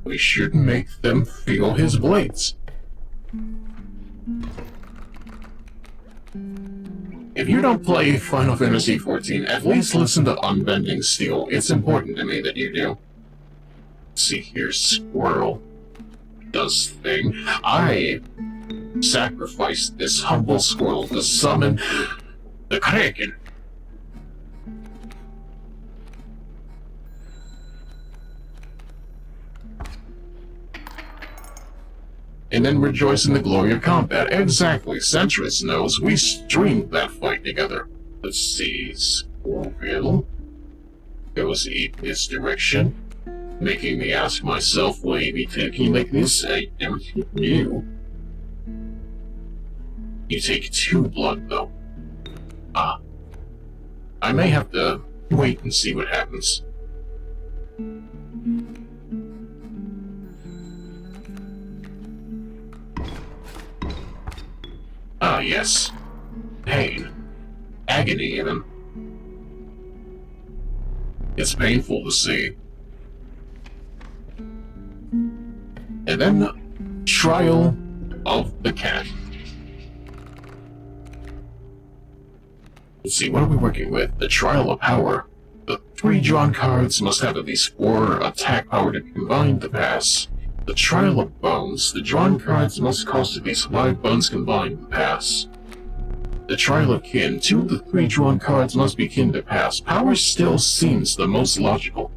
A: We should make them feel his blades. If you don't play Final Fantasy XIV, at least listen to Unbending Steel. It's important to me that you do. See here, squirrel. Does thing. I sacrificed this humble squirrel to summon the Kraken. And then rejoice in the glory of combat. Exactly. Centris knows we streamed that fight together. Let's see. Squirrel goes in this direction, making me ask myself, will he be taking like this? I don't know. You take 2 blood, though. I may have to wait and see what happens. yes. Pain. Agony, even. It's painful to see. And then, Trial of the Cat. Let's see, what are we working with? The Trial of Power. The 3 drawn cards must have at least 4 attack power to combine to pass. The Trial of Bones. The drawn cards must cost at least 5 bones combined to pass. The Trial of Kin. 2 of the 3 drawn cards must be kin to pass. Power still seems the most logical.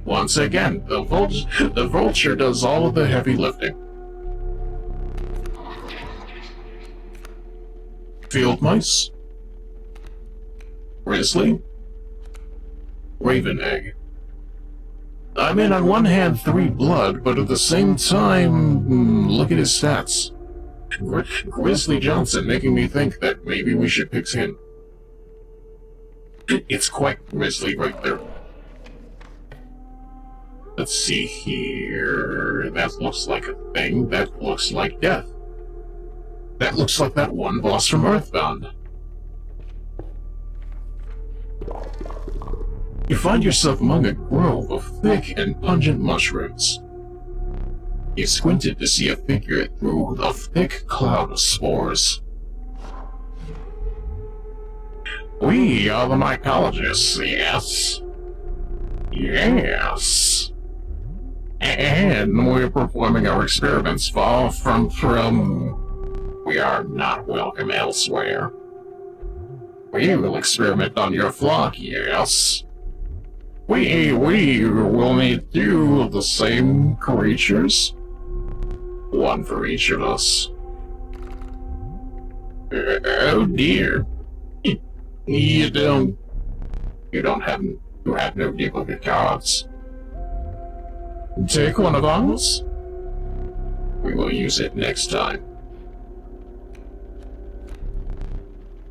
A: Once again, the Vulture does all of the heavy lifting. Field Mice. Grizzly. Raven Egg. I mean, on one hand, 3 blood, but at the same time, look at his stats. Grizzly Johnson making me think that maybe we should pick him. It's quite grisly right there. Let's see here. That looks like a thing. That looks like death. That looks like that one boss from Earthbound. You find yourself among a grove of thick and pungent mushrooms. You squinted to see a figure through a thick cloud of spores. We are the mycologists, yes. Yes. And we're performing our experiments far from... We are not welcome elsewhere. We will experiment on your flock, yes. We will need 2 of the same creatures. 1 for each of us. Oh dear. You have no duplicate cards. Take one of ours. We will use it next time.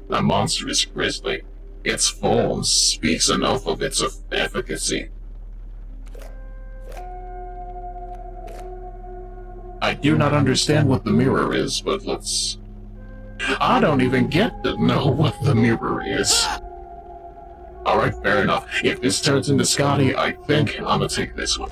A: A monstrous grizzly. Its form speaks enough of its efficacy. I do not understand what the mirror is, but let's... I don't even get to know what the mirror is. Alright, fair enough. If this turns into Scotty, I think I'm gonna take this one.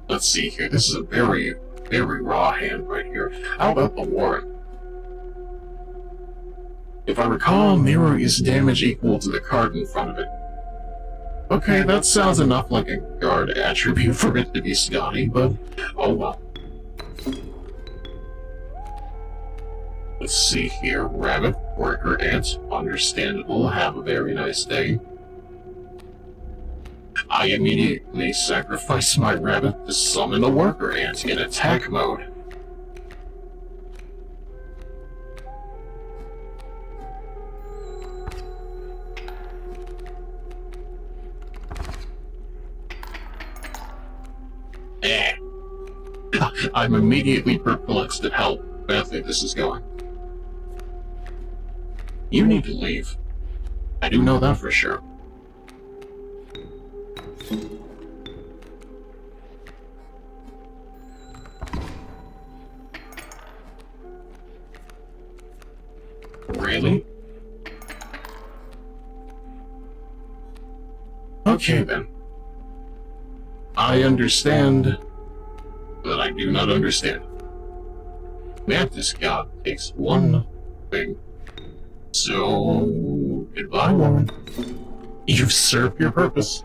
A: Let's see here. This is a very, very raw hand right here. How about the Warren? If I recall, mirror is damage equal to the card in front of it. Okay, that sounds enough like a guard attribute for it to be Scotty, but oh well. Let's see here. Rabbit, worker ant, understandable, have a very nice day. I immediately sacrifice my rabbit to summon a worker ant in attack mode. I'm immediately perplexed at how badly this is going. You need to leave. I do know that for sure. Really? Okay then. I understand, but I do not understand. Mantis God takes one thing. So, goodbye, woman. You've served your purpose.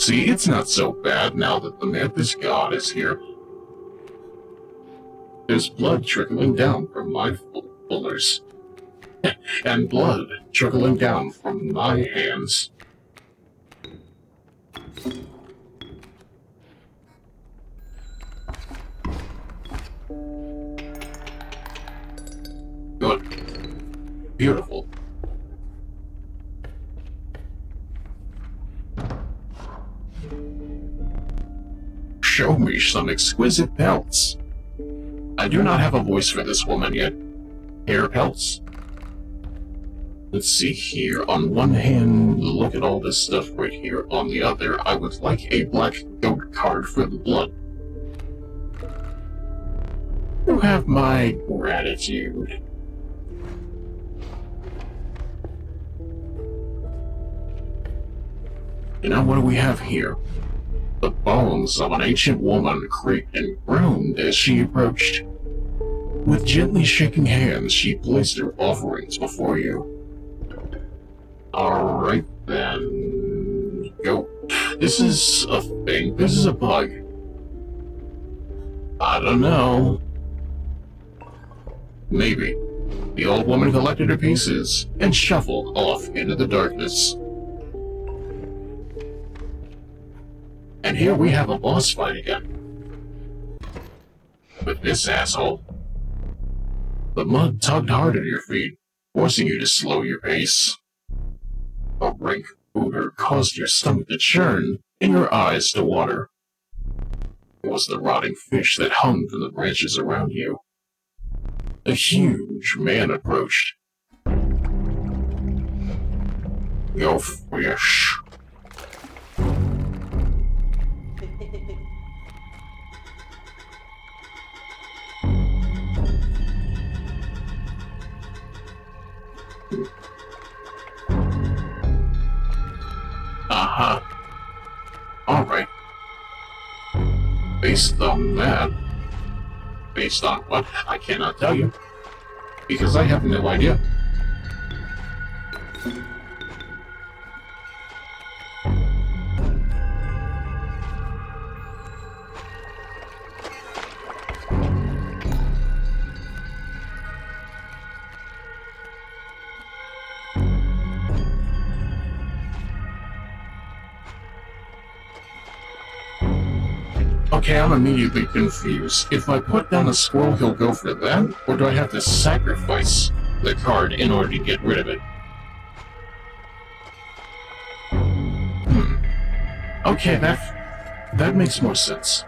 A: See, it's not so bad now that the Mantis God is here. There's blood trickling down from my fullers. And blood trickling down from my hands. Good. Beautiful. show me some exquisite pelts. I do not have a voice for this woman yet. Hair pelts? Let's see here. On one hand, look at all this stuff right here. On the other, I would like a black goat card for the blood. You have my gratitude. And now what do we have here? The bones of an ancient woman creaked and groaned as she approached. With gently shaking hands, she placed her offerings before you. Alright then. Go. This is a thing. This is a bug. I don't know. Maybe. The old woman collected her pieces and shuffled off into the darkness. And here we have a boss fight again. With this asshole. The mud tugged hard at your feet, forcing you to slow your pace. A rank odor caused your stomach to churn and your eyes to water. It was the rotting fish that hung from the branches around you. A huge man approached. Go fish. Uh-huh. Alright. Based on that... Based on what? I cannot tell you. Because I have no idea. Okay, I'm immediately confused. If I put down a squirrel, he'll go for that? Or do I have to sacrifice the card in order to get rid of it? Okay, that makes more sense.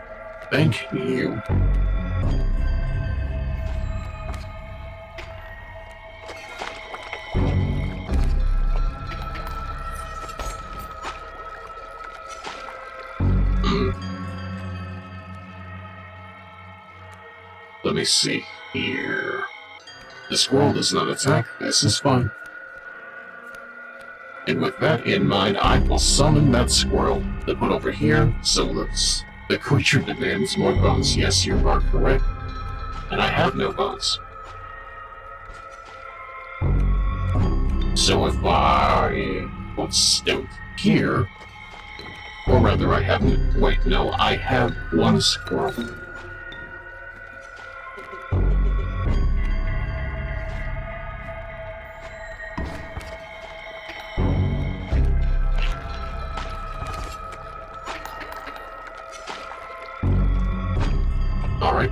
A: Thank you. Let me see here. The squirrel does not attack. This is fine. And with that in mind, I will summon that squirrel. Then put over here, so the creature demands more bones. Yes, you are correct. And I have no bones. So if I put stone here, or rather I haven't, wait, no, I have one squirrel. Alright.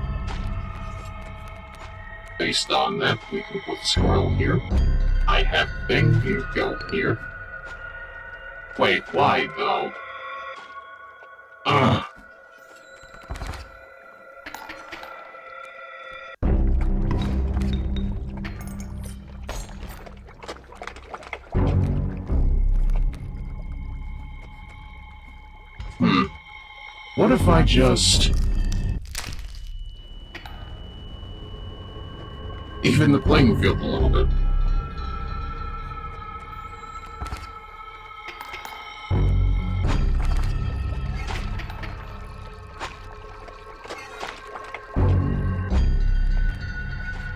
A: Based on that, we can put the squirrel here. I have thing, you go here. Wait, why though? What if I just... even the playing field a little bit?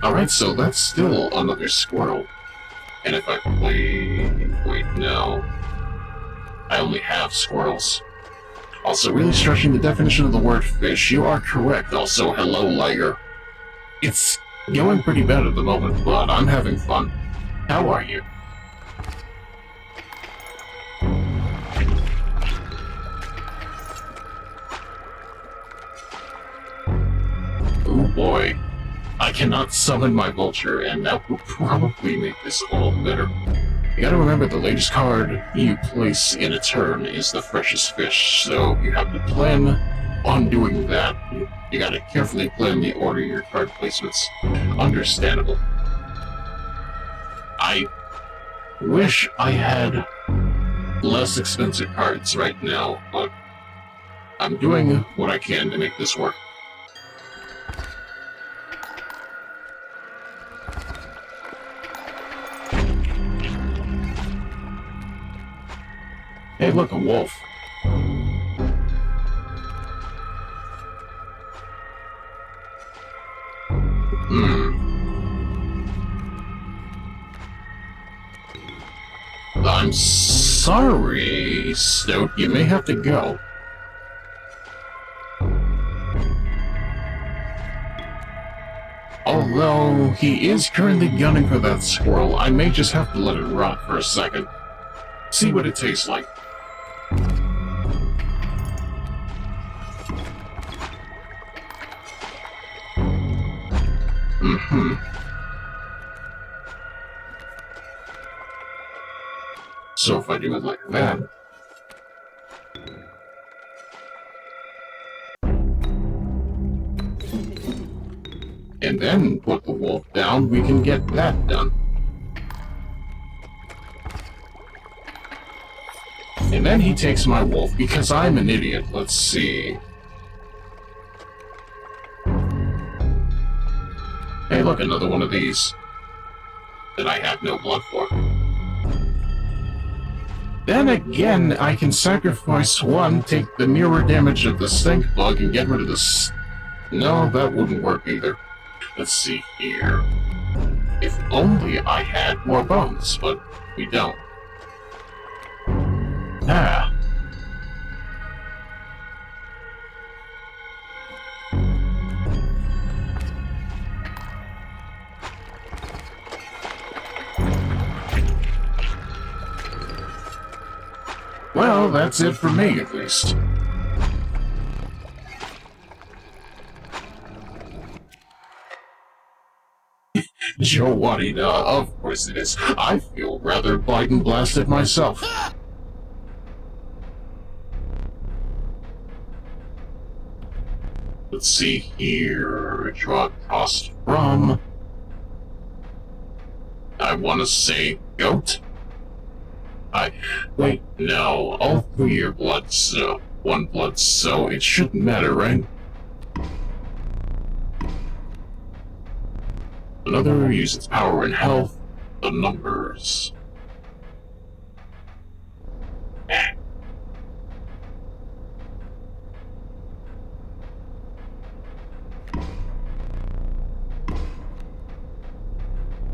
A: Alright, so that's still another squirrel. And if I play... wait, no. I only have squirrels. Also, really stretching the definition of the word fish. You are correct. Also, hello, Liger. It's going pretty bad at the moment, but I'm having fun. How are you? Oh boy. I cannot summon my vulture, and that will probably make this all better. You gotta remember, the latest card you place in a turn is the freshest fish, so you have to plan on doing that, you gotta carefully plan the order of your card placements. Understandable. I wish I had less expensive cards right now, but I'm doing what I can to make this work. Hey, look, a wolf. I'm sorry, Stoat. You may have to go. Although he is currently gunning for that squirrel, I may just have to let it rot for a second. See what it tastes like. So if I do it like that... and then put the wolf down, we can get that done. And then he takes my wolf, because I'm an idiot. Let's see. Hey, look, another one of these. That I have no blood for. Then again, I can sacrifice one, take the mirror damage of the stink bug, and get rid of the No, that wouldn't work either. Let's see here. If only I had more bones, but we don't. Ah. Well, that's it for me, at least. Joe Wadida, of course it is. I feel rather Biden blasted myself. Let's see here. Draw cost from... I want to say goat? Wait, no. All three are blood, so... one blood, so it shouldn't matter, right? Another uses power and health. The numbers.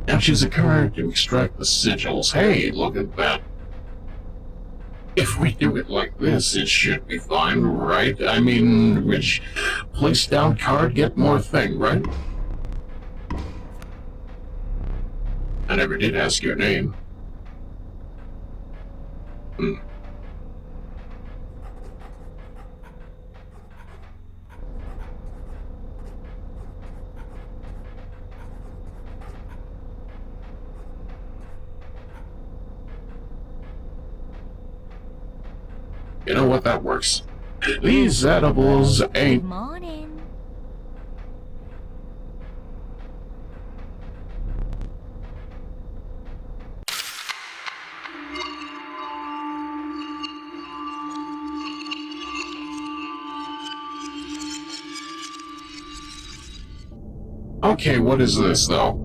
A: Now choose a card to extract the sigils. Hey, look at that. If we do it like this, it should be fine, right? I mean, which place down card, get more thing, right? I never did ask your name. You know what, that works. These edibles ain't...
F: Morning.
A: Okay, what is this, though?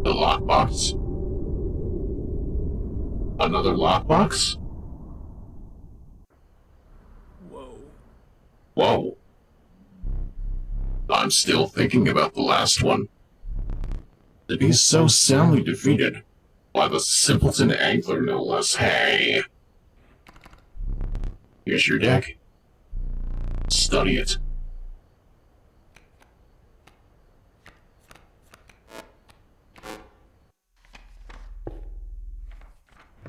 A: The lockbox? Another lockbox?
B: Whoa.
A: Whoa. I'm still thinking about the last one. To be so soundly defeated by the simpleton angler, no less. Hey. Here's your deck. Study it.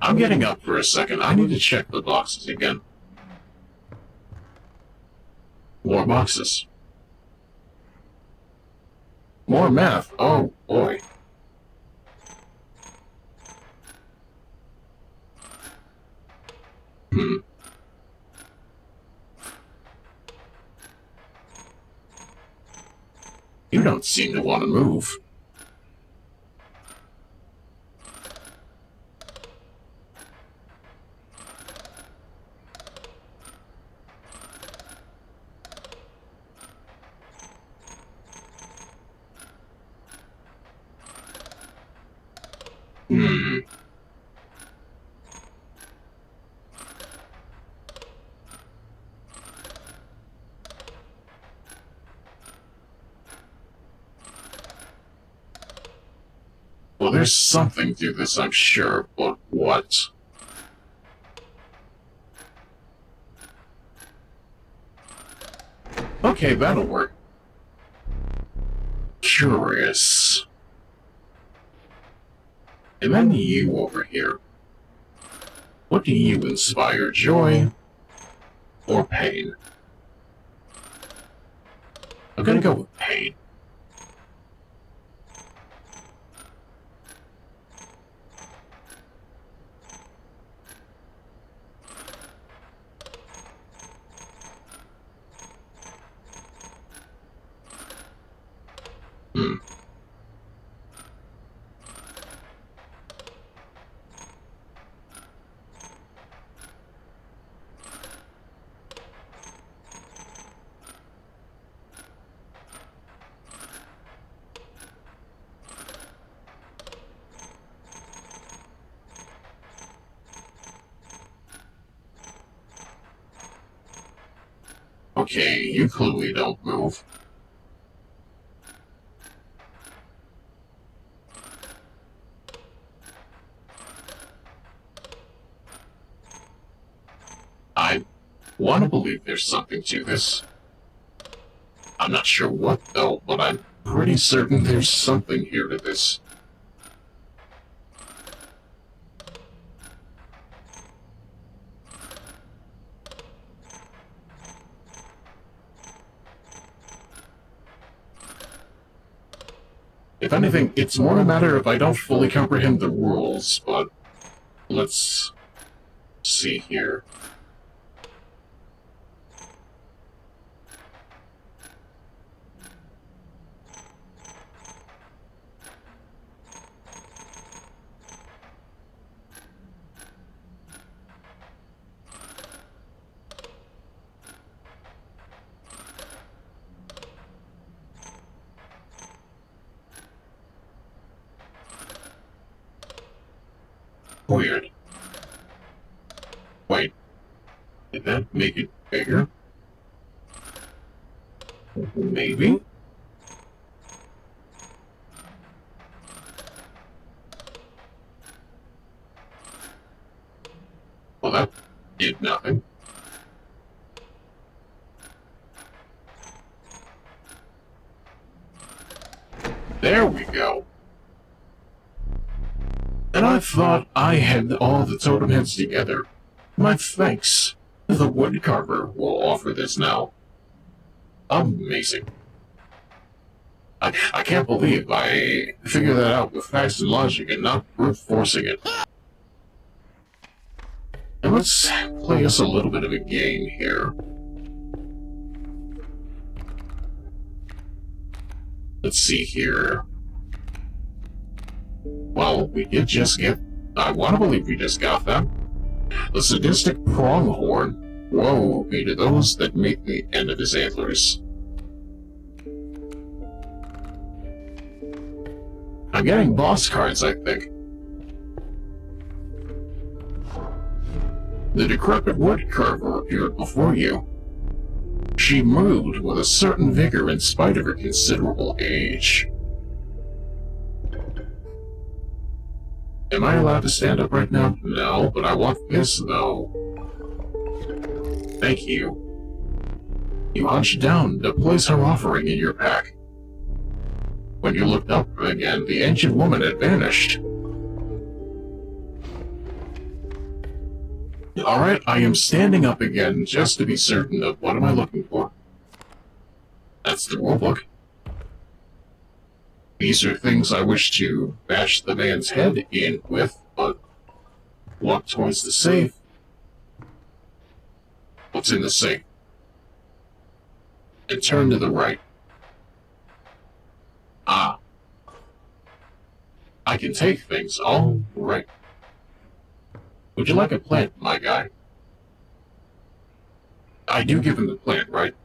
A: I'm getting up for a second. I need to check the boxes again. More boxes. More math. Oh, boy. Hmm. You don't seem to want to move. Hmm. Well, there's something to this, I'm sure, but what? Okay, that'll work. Curious. And then you over here. What do you inspire, joy or pain? I'm gonna go with pain. Hmm. Okay, you clearly don't move. I want to believe there's something to this. I'm not sure what though, but I'm pretty certain there's something here to this. If anything, it's more a matter of I don't fully comprehend the rules, but let's see here. Weird. Wait, did that make it bigger? Maybe? Well, that did nothing. There we go. And I thought I had all the totem heads together. My thanks. The woodcarver will offer this now. Amazing. I can't believe I figured that out with facts and logic and not brute forcing it. And let's play us a little bit of a game here. Let's see here. Well, we did just get... I want to believe we just got that. The sadistic pronghorn. Woe be to those that make the end of his antlers. I'm getting boss cards, I think. The decrepit woodcarver appeared before you. She moved with a certain vigor in spite of her considerable age. Am I allowed to stand up right now? No, but I want this, though. Thank you. You hunched down to place her offering in your pack. When you looked up again, the ancient woman had vanished. Alright, I am standing up again just to be certain of what am I looking for. That's the rulebook. These are things I wish to bash the man's head in with, but walk towards the safe. what's in the safe. And turn to the right. Ah. I can take things. All right. Would you like a plant, my guy? I do give him the plant, right?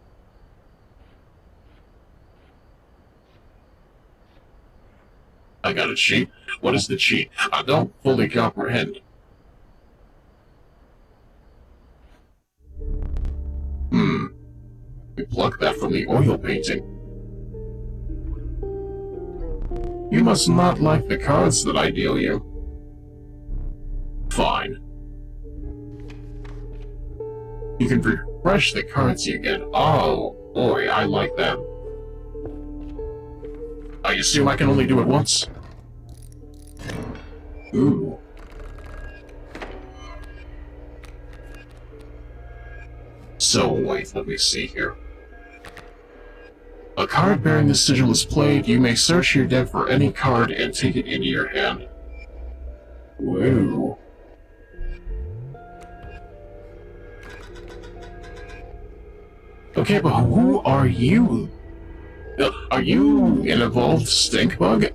A: I got a cheat. What is the cheat? I don't fully comprehend. We plucked that from the oil painting. You must not like the cards that I deal you. Fine. You can refresh the cards you get. Oh, boy, I like that. I assume I can only do it once? Ooh. So, wait, let me see here. A card bearing the sigil is played. You may search your deck for any card and take it into your hand. Whoa. Okay, but who are you? Are you an evolved stink bug?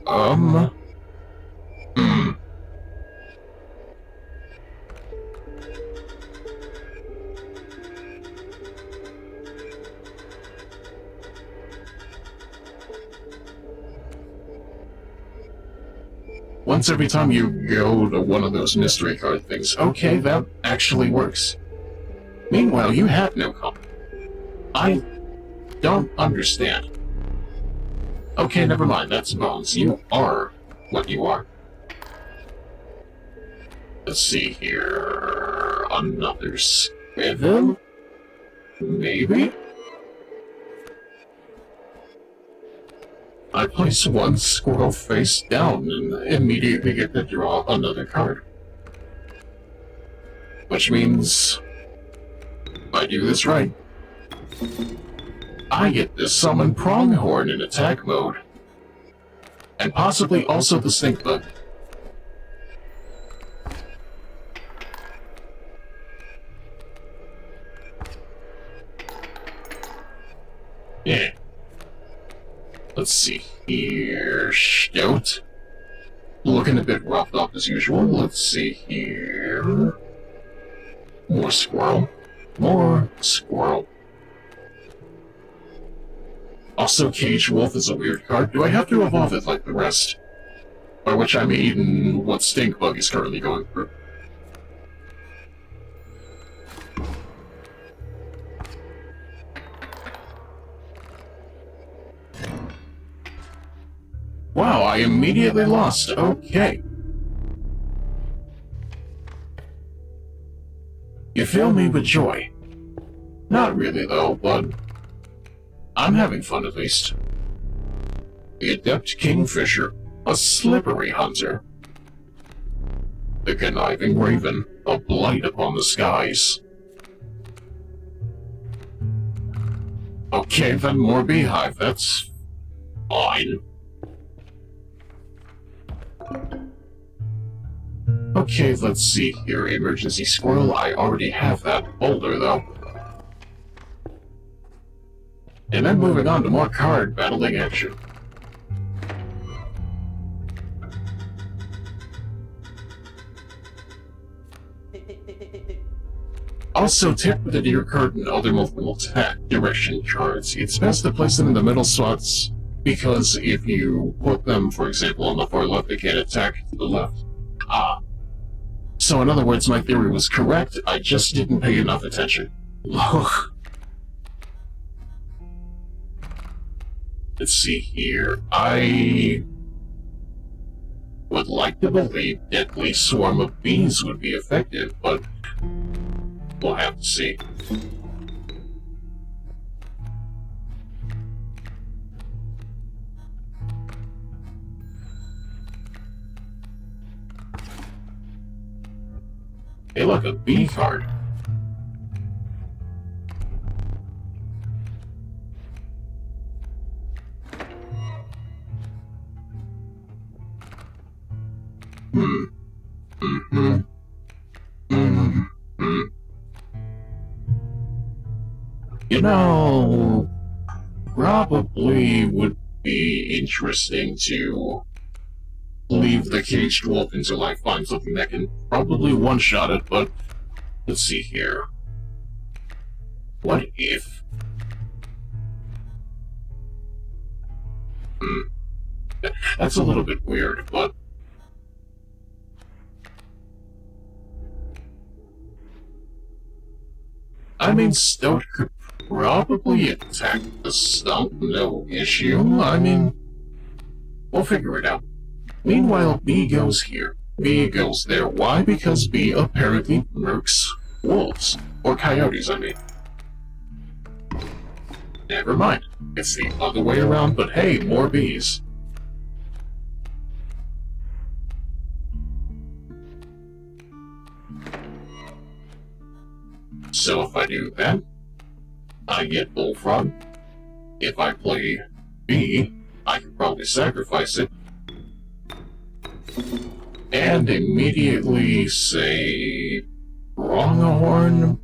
A: Once every time you go to one of those mystery card things. Okay, that actually works. Meanwhile, you have no comp. I don't understand. Okay, never mind, that's Bones. You are what you are. Let's see here. Another scribble? Maybe? I place one squirrel face down and immediately get to draw another card. Which means I do this right. I get to summon Pronghorn in attack mode. And possibly also the Stink Bug. Yeah. Let's see here. Stout. Looking a bit roughed up as usual. Let's see here. More squirrel. More squirrel. Also, Cage Wolf is a weird card. Do I have to evolve it like the rest? By which I mean what Stink Bug is currently going through. Wow, I immediately lost. Okay. You fill me with joy. Not really, though, but I'm having fun at least. The Adept Kingfisher, a slippery hunter. The Conniving Raven, a blight upon the skies. Okay, then more Beehive, that's fine. Okay, let's see here. Emergency Squirrel, I already have that boulder, though. And then moving on to more card battling action. Also, tip with the Deer Card and other multiple attack direction cards. It's best to place them in the middle slots, because if you put them, for example, on the far left, they can't attack to the left. So in other words, my theory was correct, I just didn't pay enough attention. Let's see here. I would like to believe Deadly Swarm of Bees would be effective, but we'll have to see. Hey look, a bee card. You know, probably would be interesting to leave the caged wolf until I find something that can probably one-shot it, but let's see here. What if... That's a little bit weird, but... I mean, Stoat could probably attack the stump, no issue. I mean, we'll figure it out. Meanwhile, B goes here. B goes there. Why? Because B apparently murks wolves. Or coyotes, I mean. Never mind. It's the other way around, but hey, more bees. So if I do that, I get Bullfrog. If I play B, I can probably sacrifice it. And immediately say... Pronghorn?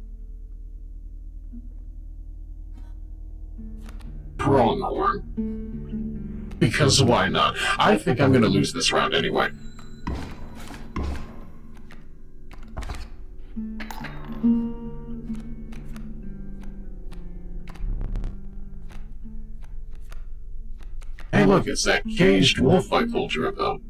A: Pronghorn. Because why not? I think I'm gonna lose this round anyway. Hey look, it's that caged wolf I told you about.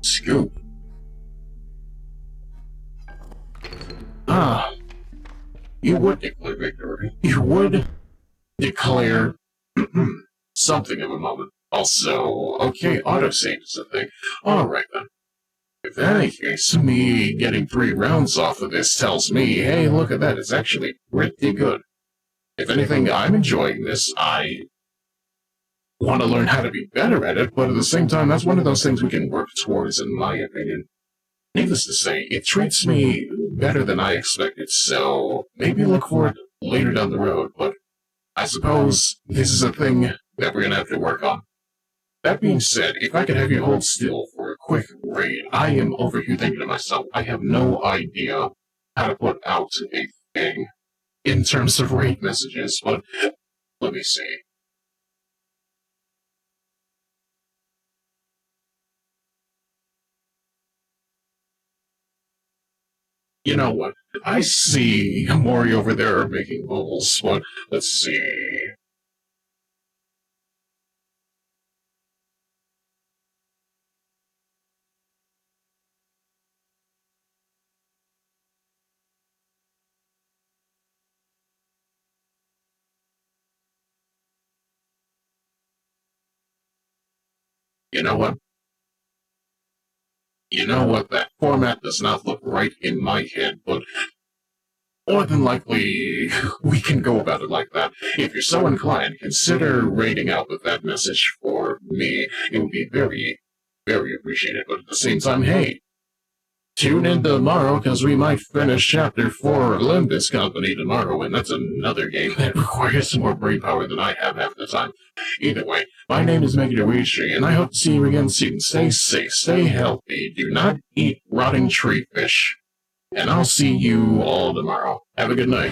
A: Scoop. You would declare victory. You would declare something of a moment. Also, okay, autosave is a thing. Alright then. If any case, me getting 3 rounds off of this tells me, hey, look at that, it's actually pretty good. If anything, I'm enjoying this. I want to learn how to be better at it, but at the same time, that's one of those things we can work towards, in my opinion. Needless to say, it treats me better than I expected, so maybe look for it later down the road, but I suppose this is a thing that we're going to have to work on. That being said, if I could have you hold still for a quick raid, I am over here thinking to myself, I have no idea how to put out a thing in terms of raid messages, but let me see. You know what? I see Mori over there making bubbles, but let's see. You know what? You know what? That format does not look right in my head, but more than likely, we can go about it like that. If you're so inclined, consider raiding out with that message for me. It would be very, very appreciated. But at the same time, hey, tune in tomorrow, because we might finish Chapter 4 of Olympus Company tomorrow, and that's another game that requires more brain power than I have half the time. Either way, my name is Megiddo Ichi, and I hope to see you again soon. Stay safe, stay healthy, do not eat rotting tree fish, and I'll see you all tomorrow. Have a good night.